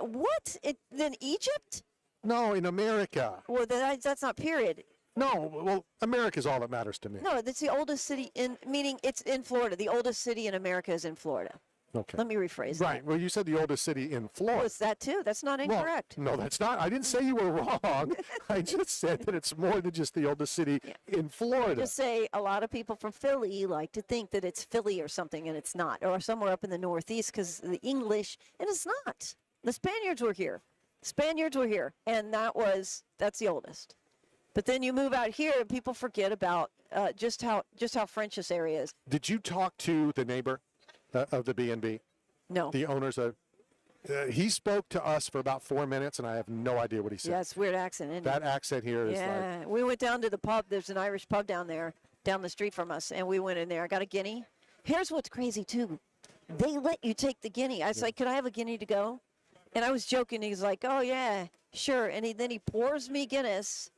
what? Than Egypt? No, in America. Well, that's not period. No, well, America's all that matters to me. No, that's the oldest city meaning it's in Florida. The oldest city in America is in Florida. Okay. Let me rephrase Right. Well, you said the oldest city in that. Florida. Well, it's that too. That's not Well, incorrect. no, that's not. I didn't say you were wrong. I just said that it's more than just the oldest city in Florida. Just say a lot of people from Philly like to think that it's Philly or something, and it's not, or somewhere up in the Northeast because the English, and it's not. The Spaniards were here. Spaniards were here, and that's the oldest. But then you move out here, and people forget about just how French this area is. Did you talk to the neighbor of the B&B, No. the owners of? He spoke to us for about 4 minutes, and I have no idea what he said. Yeah, it's a weird accent, isn't That it? accent here is like, Yeah, we went down to the pub. There's an Irish pub down there, down the street from us, and we went in there. I got a guinea. Here's what's crazy too, they let you take the guinea. I was like, "Could I have a guinea to go?" And I was joking. He's like, "Oh yeah, sure." And then he pours me Guinness.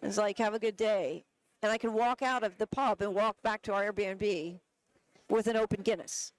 He's like, "Have a good day," and I can walk out of the pub and walk back to our Airbnb with an open Guinness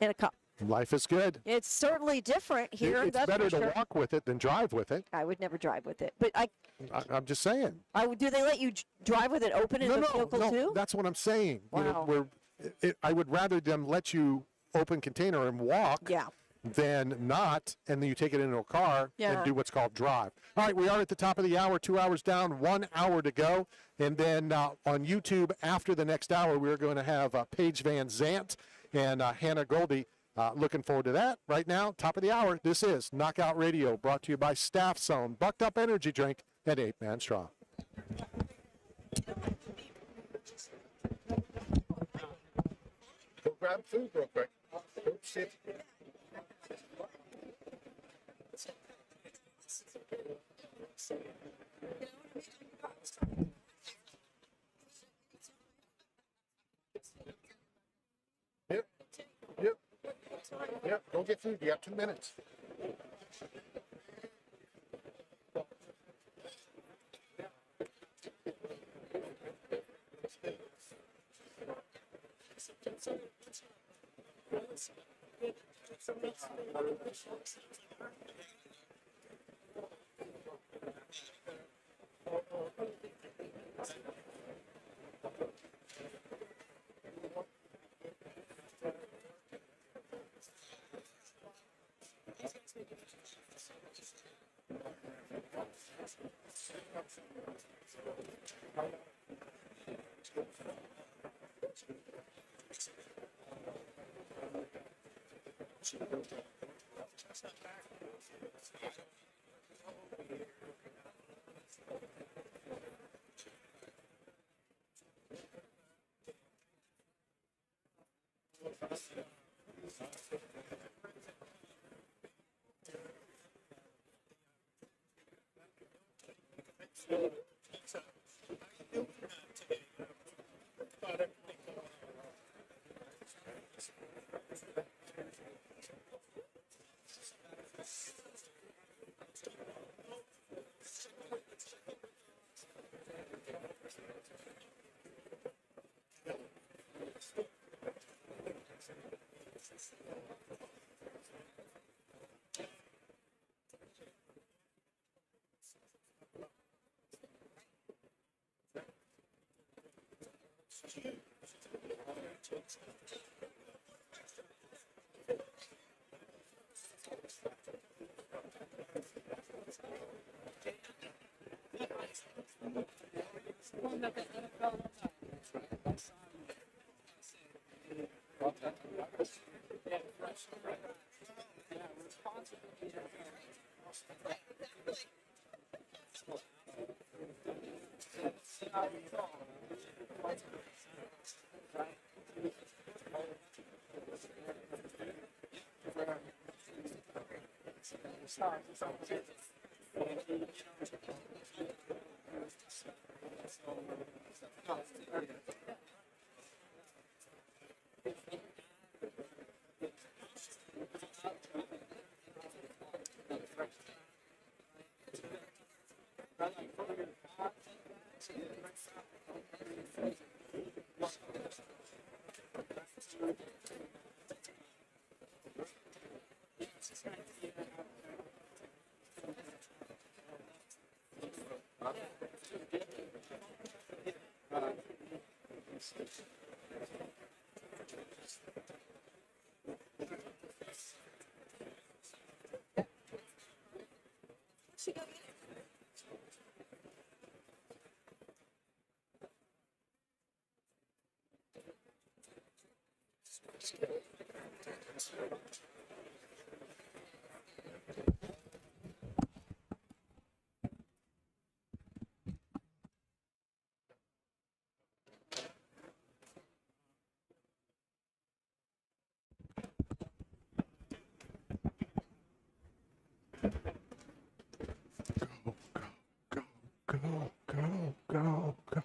in a cup. life is good. It's certainly different here. It's that's better for to sure. walk with it than drive with it. I would never drive with it, but I'm just saying. do they let you drive with it open in the vehicle too? That's what I'm saying. You know, Wow. I would rather them let you open container and walk Yeah. than not, and then you take it into a car Yeah. and do what's called drive. All right, we are at the top of the hour, 2 hours down, 1 hour to go. And then on YouTube, after the next hour, we're going to have Paige Van Zant and Hannah Goldie. Looking forward to that. Right now, top of the hour, this is Knockout Radio, brought to you by Staff Zone, Bucked Up Energy Drink, and 8-Man Straw. Go grab food real quick. Oops, it- Yep. Yep. Yep. Go get food. You have 2 minutes. Go, go, go, go.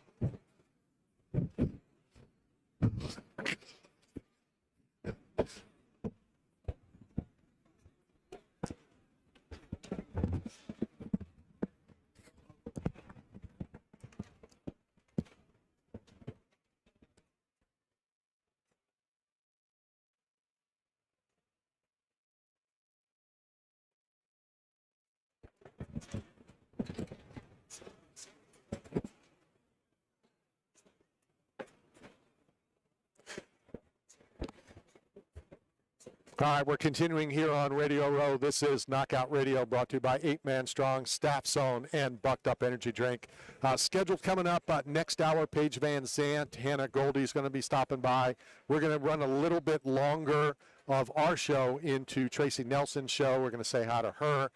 All right, we're continuing here on Radio Row. This is Knockout Radio, brought to you by 8 Man Strong, Staff Zone, and Bucked Up Energy Drink. Scheduled coming up next hour, Paige Van Zandt, Hannah Goldie's going to be stopping by. We're going to run a little bit longer of our show into Tracy Nelson's show. We're going to say hi to her.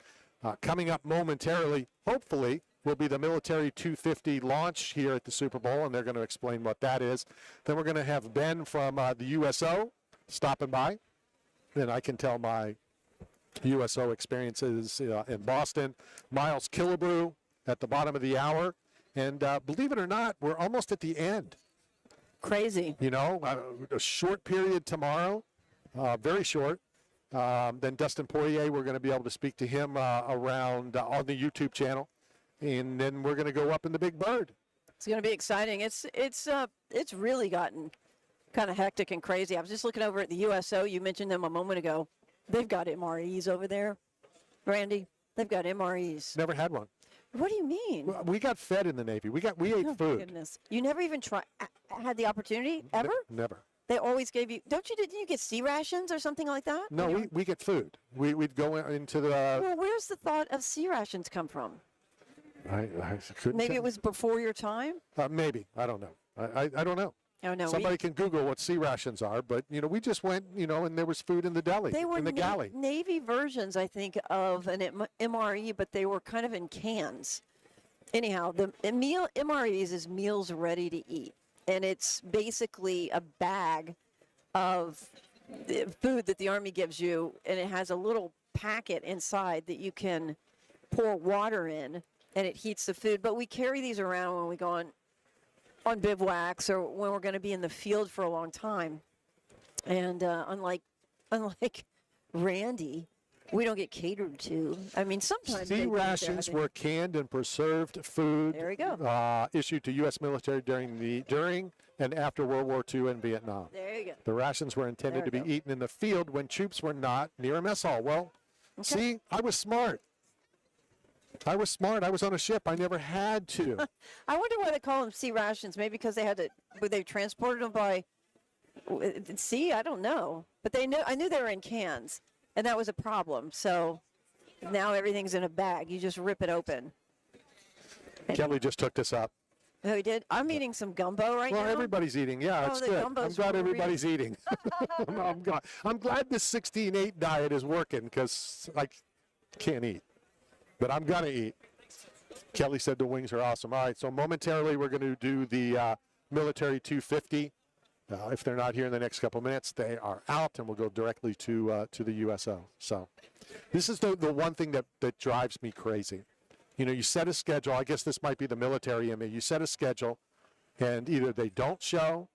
Coming up momentarily, hopefully, will be the Military 250 launch here at the Super Bowl, and they're going to explain what that is. Then we're going to have Ben from the USO stopping by. And I can tell my USO experiences in Boston. Miles Killebrew at the bottom of the hour. And believe it or not, we're almost at the end. Crazy. You know, a short period tomorrow, very short. Then Dustin Poirier, we're going to be able to speak to him around on the YouTube channel. And then we're going to go up in the Big Bird. It's going to be exciting. It's really gotten kind of hectic and crazy. I was just looking over at the USO. You mentioned them a moment ago. They've got MREs over there, Randy. They've got MREs. Never had one. What do you mean? We got fed in the Navy. We ate Oh, food. goodness. You never even had the opportunity ever? Never. They always gave you. Didn't you get sea rations or something like that? No, we get food. We'd go into the. Well, where's the thought of sea rations come from? I couldn't. Maybe tell. it was before your time. Maybe. I don't know. I don't know. Oh no. Somebody can Google what sea rations are, but we just went, and there was food in the deli, They were in the galley. Navy versions, I think, of an MRE, but they were kind of in cans. Anyhow, the MREs is meals ready to eat, and it's basically a bag of the food that the Army gives you, and it has a little packet inside that you can pour water in and it heats the food. But we carry these around when we go on bivouacs or when we're going to be in the field for a long time. And unlike Randy, we don't get catered to. I mean, sometimes they Sea do there. I rations mean, were canned and preserved food There we go. issued to U.S. military during and after World War II in Vietnam. There you go. The rations were intended There to we be go. eaten in the field when troops were not near a mess hall. Well, see, I was smart. I was smart. I was on a ship. I never had to. I wonder why they call them sea rations. Maybe because they had to, were they transported them by sea? I don't know. But I knew they were in cans, and that was a problem. So now everything's in a bag. You just rip it open. Kelly just took this up. Oh, he did? I'm eating some gumbo right Well, now. everybody's eating. Yeah, Oh, it's the good. gumbo's I'm glad really everybody's eating. I'm glad this 16-8 diet is working because I can't eat. But I'm going to eat. Kelly said the wings are awesome. All right, so momentarily we're going to do the military 250. If they're not here in the next couple minutes, they are out, and we'll go directly to the USO. So this is the one thing that drives me crazy. You know, you set a schedule. I guess this might be the military in me. You set a schedule, and either they don't show,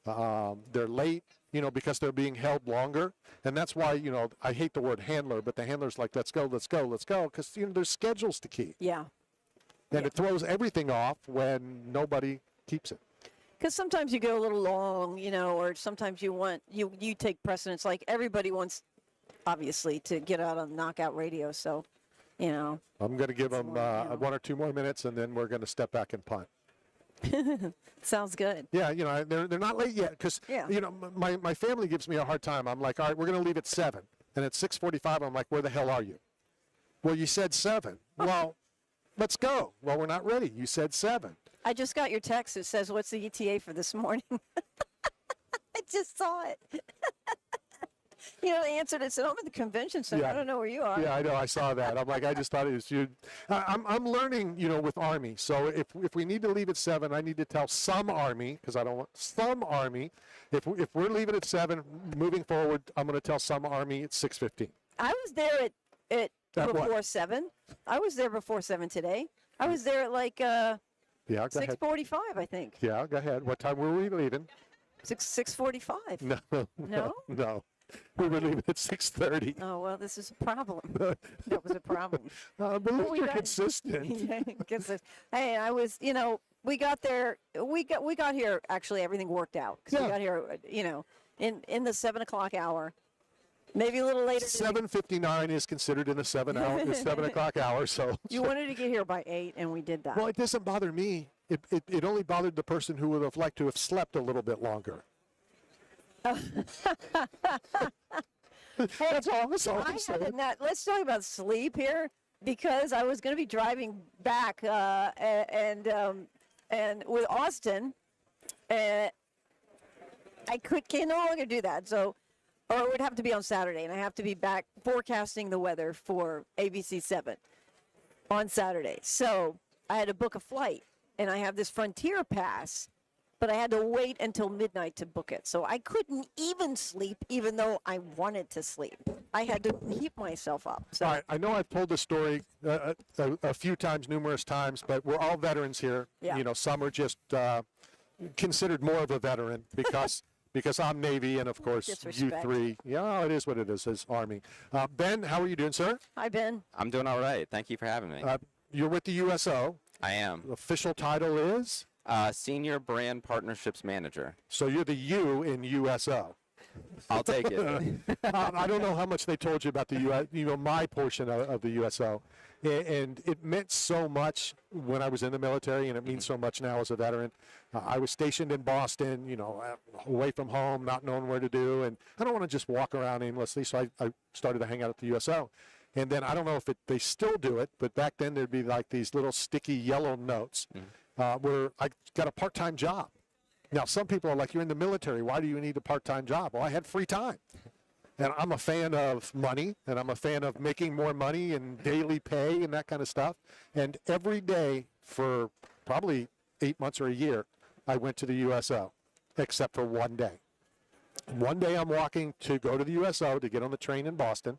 they're late, you know, because they're being held longer. And that's why, you know, I hate the word handler, but the handler's like, let's go, because, you know, there's schedules to keep. Yeah. And it throws everything off when nobody keeps it. Because sometimes you go a little long, you know, or sometimes you take precedence. Like everybody wants, obviously, to get out on knockout radio. So, you know. I'm going to give them more, you know. 1 or 2 more minutes, and then we're going to step back and punt. Sounds good. Yeah, you know, they're not late yet because, Yeah. you know, my family gives me a hard time. I'm like, all right, we're going to leave at 7. And at 6:45, I'm like, where the hell are you? Well, you said 7. Well, let's go. Well, we're not ready. You said 7. I just got your text that says, what's the ETA for this morning? I just saw it. You know, they answered it, said, I'm at the convention center. Yeah. I don't know where you are. Yeah, I know. I saw that. I'm like, I just thought it was you. I'm learning, you know, with Army. So if we need to leave at 7, I need to tell some Army, because I don't want some Army. If we're leaving at 7, moving forward, I'm going to tell some Army at 6:15. I was there at At what? before 7. I was there before 7 today. I was there at like Yeah, go ahead. 6:45, I think. Yeah, go ahead. What time were we leaving? 6:45. No, No? no. We were leaving at 6:30. Oh, well, this is a problem. That was a problem. But we you're got- consistent. Yeah, hey, I was, you know, we got there. We got here. Actually, everything worked out because Yeah. we got here, you know, in the 7 o'clock hour. Maybe a little later. than 7:59 is considered in the 7 o'clock hour. So You wanted to get here by 8, and we did that. well, it doesn't bother me. It only bothered the person who would have liked to have slept a little bit longer. That's all. That's all I I'm had saying. let's talk about sleep here because I was going to be driving back and with Austin, I can no longer do that. So, or it would have to be on Saturday, and I have to be back forecasting the weather for ABC 7 on Saturday. So I had to book a flight, and I have this Frontier pass. But I had to wait until midnight to book it. So I couldn't even sleep, even though I wanted to sleep. I had to keep myself up. So All right, I know I've told this story a few times, numerous times, but we're all veterans here. Yeah. You know, some are just considered more of a veteran because I'm Navy and, of course, you Disrespect. 3. Yeah, it is what it is, as Army. Ben, how are you doing, sir? hi, Ben. I'm doing all right. Thank you for having me. You're with the USO. I am Official title is? Senior Brand Partnerships Manager. So you're the U in USO. I'll take it. I don't know how much they told you about the US, you know, my portion of the USO, and it meant so much when I was in the military, and it means so much now as a veteran. I was stationed in Boston, you know, away from home, not knowing where to do, and I don't want to just walk around aimlessly, so I started to hang out at the USO. And then I don't know if they still do it, but back then there'd be like these little sticky yellow notes where I got a part-time job. Now, some people are like, you're in the military. Why do you need a part-time job? Well, I had free time. And I'm a fan of money, and I'm a fan of making more money and daily pay and that kind of stuff. And every day for probably 8 months or a year, I went to the USO, except for one day. One day I'm walking to go to the USO to get on the train in Boston,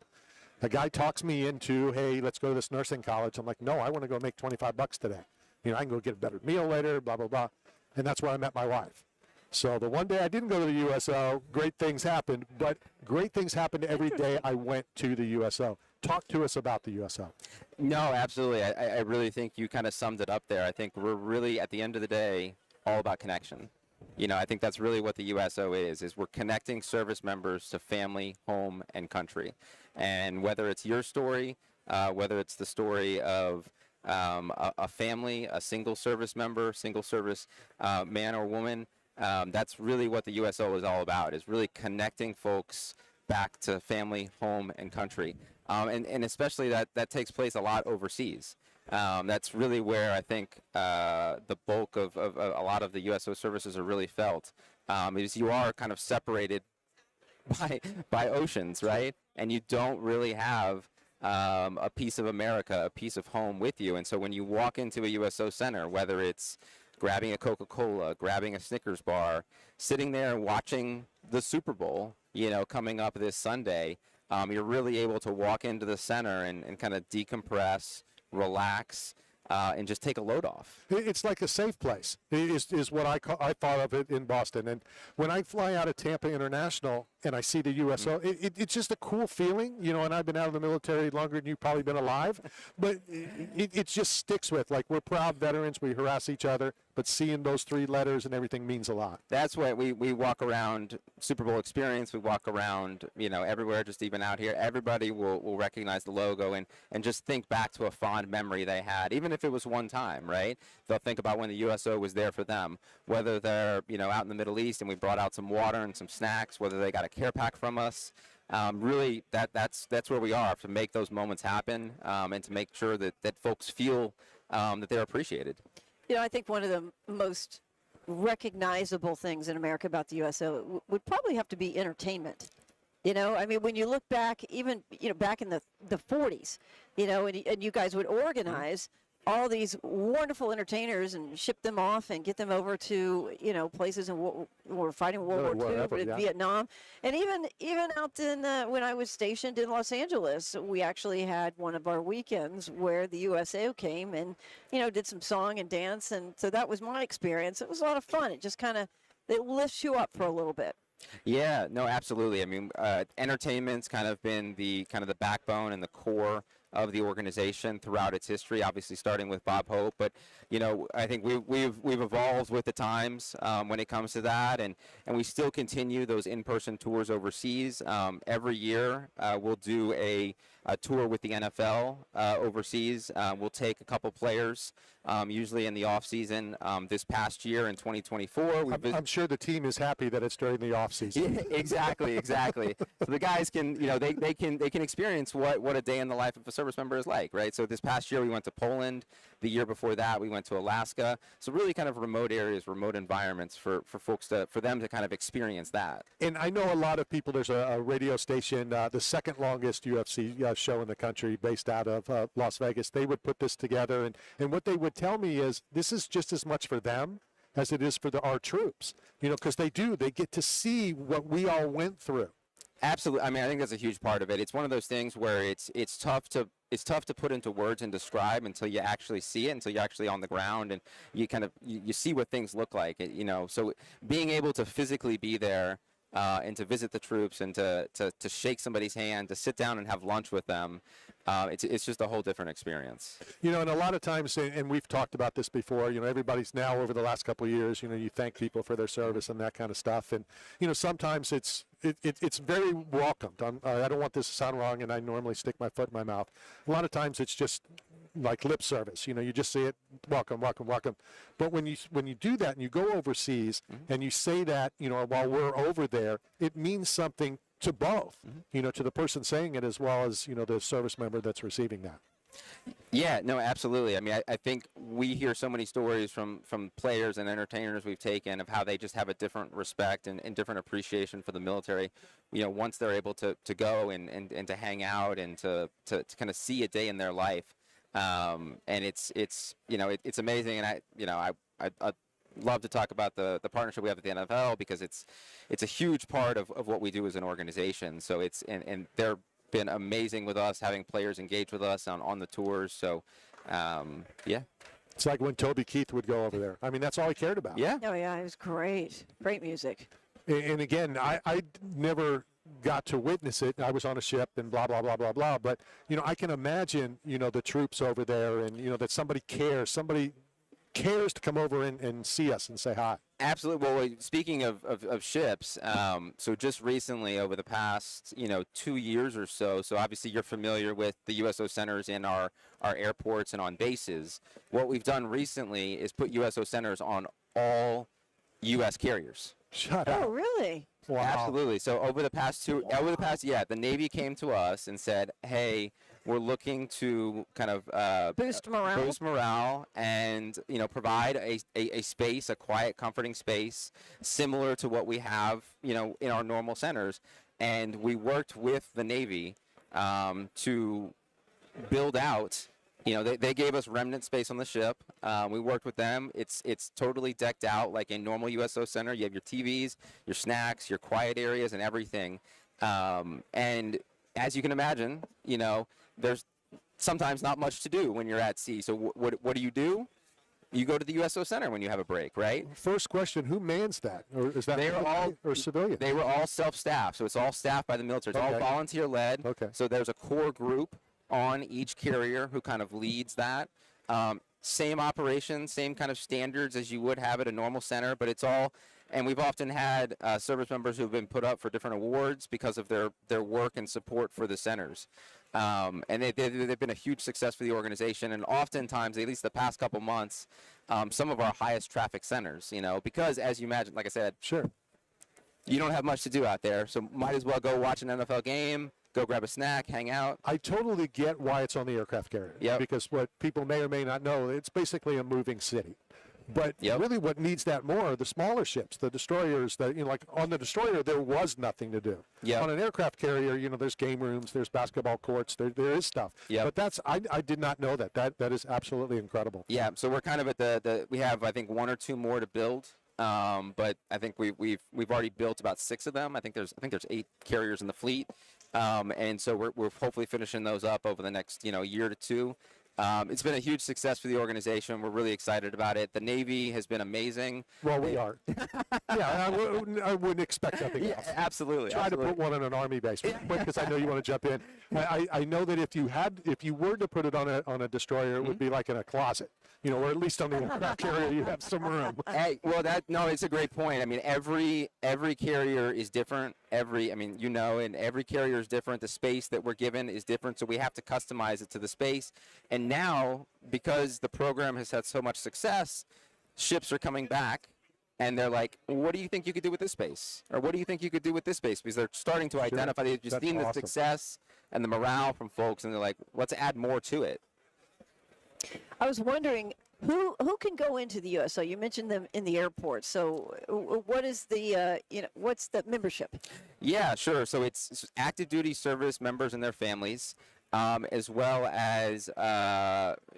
A guy talks me into, hey, let's go to this nursing college. I'm like, no, I want to go make $25 today. I can go get a better meal later, blah, blah, blah. And that's where I met my wife. So the one day I didn't go to the USO, great things happened, but great things happened every day I went to the USO. Talk to us about the USO. No, absolutely. I really think you kind of summed it up there. I think we're really, at the end of the day, all about connection. I think that's really what the USO is we're connecting service members to family, home, and country. And whether it's your story, whether it's the story of a family, a single service member, single service man or woman, that's really what the USO is all about, is really connecting folks back to family, home, and country. And especially that takes place a lot overseas. That's really where I think the bulk of a lot of the USO services are really felt, is you are kind of separated by oceans, right? And you don't really have a piece of America, a piece of home with you. And so when you walk into a USO center, whether it's grabbing a Coca-Cola, grabbing a Snickers bar, sitting there and watching the Super Bowl, coming up this Sunday, you're really able to walk into the center and kind of decompress, relax, and just take a load off. It's like a safe place, is what I thought of it in Boston. And when I fly out of Tampa International and I see the USO, it's just a cool feeling, and I've been out of the military longer than you've probably been alive, but it just sticks with, like, we're proud veterans, we harass each other, but seeing those 3 letters and everything means a lot. That's what we walk around Super Bowl experience. We walk around, everywhere, just even out here. Everybody will recognize the logo and just think back to a fond memory they had, even if it was one time, right? They'll think about when the USO was there for them, whether they're, out in the Middle East and we brought out some water and some snacks, whether they got a care pack from us. Really, that's where we are, to make those moments happen, and to make sure that folks feel that they're appreciated. I think one of the most recognizable things in America about the USO would probably have to be entertainment. When you look back, even, back in the 40s, and you guys would organize all these wonderful entertainers and ship them off and get them over to, places in were fighting World War II, wherever, in yeah. Vietnam. And even out in, when I was stationed in Los Angeles, we actually had one of our weekends where the USO came and, did some song and dance. And so that was my experience. It was a lot of fun. It just it lifts you up for a little bit. Yeah, no, absolutely. Entertainment's kind of been the backbone and the core of the organization throughout its history, obviously starting with Bob Hope, but I think we've evolved with the times when it comes to that, and we still continue those in-person tours overseas. Every year we'll do a tour with the NFL overseas. We'll take a couple players, usually in the off season. This past year in 2024, I'm sure the team is happy that it's during the off season. Yeah, exactly. So the guys can, they can experience what a day in the life of a service member is like, right? So this past year we went to Poland. The year before that we went to Alaska. So really kind of remote areas, remote environments for folks for them to kind of experience that. And I know a lot of people, there's a radio station, the second longest UFC show in the country, based out of Las Vegas. They would put this together, and what they would tell me is this is just as much for them as it is for our troops, because they get to see what we all went through. Absolutely. I think that's a huge part of it. It's one of those things where it's tough to put into words and describe until you actually see it, until you're actually on the ground and you kind of you see what things look like. So being able to physically be there and to visit the troops and to shake somebody's hand, to sit down and have lunch with them, it's just a whole different experience. And a lot of times, and we've talked about this before, everybody's now over the last couple of years, you thank people for their service and that kind of stuff. And, sometimes it's very welcomed. I don't want this to sound wrong, and I normally stick my foot in my mouth. A lot of times it's just like lip service. You just say it, welcome, welcome, welcome. But when you do that and you go overseas and you say that, while we're over there, it means something to both, to the person saying it as well as, the service member that's receiving that. Yeah, no, absolutely. I think we hear so many stories from players and entertainers we've taken of how they just have a different respect and different appreciation for the military, once they're able to go and to hang out and to kind of see a day in their life. And it's amazing. And I love to talk about the partnership we have with the NFL, because it's a huge part of what we do as an organization. So and they're been amazing with us, having players engage with us on the tours. So, yeah. It's like when Toby Keith would go over there. I mean, that's all he cared about. Yeah. Oh yeah, it was great. Great music. And again, I never got to witness it. I was on a ship and blah, blah, blah, blah, blah. But, I can imagine, the troops over there and, that somebody cares to come over and see us and say hi. Absolutely. Well, speaking of ships, so just recently over the past, 2 years or so, obviously you're familiar with the USO centers in our airports and on bases. What we've done recently is put USO centers on all U.S. carriers. Shut Oh up. really? Wow. Absolutely. So the Navy came to us and said, hey, we're looking to kind of Boost morale. and, provide a space, a quiet, comforting space similar to what we have, in our normal centers. And we worked with the Navy to build out. They gave us remnant space on the ship. We worked with them. It's totally decked out like a normal USO center. You have your TVs, your snacks, your quiet areas, and everything. And as you can imagine, there's sometimes not much to do when you're at sea. So what do? You go to the USO center when you have a break, right? First question, who mans that? Or is that military or civilian? They were all self-staffed, so it's all staffed by the military. It's all Okay. volunteer-led. Okay. So there's a core group on each carrier who kind of leads that. Same operation, same kind of standards as you would have at a normal center, but it's all, and we've often had service members who have been put up for different awards because of their work and support for the centers. And they've been a huge success for the organization, and oftentimes, at least the past couple months, some of our highest traffic centers, because as you imagine, like I said, Sure. you don't have much to do out there, so might as well go watch an NFL game, go grab a snack, hang out. I totally get why it's on the aircraft carrier. Yep. Because what people may or may not know, it's basically a moving city. But Yep. really what needs that more are the smaller ships, the destroyers, like on the destroyer, there was nothing to do. Yep. On an aircraft carrier, there's game rooms, there's basketball courts, there is stuff. Yep. But I did not know that. That is absolutely incredible. Yeah, so we're kind of at we have, I think, one or two more to build. But I think we've already built about 6 of them. I think there's 8 carriers in the fleet. And so we're hopefully finishing those up over the next, year to 2. It's been a huge success for the organization. We're really excited about it. The Navy has been amazing. Well, we are. Yeah, I wouldn't expect nothing else. Absolutely. Try to put one on an army base real quick because I know you want to jump in. I know that if you were to put it on a destroyer, it would be like in a closet, or at least on the aircraft carrier you have some room. Hey, well, it's a great point. I mean, every carrier is different. And every carrier is different. The space that we're given is different, so we have to customize it to the space. And now, because the program has had so much success, ships are coming back, and they're like, what do you think you could do with this space? Or what do you think you could do with this space? Because they're starting to identify, they've just That's seen the awesome. success and the morale from folks, and they're like, let's add more to it. I was wondering who can go into the USO. You mentioned them in the airport. So what is the what's the membership? Yeah, sure. So it's active duty service members and their families, as well as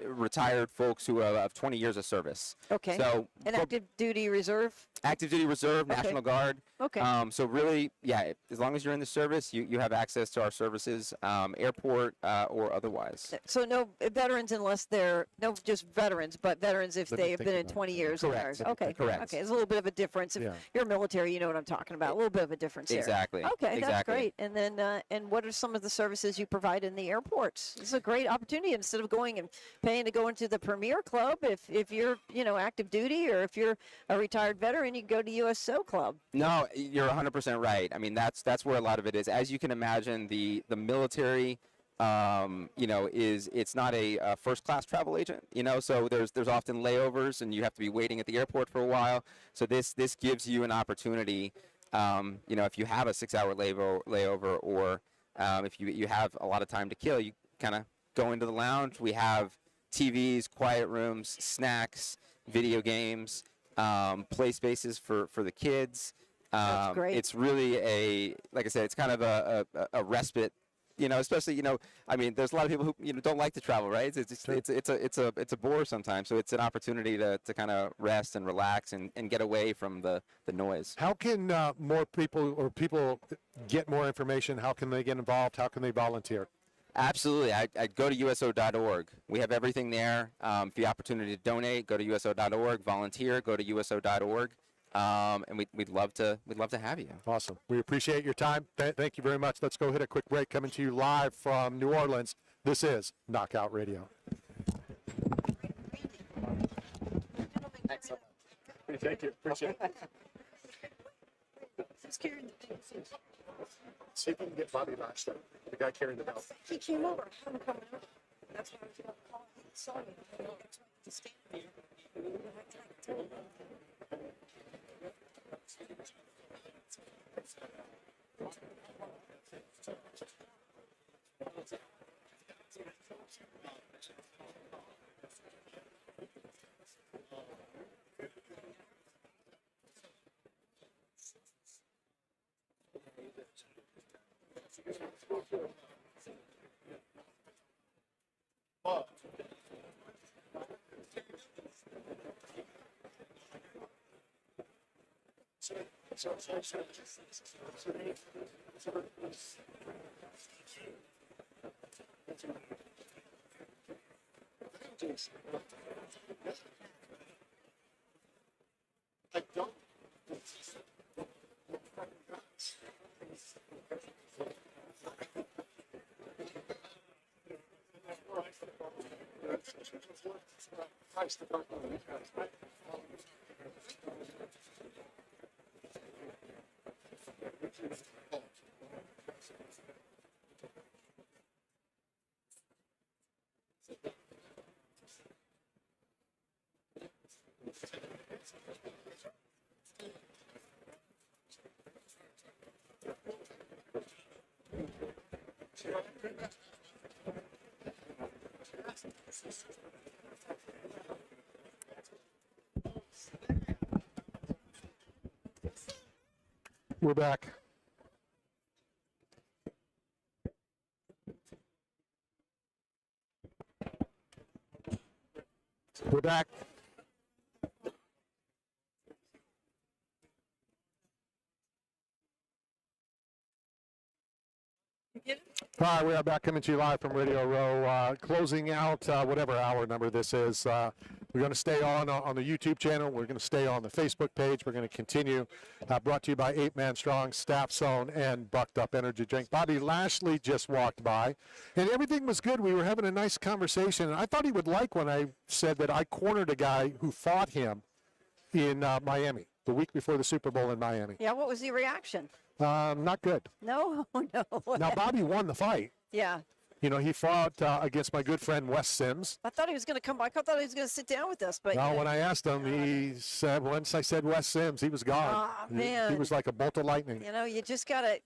retired folks who have 20 years of service. Okay. So An active duty reserve. active duty reserve, Okay. National Guard. Okay. So really, yeah, as long as you're in the service, you have access to our services, airport or otherwise. So no veterans unless they're no just veterans, but veterans if Let me they have think been in about 20 that. years. Correct. Or, okay. Correct. Okay. There's a little bit of a difference. If Yeah. you're military, you know what I'm talking about. A little bit of a difference here. Exactly. Okay, that's Exactly. great. And then, and what are some of the services you provide in the airports? It's a great opportunity instead of going and paying to go into the Premier Club. If you're active duty or if you're a retired veteran, you can go to USO Club. No, you're 100% right. I mean, that's where a lot of it is. As you can imagine, the military, it's not a first class travel agent. So there's often layovers, and you have to be waiting at the airport for a while. So this gives you an opportunity. If you have a 6-hour layover, or if you have a lot of time to kill, you kind of go into the lounge. We have TVs, quiet rooms, snacks, video games, play spaces for the kids. That's great. It's really like I said, it's kind of a respite especially I mean, there's a lot of people who don't like to travel, right? It's a bore sometimes. So it's an opportunity to kind of rest and relax and get away from the noise. How can more people get more information? How can they get involved? How can they volunteer? Absolutely. I'd go to USO.org. We have everything there. For the opportunity to donate, go to USO.org. Volunteer, go to USO.org. And we'd love to have you. Awesome. We appreciate your time. Thank you very much. Let's go hit a quick break. Coming to you live from New Orleans. This is Knockout Radio. Thank you. Appreciate it. See if we can get Bobby Lashley, the guy carrying the belt. He came over. I had him coming over. That's why I was going to call. He saw me. I didn't expect to stand there. I told him. I don't. We're back. We're back. All right, we are back coming to you live from Radio Row, closing out whatever hour number this is. We're going to stay on the YouTube channel. We're going to stay on the Facebook page. We're going to continue. Brought to you by 8 Man Strong, Staff Zone, and Bucked Up Energy Drink. Bobby Lashley just walked by, and everything was good. We were having a nice conversation, and I thought he would like when I said that I cornered a guy who fought him in Miami, the week before the Super Bowl in Miami. Yeah, what was the reaction? Not good. No, no. Now, Bobby won the fight. Yeah. You know, he fought against my good friend Wes Sims. I thought he was going to come back. I thought he was going to sit down with us, but No, when I asked him, he said, once I said Wes Sims, he was gone. Aw, He man. was like a bolt of lightning. you know, you just got to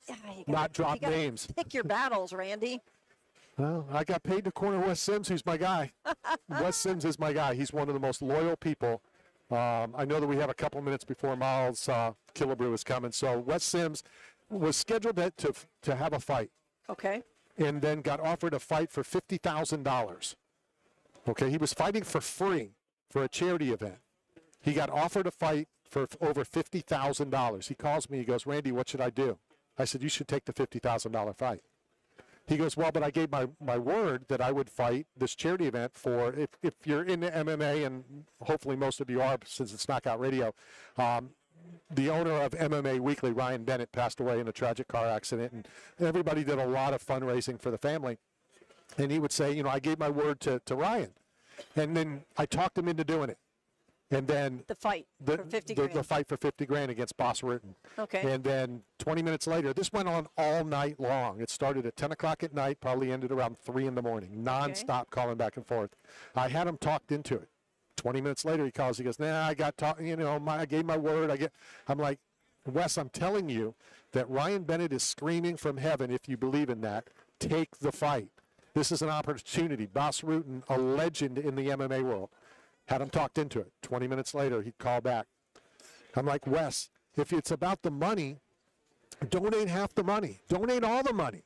Not drop names. Pick your battles, Randy. Well, I got paid to corner Wes Sims, who's my guy. Wes Sims is my guy. He's one of the most loyal people. I know that we have a couple minutes before Miles Killebrew is coming. So Wes Sims was scheduled to have a fight Okay. and then got offered a fight for $50,000. Okay, he was fighting for free for a charity event. He got offered a fight for over $50,000. He calls me, he goes, Randy, what should I do? I said, you should take the $50,000 fight. He goes, well, but I gave my word that I would fight this charity event for, if you're into MMA, and hopefully most of you are since it's Knockout Radio, the owner of MMA Weekly, Ryan Bennett, passed away in a tragic car accident, and everybody did a lot of fundraising for the family. And he would say, you know, I gave my word to Ryan. And then I talked him into doing it. And then The fight the, for 50 the, grand. the fight for 50 grand against Boss Rutten. Okay. And then 20 minutes later, this went on all night long. It started at 10 o'clock at night, probably ended around 3 in the morning, nonstop calling back and forth. I had him talked into it. 20 minutes later, he calls. He goes, nah, I got talk. You know, I gave my word. I'm like, Wes, I'm telling you that Ryan Bennett is screaming from heaven. If you believe in that, take the fight. This is an opportunity. Boss Rutten, a legend in the MMA world, had him talked into it. 20 minutes later, he'd call back. I'm like, Wes, if it's about the money, donate half the money. Donate all the money.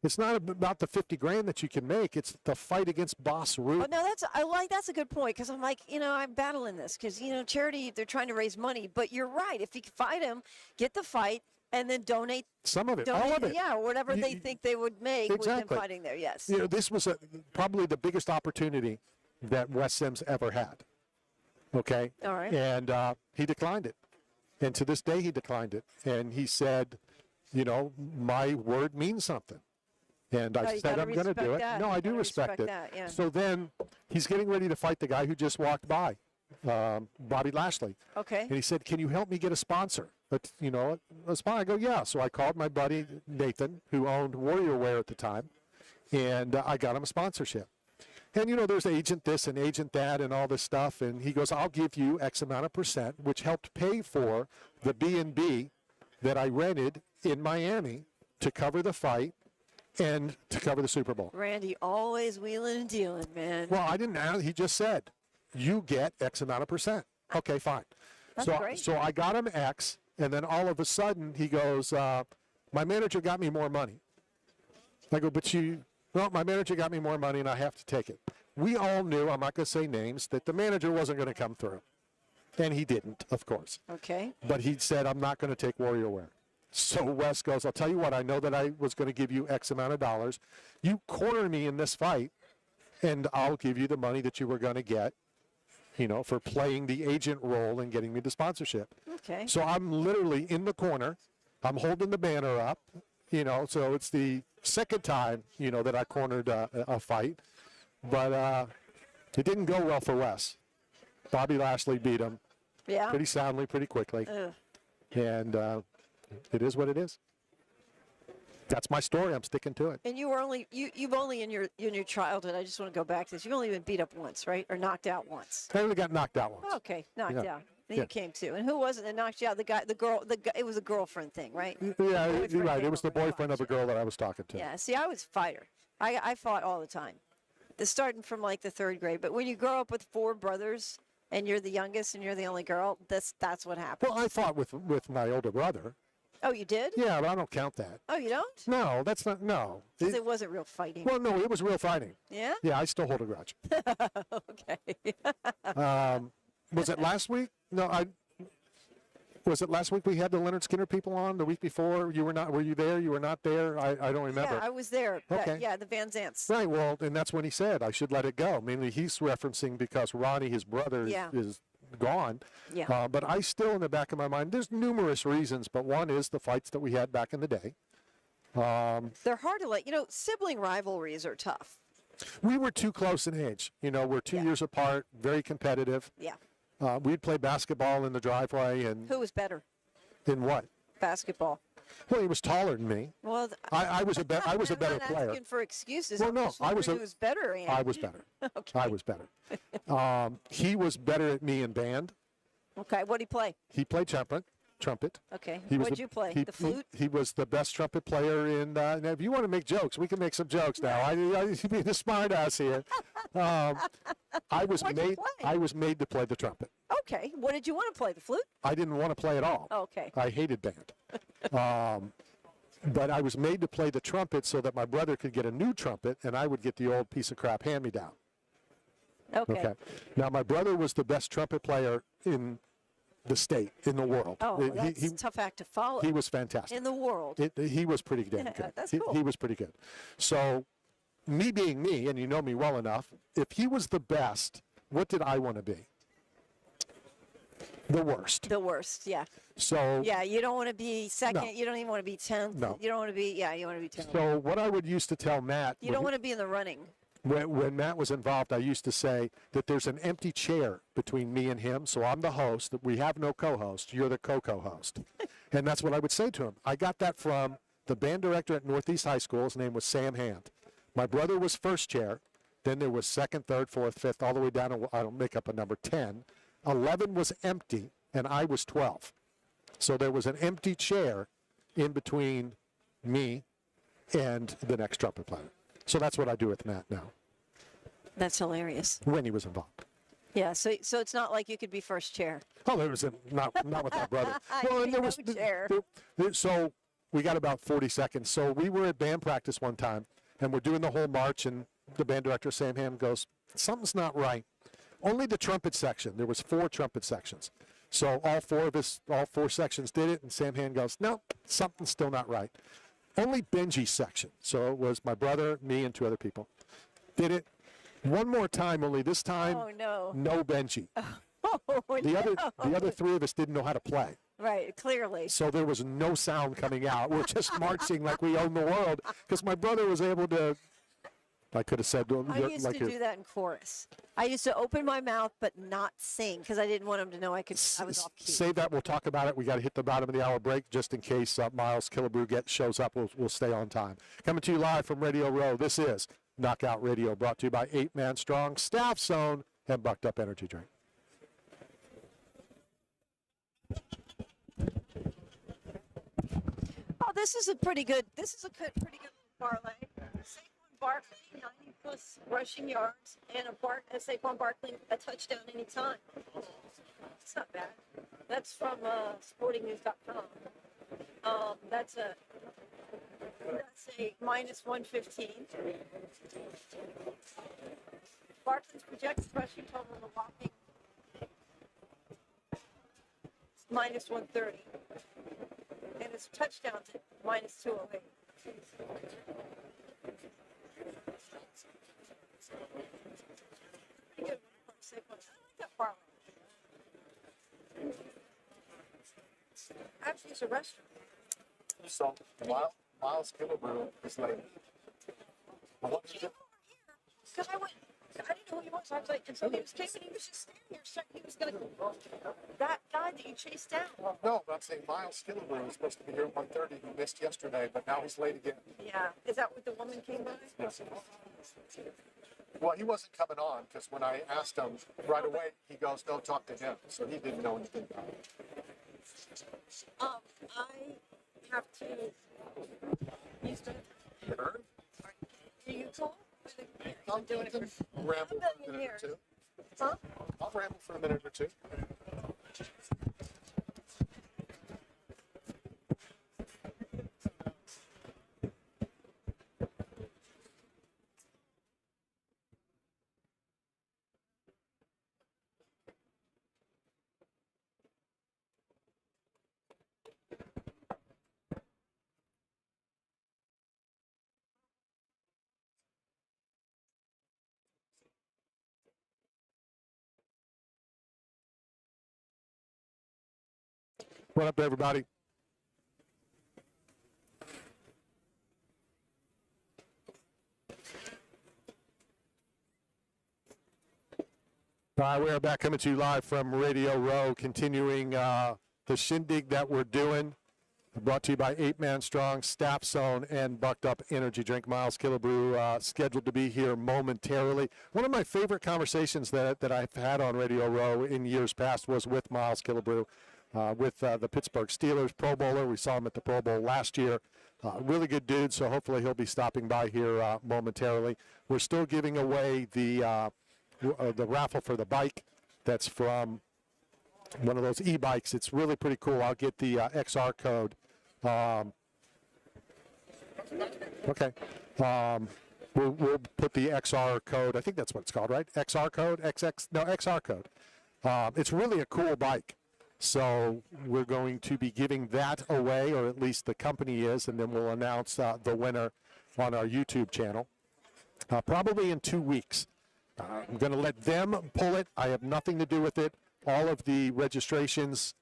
It's not about the 50 grand that you can make. It's the fight against Boss Ruth. Oh no, that's a good point because I'm like, I'm battling this because charity, they're trying to raise money, but you're right. If you can fight him, get the fight, and then donate. Some of it, all of it. Yeah, whatever they You- think they would make with Exactly. them fighting there. Yes. This was probably the biggest opportunity that Wes Sims ever had. Okay. All right. And he declined it. And to this day, he declined it. And he said, my word means something. And Oh, I you said, gotta I'm going to do respect it. that. No, You I do gotta respect respect it. that, yeah. So then he's getting ready to fight the guy who just walked by, Bobby Lashley. Okay. And he said, can you help me get a sponsor? But, a sponsor. I go, yeah. So I called my buddy Nathan, who owned Warrior Wear at the time, and I got him a sponsorship. And, there's agent this and agent that and all this stuff. And he goes, I'll give you X amount of %, which helped pay for the B&B that I rented in Miami to cover the fight and to cover the Super Bowl. Randy, always wheeling and dealing, man. Well, I didn't ask. He just said, you get X amount of %. Okay, fine. That's so, great. so I got him X, and then all of a sudden he goes, my manager got me more money. I go, my manager got me more money, and I have to take it. We all knew, I'm not going to say names, that the manager wasn't going to come through. And he didn't, of course. Okay. But he said, I'm not going to take Warrior Wear. So Wes goes, I'll tell you what, I know that I was going to give you X amount of dollars. You corner me in this fight, and I'll give you the money that you were going to get, for playing the agent role and getting me the sponsorship. Okay. So I'm literally in the corner. I'm holding the banner up, so it's the second time, that I cornered a fight. But it didn't go well for Wes. Bobby Lashley beat him Yeah. pretty soundly, pretty quickly. Ugh. And it is what it is. That's my story. I'm sticking to it. And you were you've only in your childhood. I just want to go back to this. You've only been beat up once, right? Or knocked out once. I only got knocked out once. Okay, knocked Yeah. out. Then Yeah. you came to. And who was it that knocked you out? The guy. It was a girlfriend thing, right? Yeah, boyfriend you're right. came It was the over and boyfriend of fought a girl that I was talking to. Yeah. See, I was a fighter. I fought all the time. Starting from like the 3rd grade. But when you grow up with 4 brothers and you're the youngest and you're the only girl, that's what happens. Well, I fought with my older brother. Oh, you did? Yeah, but I don't count that. Oh, you don't? No, that's not. No. 'Cause it wasn't real fighting. Well, no, it was real fighting. Yeah. Yeah, I still hold a grudge. Okay. Was it last week? No, Was it last week we had the Leonard Skinner people on? The week before, you were not. Were you there? You were not there. I don't remember. Yeah, I was there. Okay. Yeah, the Van Zants. Right. Well, and that's when he said I should let it go. Mainly, he's referencing because Ronnie, his brother, Yeah. is gone. Yeah. But I still, in the back of my mind, there's numerous reasons, but one is the fights that we had back in the day. They're hard to let. Sibling rivalries are tough. We were too close in age. We're 2 Yeah. years apart, very competitive. Yeah. We'd play basketball in the driveway, and Who was better? in what? Basketball. Well, he was taller than me. Well, I was a better I'm player. not asking for excuses. Well, I'm no, just I was wondering a- who was better. Andy. I was better. Okay. I was better. He was better at me in band. Okay. What did he play? He played trumpet. Okay. He was What'd you play? He, The flute? He was the best trumpet player in. Now, if you want to make jokes, we can make some jokes now. I being a smart ass here. I was What'd you made. play? I was made to play the trumpet. Okay. What did you want to play? The flute? I didn't want to play at all. Okay. I hated band. But I was made to play the trumpet so that my brother could get a new trumpet and I would get the old piece of crap hand-me-down. Okay. Okay. Now, my brother was the best trumpet player in the state, in the world. Oh, He- that's a tough act to follow. he was fantastic. in the world. He was pretty damn Yeah, good. that's He cool. was pretty good. So, me being me, and you know me well enough, if he was the best, what did I want to be? The worst. The worst. Yeah. So, Yeah. You don't want to be second. No. You don't even want to be 10th. No. You don't want to be. Yeah. You want to be 10th. so what I would used to tell Matt, You don't want to be in the running. when Matt was involved, I used to say that there's an empty chair between me and him. So I'm the host. We have no co-host. You're the co-host. And that's what I would say to him. I got that from the band director at Northeast High School. His name was Sam Hand. My brother was first chair. Then there was second, third, fourth, fifth, all the way down to, I don't make up a number, 10. 11 was empty, and I was 12. So there was an empty chair in between me and the next trumpet player. So that's what I do with Matt now, That's hilarious. when he was involved. Yeah. So it's not like you could be first chair. Oh, there was not with my brother. I and see there no was chair. so we got about 40 seconds. So we were at band practice one time, and we're doing the whole march, and the band director, Sam Hamm, goes, something's not right. Only the trumpet section. There was 4 trumpet sections. So all 4 sections did it, and Sam Hamm goes, no, something's still not right. Only Benji's section. So it was my brother, me, and 2 other people. Did it one more time, only this time, Oh, no. no Benji. Oh, The other 3 of us didn't know how to play. Right, clearly. So there was no sound coming out. We're just marching like we own the world because my brother was able to. I could have said, I used to do that in chorus. I used to open my mouth but not sing because I didn't want them to know I was off key. Save that. We'll talk about it. We got to hit the bottom of the hour break just in case Miles Killebrew shows up. We'll stay on time. Coming to you live from Radio Row. This is Knockout Radio, brought to you by 8 Man Strong, Staff Zone, and Bucked Up Energy Drink. Oh, this is a pretty good parlay. Saquon Barkley, 90 plus rushing yards, and Saquon Barkley a touchdown anytime. It's not bad. That's from sportingnews.com. That's a minus 115. Barkley's projected rushing total of a whopping minus 130. And his touchdowns at minus 208. Pretty good for Saquon. I like that parlay. Actually, it's a restaurant. So Miles Killebrew is like, Because I didn't know who he was. I was like, and so he came and he was just standing there. He was going to, that guy that you chased down. no, but I'm saying Miles Killebrew was supposed to be here at 1:30. He missed yesterday, but now he's late again. Yeah. Is that what the woman came by? Yes. Well, he wasn't coming on because when I asked him right away, he goes, "No, talk to him." So he didn't know anything about it. I have to use the. Sure. Are you cool? I'll I've been doing it for ramble a for a million minute or years. two. Huh? I'll ramble for a minute or two. What up, everybody? We are back coming to you live from Radio Row, continuing the shindig that we're doing. Brought to you by 8 Man Strong, Staff Zone, and Bucked Up Energy Drink. Miles Killebrew scheduled to be here momentarily. One of my favorite conversations that I've had on Radio Row in years past was with Miles Killebrew, with the Pittsburgh Steelers Pro Bowler. We saw him at the Pro Bowl last year. Really good dude, so hopefully he'll be stopping by here momentarily. We're still giving away the raffle for the bike that's from one of those e-bikes. It's really pretty cool. I'll get the XR code. Okay. We'll put the XR code. I think that's what it's called, right? XR code? XR code. It's really a cool bike. So we're going to be giving that away, or at least the company is, and then we'll announce the winner on our YouTube channel. Probably in 2 weeks. I'm going to let them pull it. I have nothing to do with it. All of the registrations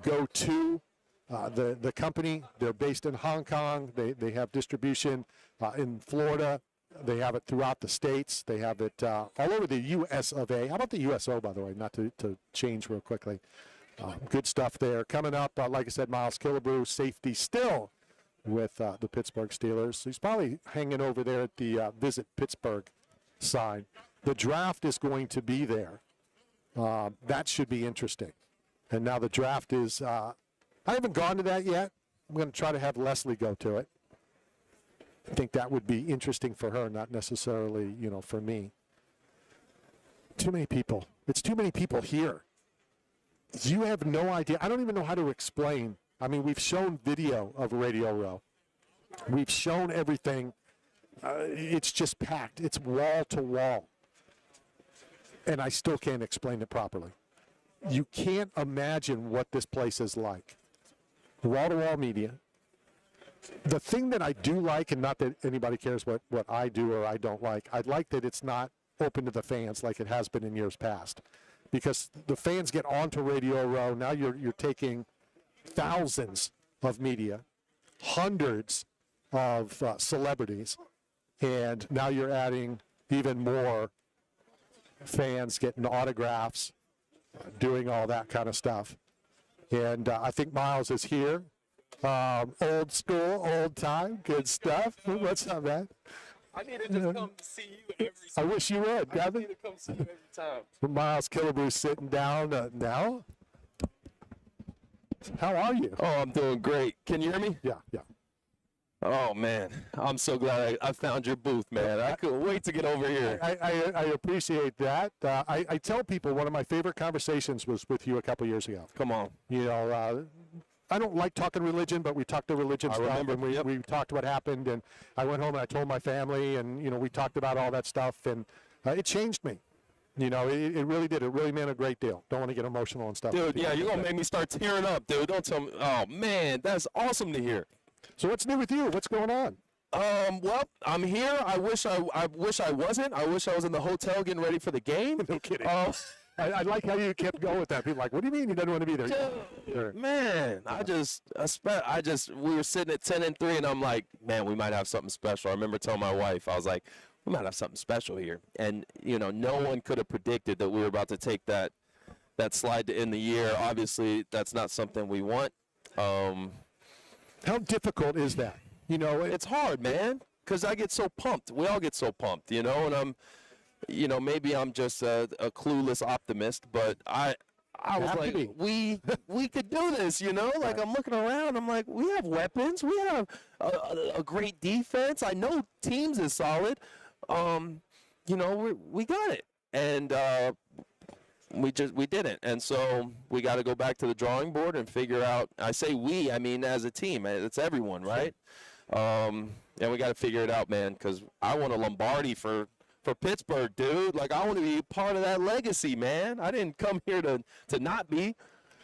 go to the company. They're based in Hong Kong. They have distribution in Florida. They have it throughout the states. They have it all over the U.S. of A. How about the USO, by the way, not to change real quickly. Good stuff there. Coming up, like I said, Miles Killebrew, safety still with the Pittsburgh Steelers. He's probably hanging over there at the Visit Pittsburgh sign. The draft is going to be there. That should be interesting. And now the draft is, I haven't gone to that yet. I'm going to try to have Leslie go to it. I think that would be interesting for her, not necessarily, for me. Too many people. It's too many people here. You have no idea. I don't even know how to explain I mean, we've shown video of Radio Row. We've shown everything. It's just packed. It's wall to wall. And I still can't explain it properly. You can't imagine what this place is like. Wall to wall media. The thing that I do like, and not that anybody cares what I do or I don't like, I like that it's not open to the fans like it has been in years past. Because the fans get onto Radio Row. Now you're taking thousands of media, hundreds of celebrities, and now you're adding even more fans getting autographs, doing all that kind of stuff. And I think Miles is here. Old school, old time, good stuff. What's up, man? I need to just come see you every I time. wish you would, I Gavin. need to come see you every time. Miles Killebrew sitting down now. How are you? Oh, I'm doing great. Can you hear me? Yeah, yeah. Oh, man. I'm so glad I found your booth, man. I couldn't wait to get over here. I appreciate that. I tell people one of my favorite conversations was with you a couple years ago. Come on. You know, I don't like talking religion, but we talked to religion I stuff, remember, and yep. we talked what happened, and I went home and I told my family, and, you know, we talked about all that stuff, and it changed me. You know, it really did. It really meant a great deal. Don't want to get emotional and stuff. Dude, yeah, you're going to make me start tearing up, dude. Don't tell me. Oh, man, that's awesome to hear. So what's new with you? What's going on? Well, I'm here. I wish I wasn't. I wish I was in the hotel getting ready for the game. No kidding. I like how you kept going with that. People are like, what do you mean you don't want to be there? Sure. Man, we were sitting at 10-3, and I'm like, man, we might have something special. I remember telling my wife, I was like, we might have something special here. And, you know, no one could have predicted that we were about to take that slide to end the year. Obviously, that's not something we want. How difficult is that? You know, It's hard, man, because I get so pumped. We all get so pumped, you know, and maybe I'm just a clueless optimist, but I was have to like, be. we could do this, you know? Like, I'm looking around, I'm like, we have weapons, we have a great defense. I know teams is solid. You know, we got it, and we didn't, and so we got to go back to the drawing board and figure out. I say we, I mean as a team. It's everyone, right? And we got to figure it out, man, because I want a Lombardi for Pittsburgh, dude. Like, I want to be part of that legacy, man. I didn't come here to not be.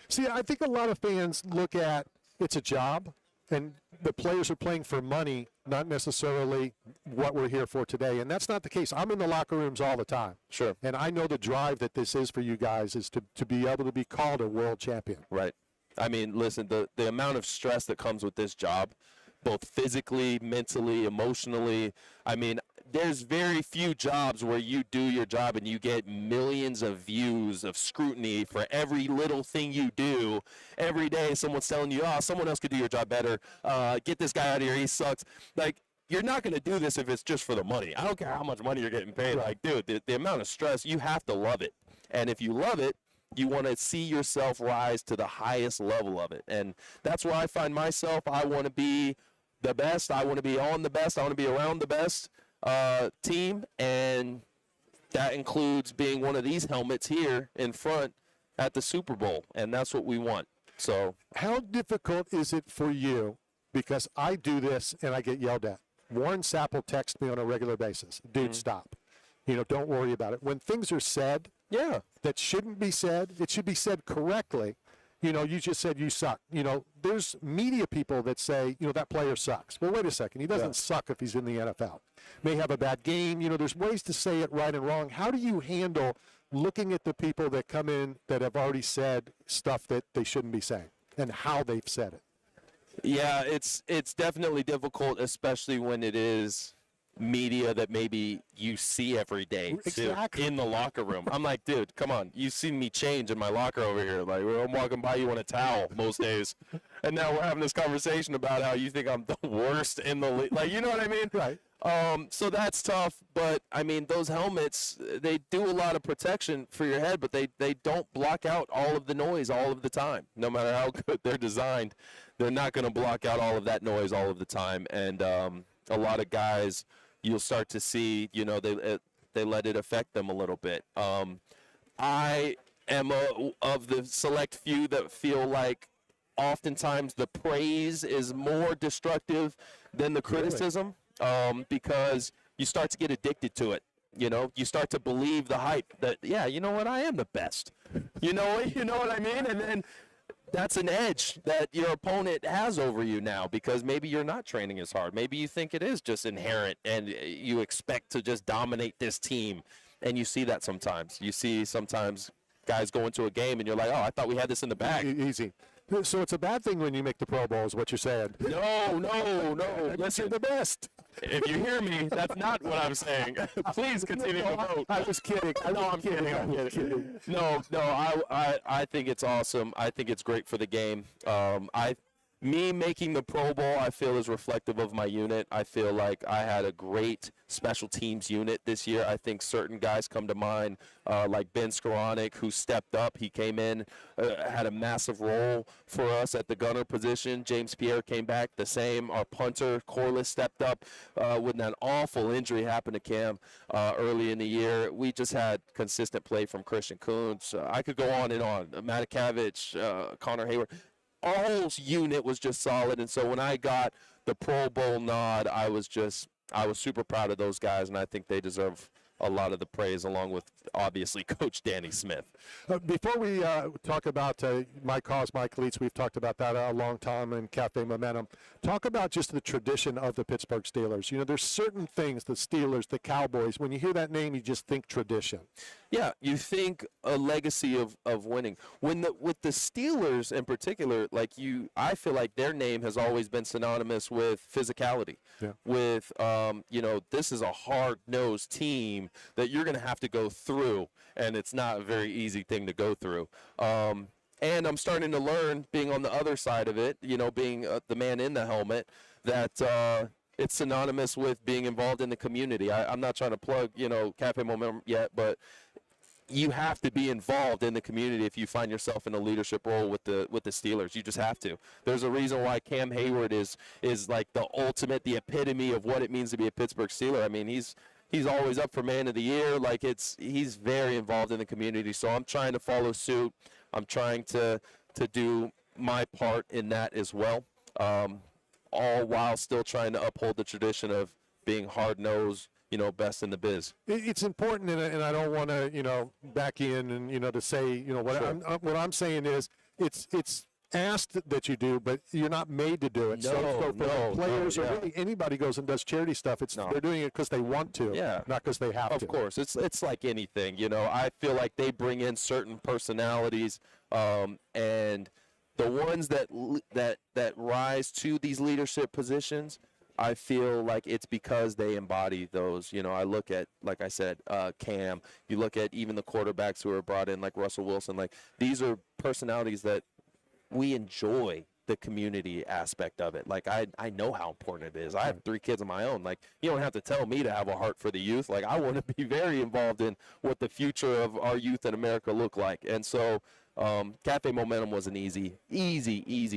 see, I think a lot of fans look at it's a job, and the players are playing for money, not necessarily what we're here for today. And that's not the case. I'm in the locker rooms all the time. Sure. And I know the drive that this is for you guys is to be able to be called a world champion. Right. I mean, listen, the amount of stress that comes with this job, both physically, mentally, emotionally, I mean, there's very few jobs where you do your job and you get millions of views of scrutiny for every little thing you do. Every day someone's telling you, oh, someone else could do your job better. Get this guy out of here. He sucks. Like, you're not going to do this if it's just for the money. I don't care how much money you're getting paid. Like, dude, the amount of stress, you have to love it. And if you love it, you want to see yourself rise to the highest level of it. And that's where I find myself. I want to be the best. I want to be on the best. I want to be around the best team. And that includes being one of these helmets here in front at the Super Bowl. And that's what we want. So How difficult is it for you? Because I do this and I get yelled at. Warren Sapp texts me on a regular basis. Dude, stop. You know, don't worry about it. When things are said yeah, that shouldn't be said, it should be said correctly. You know, you just said you suck. You know, there's media people that say, you know, that player sucks. Well, wait a second. He doesn't suck if he's in the NFL. May have a bad game. You know, there's ways to say it right and wrong. How do you handle looking at the people that come in that have already said stuff that they shouldn't be saying and how they've said it? yeah, it's definitely difficult, especially when it is media that maybe you see every day too, Exactly. in the locker room. I'm like, dude, come on. You've seen me change in my locker over here. Like, I'm walking by you on a towel most days. And now we're having this conversation about how you think I'm the worst in the league. Like, you know what I mean? Right. So that's tough. But, I mean, those helmets, they do a lot of protection for your head, but they don't block out all of the noise all of the time. No matter how good they're designed, they're not going to block out all of that noise all of the time. And a lot of guys, you'll start to see, you know, they let it affect them a little bit. I am of the select few that feel like oftentimes the praise is more destructive than the criticism, because you start to get addicted to it. You know, you start to believe the hype that, yeah, you know what, I am the best. You know what I mean? And then that's an edge that your opponent has over you now, because maybe you're not training as hard. Maybe you think it is just inherent and you expect to just dominate this team. And you see that sometimes. You see sometimes guys go into a game and you're like, oh, I thought we had this in the bag. Easy. So it's a bad thing when you make the Pro Bowl, is what you're saying. No. Listen, you're the best. If you hear me, that's not what I'm saying. Please continue to vote. I was kidding. I'm kidding. No, I think it's awesome. I think it's great for the game. Me making the Pro Bowl, I feel, is reflective of my unit. I feel like I had a great special teams unit this year. I think certain guys come to mind, like Ben Skoranek, who stepped up. He came in, had a massive role for us at the gunner position. James Pierre came back the same. Our punter, Corliss, stepped up when that awful injury happened to Cam early in the year. We just had consistent play from Christian Kuntz. I could go on and on. Matakavich, Connor Hayward. Our whole unit was just solid, and so when I got the Pro Bowl nod, I was super proud of those guys, and I think they deserve a lot of the praise, along with obviously Coach Danny Smith. Before we talk about My Cause, My Cleats, we've talked about that a long time in Cafe Momentum. Talk about just the tradition of the Pittsburgh Steelers. You know, there's certain things, the Steelers, the Cowboys, when you hear that name, you just think tradition. Yeah, you think a legacy of winning. With the Steelers in particular, I feel like their name has always been synonymous with physicality. Yeah. With this is a hard-nosed team that you're going to have to go through, and it's not a very easy thing to go through. And I'm starting to learn, being on the other side of it, being the man in the helmet, that it's synonymous with being involved in the community. I'm not trying to plug, Cafe Momentum yet, but you have to be involved in the community if you find yourself in a leadership role with the Steelers. You just have to. There's a reason why Cam Hayward is like the ultimate, the epitome of what it means to be a Pittsburgh Steeler. I mean, he's always up for Man of the Year. He's very involved in the community. So I'm trying to follow suit. I'm trying to do my part in that as well, all while still trying to uphold the tradition of being hard-nosed, best in the biz. It's important, and I don't want to, back in and, to say, what I'm saying is it's asked that you do, but you're not made to do it. So for players or really anybody goes and does charity stuff, they're doing it because they want to, not because they have to. Of course. It's like anything, I feel like they bring in certain personalities, and the ones that rise to these leadership positions, I feel like it's because they embody those. I look at, like I said, Cam. You look at even the quarterbacks who are brought in, like Russell Wilson. These are personalities that we enjoy the community aspect of it. I know how important it is. I have 3 kids of my own. You don't have to tell me to have a heart for the youth. I want to be very involved in what the future of our youth in America look like. And so Cafe Momentum was an easy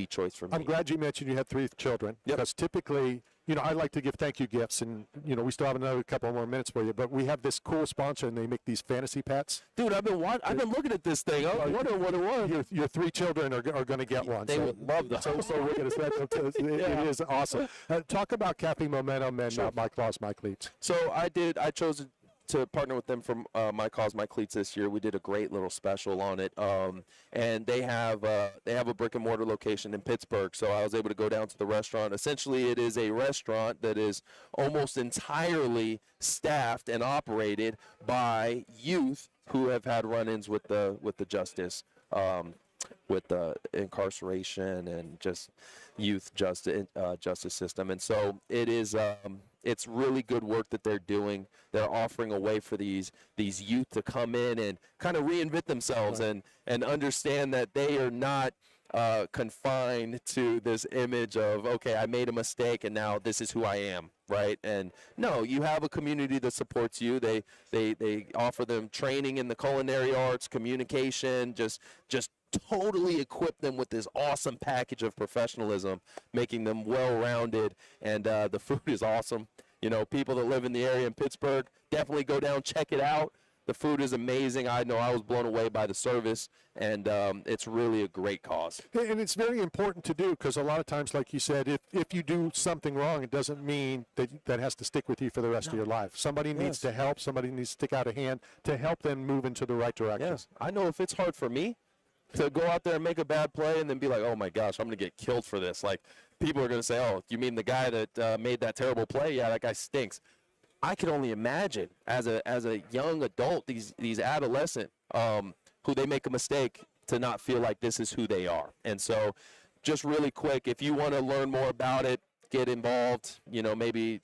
choice for me. I'm glad you mentioned you had 3 children, because typically, I like to give thank you gifts, and we still have another couple more minutes for you. But we have this cool sponsor, and they make these fantasy pets. Dude, I've been looking at this thing. I wonder what it was. Your 3 children are going to get one. They would love that. So we're going to send them to. It is awesome. Talk about Cafe Momentum and My Cause, My Cleats. So I chose to partner with them from My Cause, My Cleats this year. We did a great little special on it, and they have a brick and mortar location in Pittsburgh. So I was able to go down to the restaurant. Essentially, it is a restaurant that is almost entirely staffed and operated by youth who have had run-ins with the justice, with the incarceration and just youth justice system. And so it is. It's really good work that they're doing. They're offering a way for these youth to come in and kind of reinvent themselves and understand that they are not confined to this image of, okay, I made a mistake and now this is who I am, right? And no, you have a community that supports you. They offer them training in the culinary arts, communication, just totally equip them with this awesome package of professionalism, making them well-rounded, and the food is awesome. People that live in the area in Pittsburgh, definitely go down, check it out. The food is amazing. I know I was blown away by the service, and it's really a great cause. And it's very important to do because a lot of times, like you said, if you do something wrong, it doesn't mean that has to stick with you for the rest of your life. Somebody needs to help. Somebody needs to stick out a hand to help them move into the right direction. Yes, I know if it's hard for me to go out there and make a bad play and then be like, oh my gosh, I'm going to get killed for this. Like, people are going to say, oh, you mean the guy that made that terrible play? Yeah, that guy stinks. I could only imagine as a young adult, these adolescent who they make a mistake to not feel like this is who they are. And so just really quick, if you want to learn more about it, get involved, maybe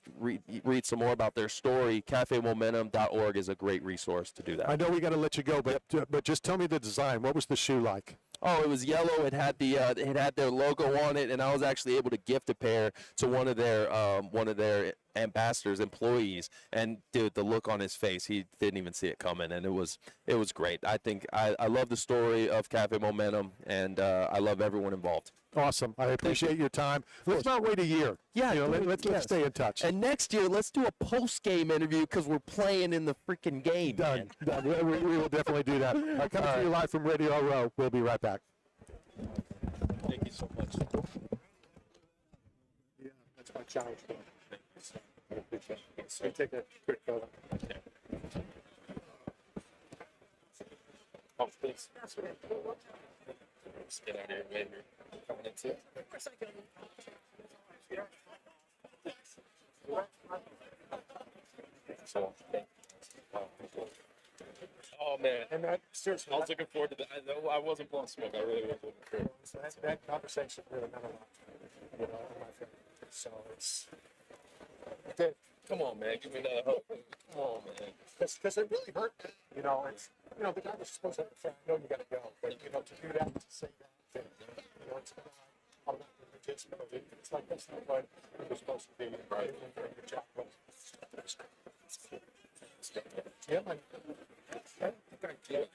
read some more about their story, cafemomentum.org is a great resource to do that. I know we got to let you go, but just tell me the design. What was the shoe like? Oh, it was yellow. It had their logo on it, and I was actually able to gift a pair to one of their ambassadors, employees. And dude, the look on his face, he didn't even see it coming, and it was great. I think I love the story of Cafe Momentum, and I love everyone involved. Awesome. I appreciate your time. Let's not wait a year. Yeah, let's stay in touch. And next year, let's do a post-game interview because we're playing in the freaking game. Done. We will definitely do that. Coming to you live from Radio Row. We'll be right back. Thank you so much. Yeah, that's my challenge. So take a quick photo. Oh, please. Let's get out of here, maybe. Coming into it. So, oh man, And that, seriously, I was looking forward to that. I wasn't blowing smoke. I really was looking forward. that conversation really meant a lot to me, in my family. So it did. Come on, man. Give me another hope. Come on, man. Because it really hurt. The guy was supposed to say, I know you got to go. But, to do that, to say that, it's I'm not religious, but it's like that's not what it was supposed to be. Right. Good job. Yeah, man. I think I did.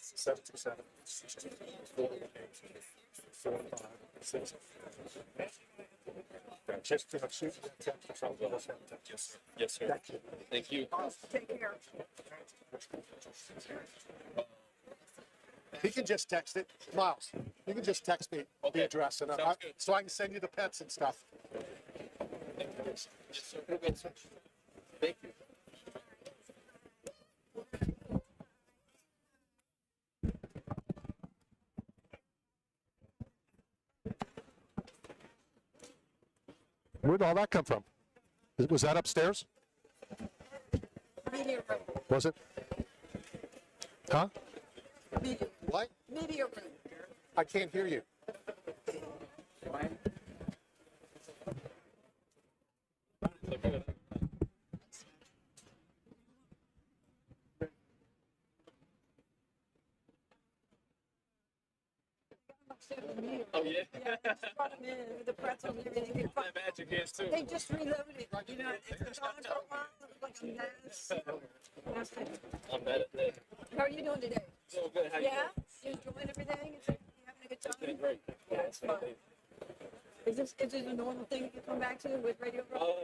Seven to seven. 4, 4, 5, 6. Just to shoot Yes, sir. Yes, sir. Thank you. Take care. He can just text it. Miles, you can just text me the address and Sounds good. so I can send you the pets and stuff. Yes, sir. Good, sir. Thank you. Where'd all that come from? Was that upstairs? Media room. Was it? Huh? Media, What? media room. I can't hear you. Oh, yeah. Brought them in with the pretzel and everything. My magic is too. They just reloaded it. It's gone for a while. It was like a mess. I'm bad at that. How are you doing today? So good. How you Yeah? You enjoying everything? You having a good time? doing? Great. Yeah, it's fun. Is this a normal thing you come back to with Radio Row?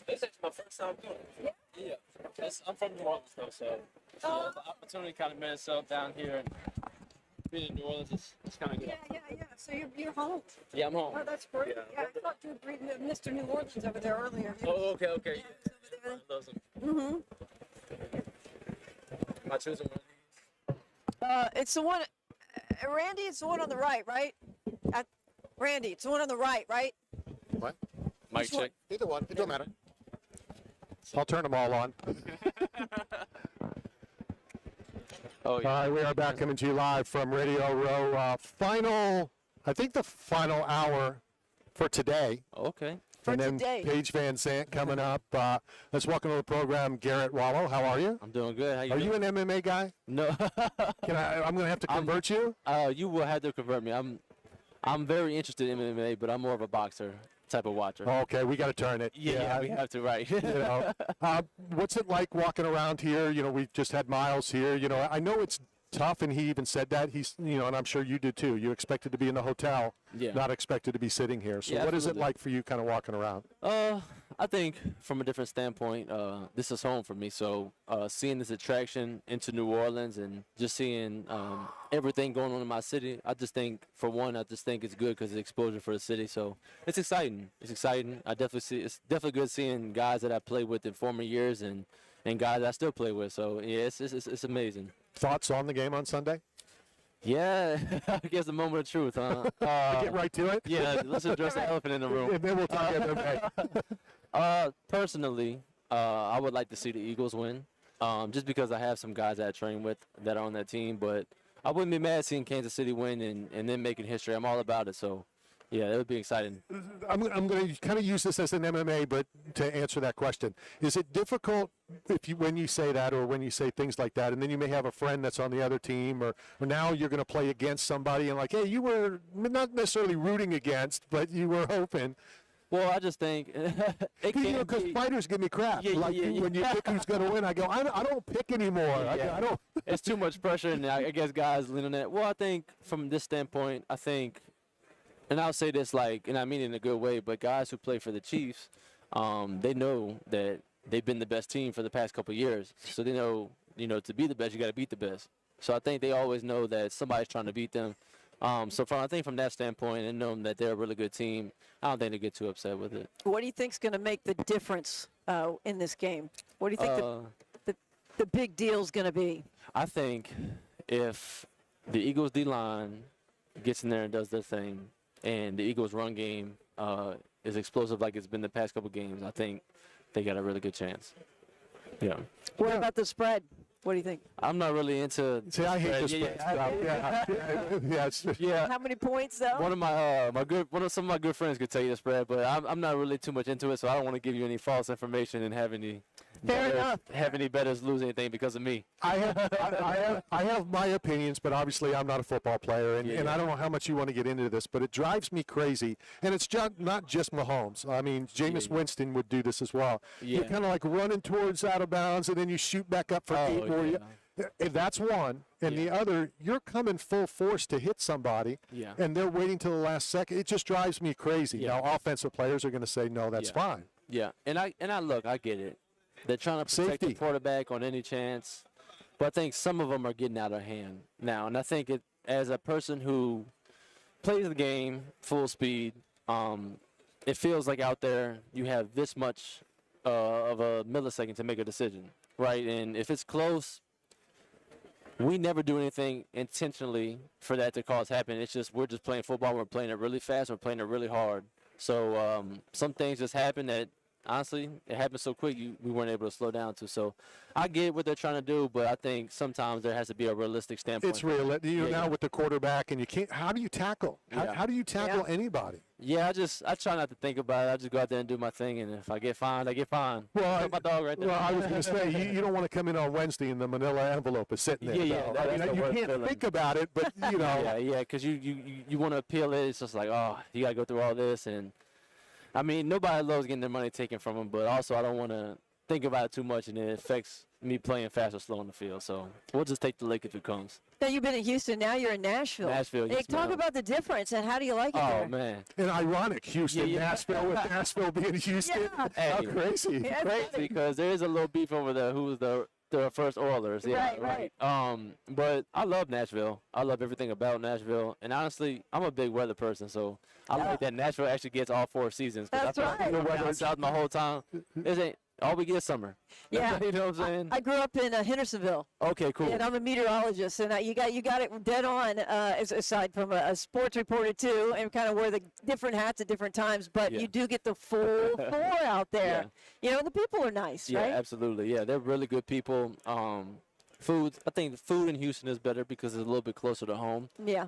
This is my first time doing it. Yeah. I'm from New Orleans though, so the opportunity kind of made itself down here, and being in New Orleans is kind of good. Yeah. So you're home. Yeah, I'm home. Oh, that's great. Yeah. Yeah, I thought you were reading Mr. New Orleans over there earlier. Oh, okay. Yeah, it's over there. Those are- Mm-hmm. Am I choosing one of these? It's the one, Randy, it's the one on the right, right? Randy, it's the one on the right, right? What? Mic check. Either one. It don't matter. I'll turn them all on. Oh, All right, we are back coming to you live from Radio Row. I think the final hour for today. Okay. For and then today. Paige Van Zandt coming up. Let's welcome to the program Garrett Wallow. How are you? I'm doing good. How you Are doing? you an MMA guy? No. I'm going to have to convert you. You will have to convert me. I'm very interested in MMA, but I'm more of a boxer type of watcher. Okay, we got to turn it. Yeah, we have to, right? What's it like walking around here? We just had Miles here. I know it's tough, and he even said that. He's, you know, and I'm sure you did too. You expected to be in the hotel, Yeah. not expected to be sitting here. So Yeah, what is it absolutely. like for you kind of walking around? I think from a different standpoint, this is home for me. So seeing this attraction into New Orleans and just seeing everything going on in my city, I just think, for one, I just think it's good because it's exposure for the city. So it's exciting. It's exciting. I definitely see. It's definitely good seeing guys that I played with in former years and guys I still play with. So yeah, it's amazing. Thoughts on the game on Sunday? Yeah, I guess the moment of truth, huh? Get right to it. Yeah, let's address the elephant in the room. And then we'll talk MMA. Personally, I would like to see the Eagles win, just because I have some guys that I train with that are on that team. But I wouldn't be mad seeing Kansas City win and then making history. I'm all about it. So, yeah, it would be exciting. I'm going to kind of use this as an MMA, but to answer that question, is it difficult when you say that, or when you say things like that, and then you may have a friend that's on the other team, or now you're going to play against somebody, and like, hey, you were not necessarily rooting against, but you were hoping. Well, I just think it can Because be. fighters give me crap. Like when you pick who's going to win, I go, I don't pick anymore. I don't. It's too much pressure, and I guess guys lean on that. Well, I think from this standpoint, I think, and I'll say this and I mean it in a good way, but guys who play for the Chiefs, they know that they've been the best team for the past couple of years. So they know, to be the best, you got to beat the best. So I think they always know that somebody's trying to beat them. So I think from that standpoint, and knowing that they're a really good team, I don't think they get too upset with it. What do you think's going to make the difference in this game? What do you think the big deal's going to be? I think if the Eagles D-line gets in there and does their thing, and the Eagles run game is explosive like it's been the past couple games, I think they got a really good chance. Yeah. What about the spread? What do you think? I'm not really into. See, I hate this. Yeah. How many points though? One of some of my good friends could tell you the spread, but I'm not really too much into it, so I don't want to give you any false information and have any bettors lose anything because of me. I have my opinions, but obviously I'm not a football player, and I don't know how much you want to get into this, but it drives me crazy. And it's not just Mahomes. I mean, Jameis Winston would do this as well. Yeah. You're kind of like running towards out of bounds, and then you shoot back up for 8 more. If that's one, and the other, you're coming full force to hit somebody, and they're waiting till the last second. It just drives me crazy. Yeah. Now, offensive players are going to say, no, that's fine. Yeah, and I look, I get it. They're trying to protect the quarterback on any chance, but I think some of them are getting out of hand now. And I think as a person who plays the game full speed, it feels like out there you have this much of a millisecond to make a decision, right? And if it's close, we never do anything intentionally for that to cause happen. It's just we're just playing football. We're playing it really fast. We're playing it really hard. So some things just happen that, honestly, it happened so quick we weren't able to slow down to. So I get what they're trying to do, but I think sometimes there has to be a realistic standpoint. It's real. Now with the quarterback, and you can't. How do you tackle? How do you tackle anybody? Yeah, I try not to think about it. I just go out there and do my thing, and if I get fined, I get fined. Well, my dog right there. Well, I was going to say, you don't want to come in on Wednesday and the manila envelope is sitting there. Yeah, you can't think about it, but, Yeah, because you want to appeal it. It's just like, oh, you got to go through all this. And, I mean, nobody loves getting their money taken from them, but also I don't want to think about it too much, and it affects me playing fast or slow on the field. So we'll just take the lick if it comes. Now you've been in Houston. Now you're in Nashville. Nashville, Hey, yes, talk ma'am. about the difference and how do you like it there? Oh, man. And ironic, Houston, Yeah. Nashville, with Nashville being Houston. Yeah. How crazy. Yeah, Crazy because there is a little beef over there who was the first Oilers. Yeah, Right. But I love Nashville. I love everything about Nashville. And honestly, I'm a big weather person, so I like that Nashville actually gets all 4 seasons. 'Cause That's I feel like right. the weather in South my whole time. All we get is summer. Yeah. You know what I'm saying? I grew up in Hendersonville. Okay, cool. And I'm a meteorologist, and you got it dead on. Aside from a sports reporter too, and kind of wear the different hats at different times, but Yeah. you do get the full 4 out there. Yeah. You know, the people are nice, Yeah, right? absolutely. Yeah, they're really good people. I think the food in Houston is better because it's a little bit closer to home. Yeah.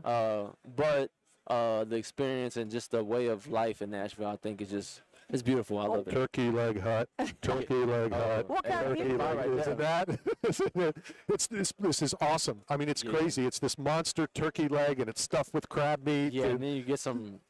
But the experience and just the way of life in Nashville, I think, it's beautiful. I love it. Turkey leg hut. Turkey leg hut. What kind of Turkey people? leg, isn't that? Isn't it? This is awesome. I mean, it's crazy. It's this monster turkey leg, and it's stuffed with crab meat. Yeah, and then you get some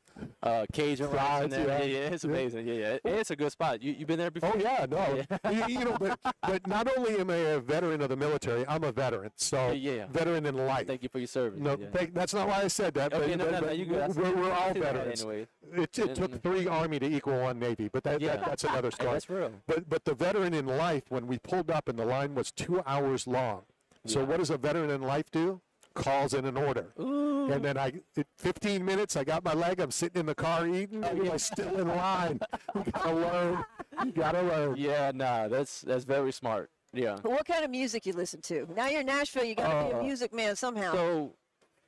Cajun rice in Fries, there. yeah. Yeah, it's Yeah. amazing. Yeah. It's a good spot. You been there before? Oh yeah, no, you know, but not only am I a veteran of the military, I'm a veteran. So Yeah. veteran in life. Thank you for your service. No, yeah. that's not why I said that. Okay, but, no, but- no, you good. I see- we're I all see that veterans. anyway. It took 3 Army to equal 1 Navy, but that's another story. That's real. But the veteran in life, when we pulled up and the line was 2 hours long. So what does a veteran in life do? Calls in an order. And then 15 minutes, I got my leg, I'm sitting in the car eating, I'm still in line. You gotta learn. You gotta learn. Yeah, nah, that's very smart. Yeah. But what kind of music you listen to? Now you're in Nashville, you got to be a music man somehow. So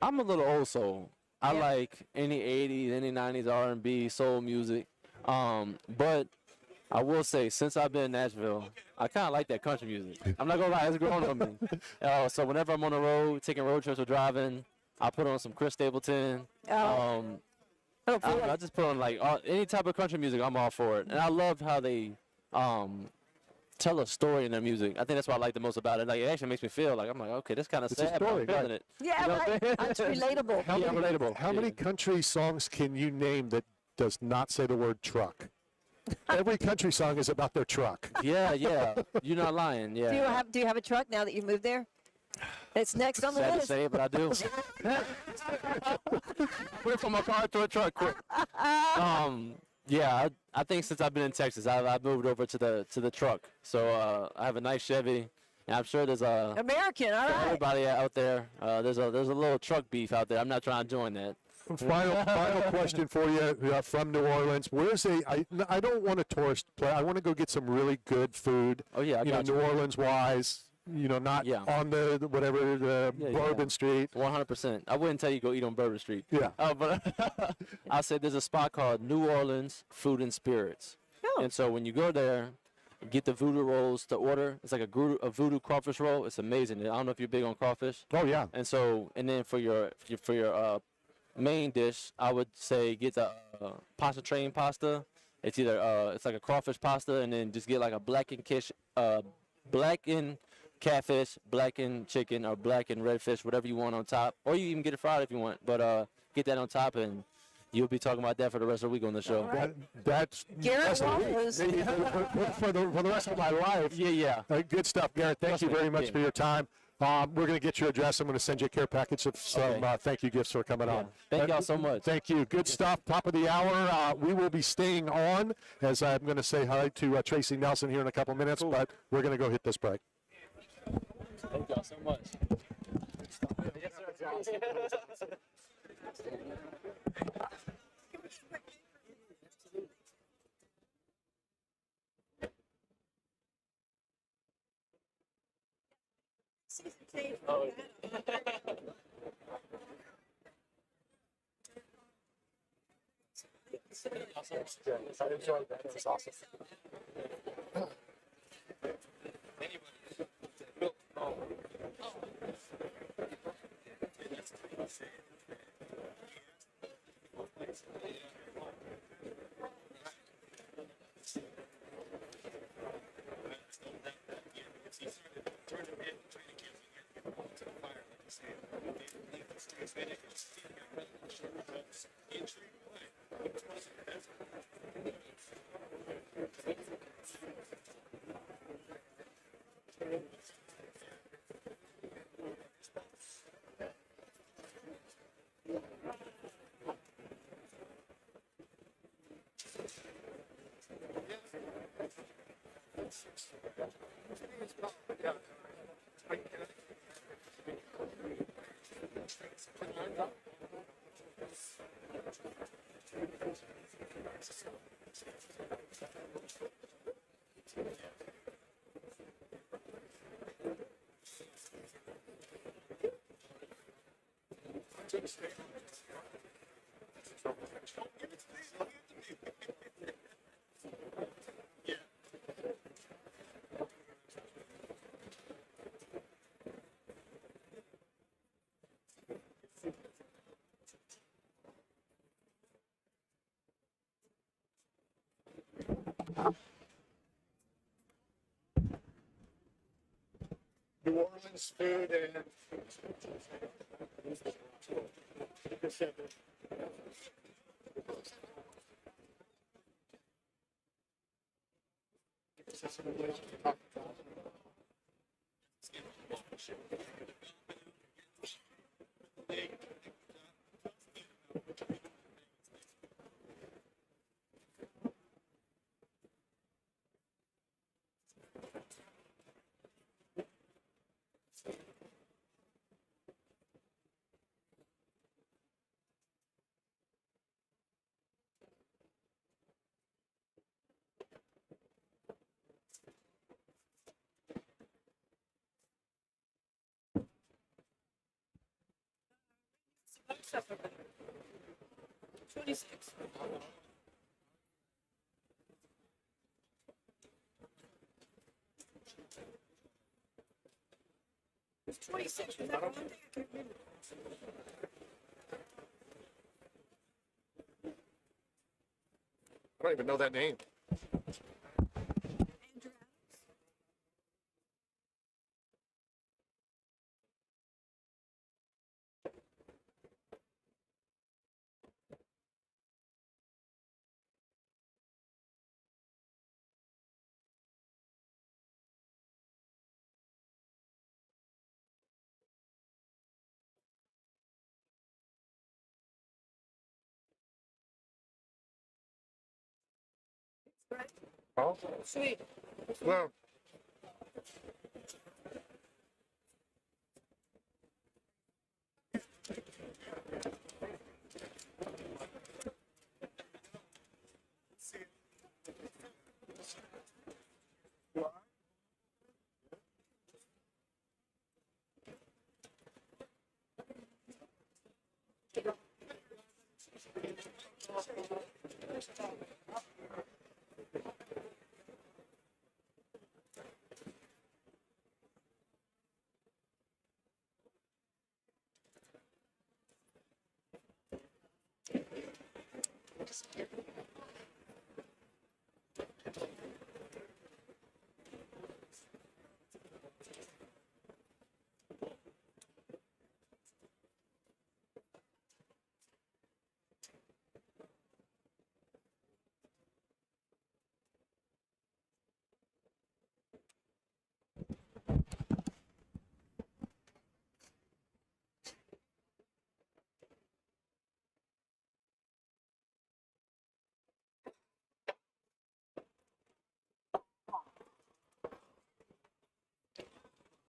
I'm a little old soul. I Yeah. like any 80s, any 90s R&B, soul music. But I will say, since I've been in Nashville, I kind of like that country music. I'm not gonna lie, it's grown on me. So whenever I'm on the road, taking road trips or driving, I put on some Chris Stapleton. I just put on like any type of country music. I'm all for it, and I love how they tell a story in their music. I think that's what I like the most about it. Like it actually makes me feel like I'm like, okay, this kind of It's a sad, but story, I'm feeling right. it. Yeah, You know what I'm right. saying? That's relatable. Yeah, relatable. How many country songs can you name that does not say the word truck? Every country song is about their truck. Yeah, you're not lying. Yeah. Do you have a truck now that you moved there? It's next on the Sad to list. say, but I do. Went from a car to a truck quick. Yeah, I think since I've been in Texas, I've moved over to the truck. So I have a nice Chevy, and I'm sure there's American, all right. everybody out there. There's a little truck beef out there. I'm not trying to join that. Final question for you from New Orleans. I don't want a tourist play. I want to go get some really good food. Oh yeah, I got New Orleans wise. Not on the Bourbon Street. 100%. I wouldn't tell you go eat on Bourbon Street. Yeah. But I said there's a spot called New Orleans Food and Spirits. Oh. And so when you go there, get the voodoo rolls to order. It's like a voodoo crawfish roll. It's amazing. I don't know if you're big on crawfish. Oh yeah. And then for your main dish, I would say get the pasta train pasta. It's either it's like a crawfish pasta, and then just get like a blackened catfish, blackened chicken, or blackened redfish, whatever you want on top. Or you even get it fried if you want. But get that on top, and you'll be talking about that for the rest of the week on the show. That's Garrett a week. Waffles. for the rest of my life. Yeah. Good stuff, Garrett. Thank Trust you me. very much Yeah. for your time. We're going to get your address. I'm going to send you a care package of some thank you gifts for coming on. Thank y'all so much. Thank you. Good stuff. Top of the hour. We will be staying on as I'm going to say hi to Tracy Nelson here in a couple minutes, but we're going to go hit this break. Thank y'all so much. I enjoyed that. It was awesome. New Orleans food and Stuff over there. 26. It's 26. Was that one day? I can't remember. I don't even know that name. Andrew Adams. Right? Oh, Sweet. well,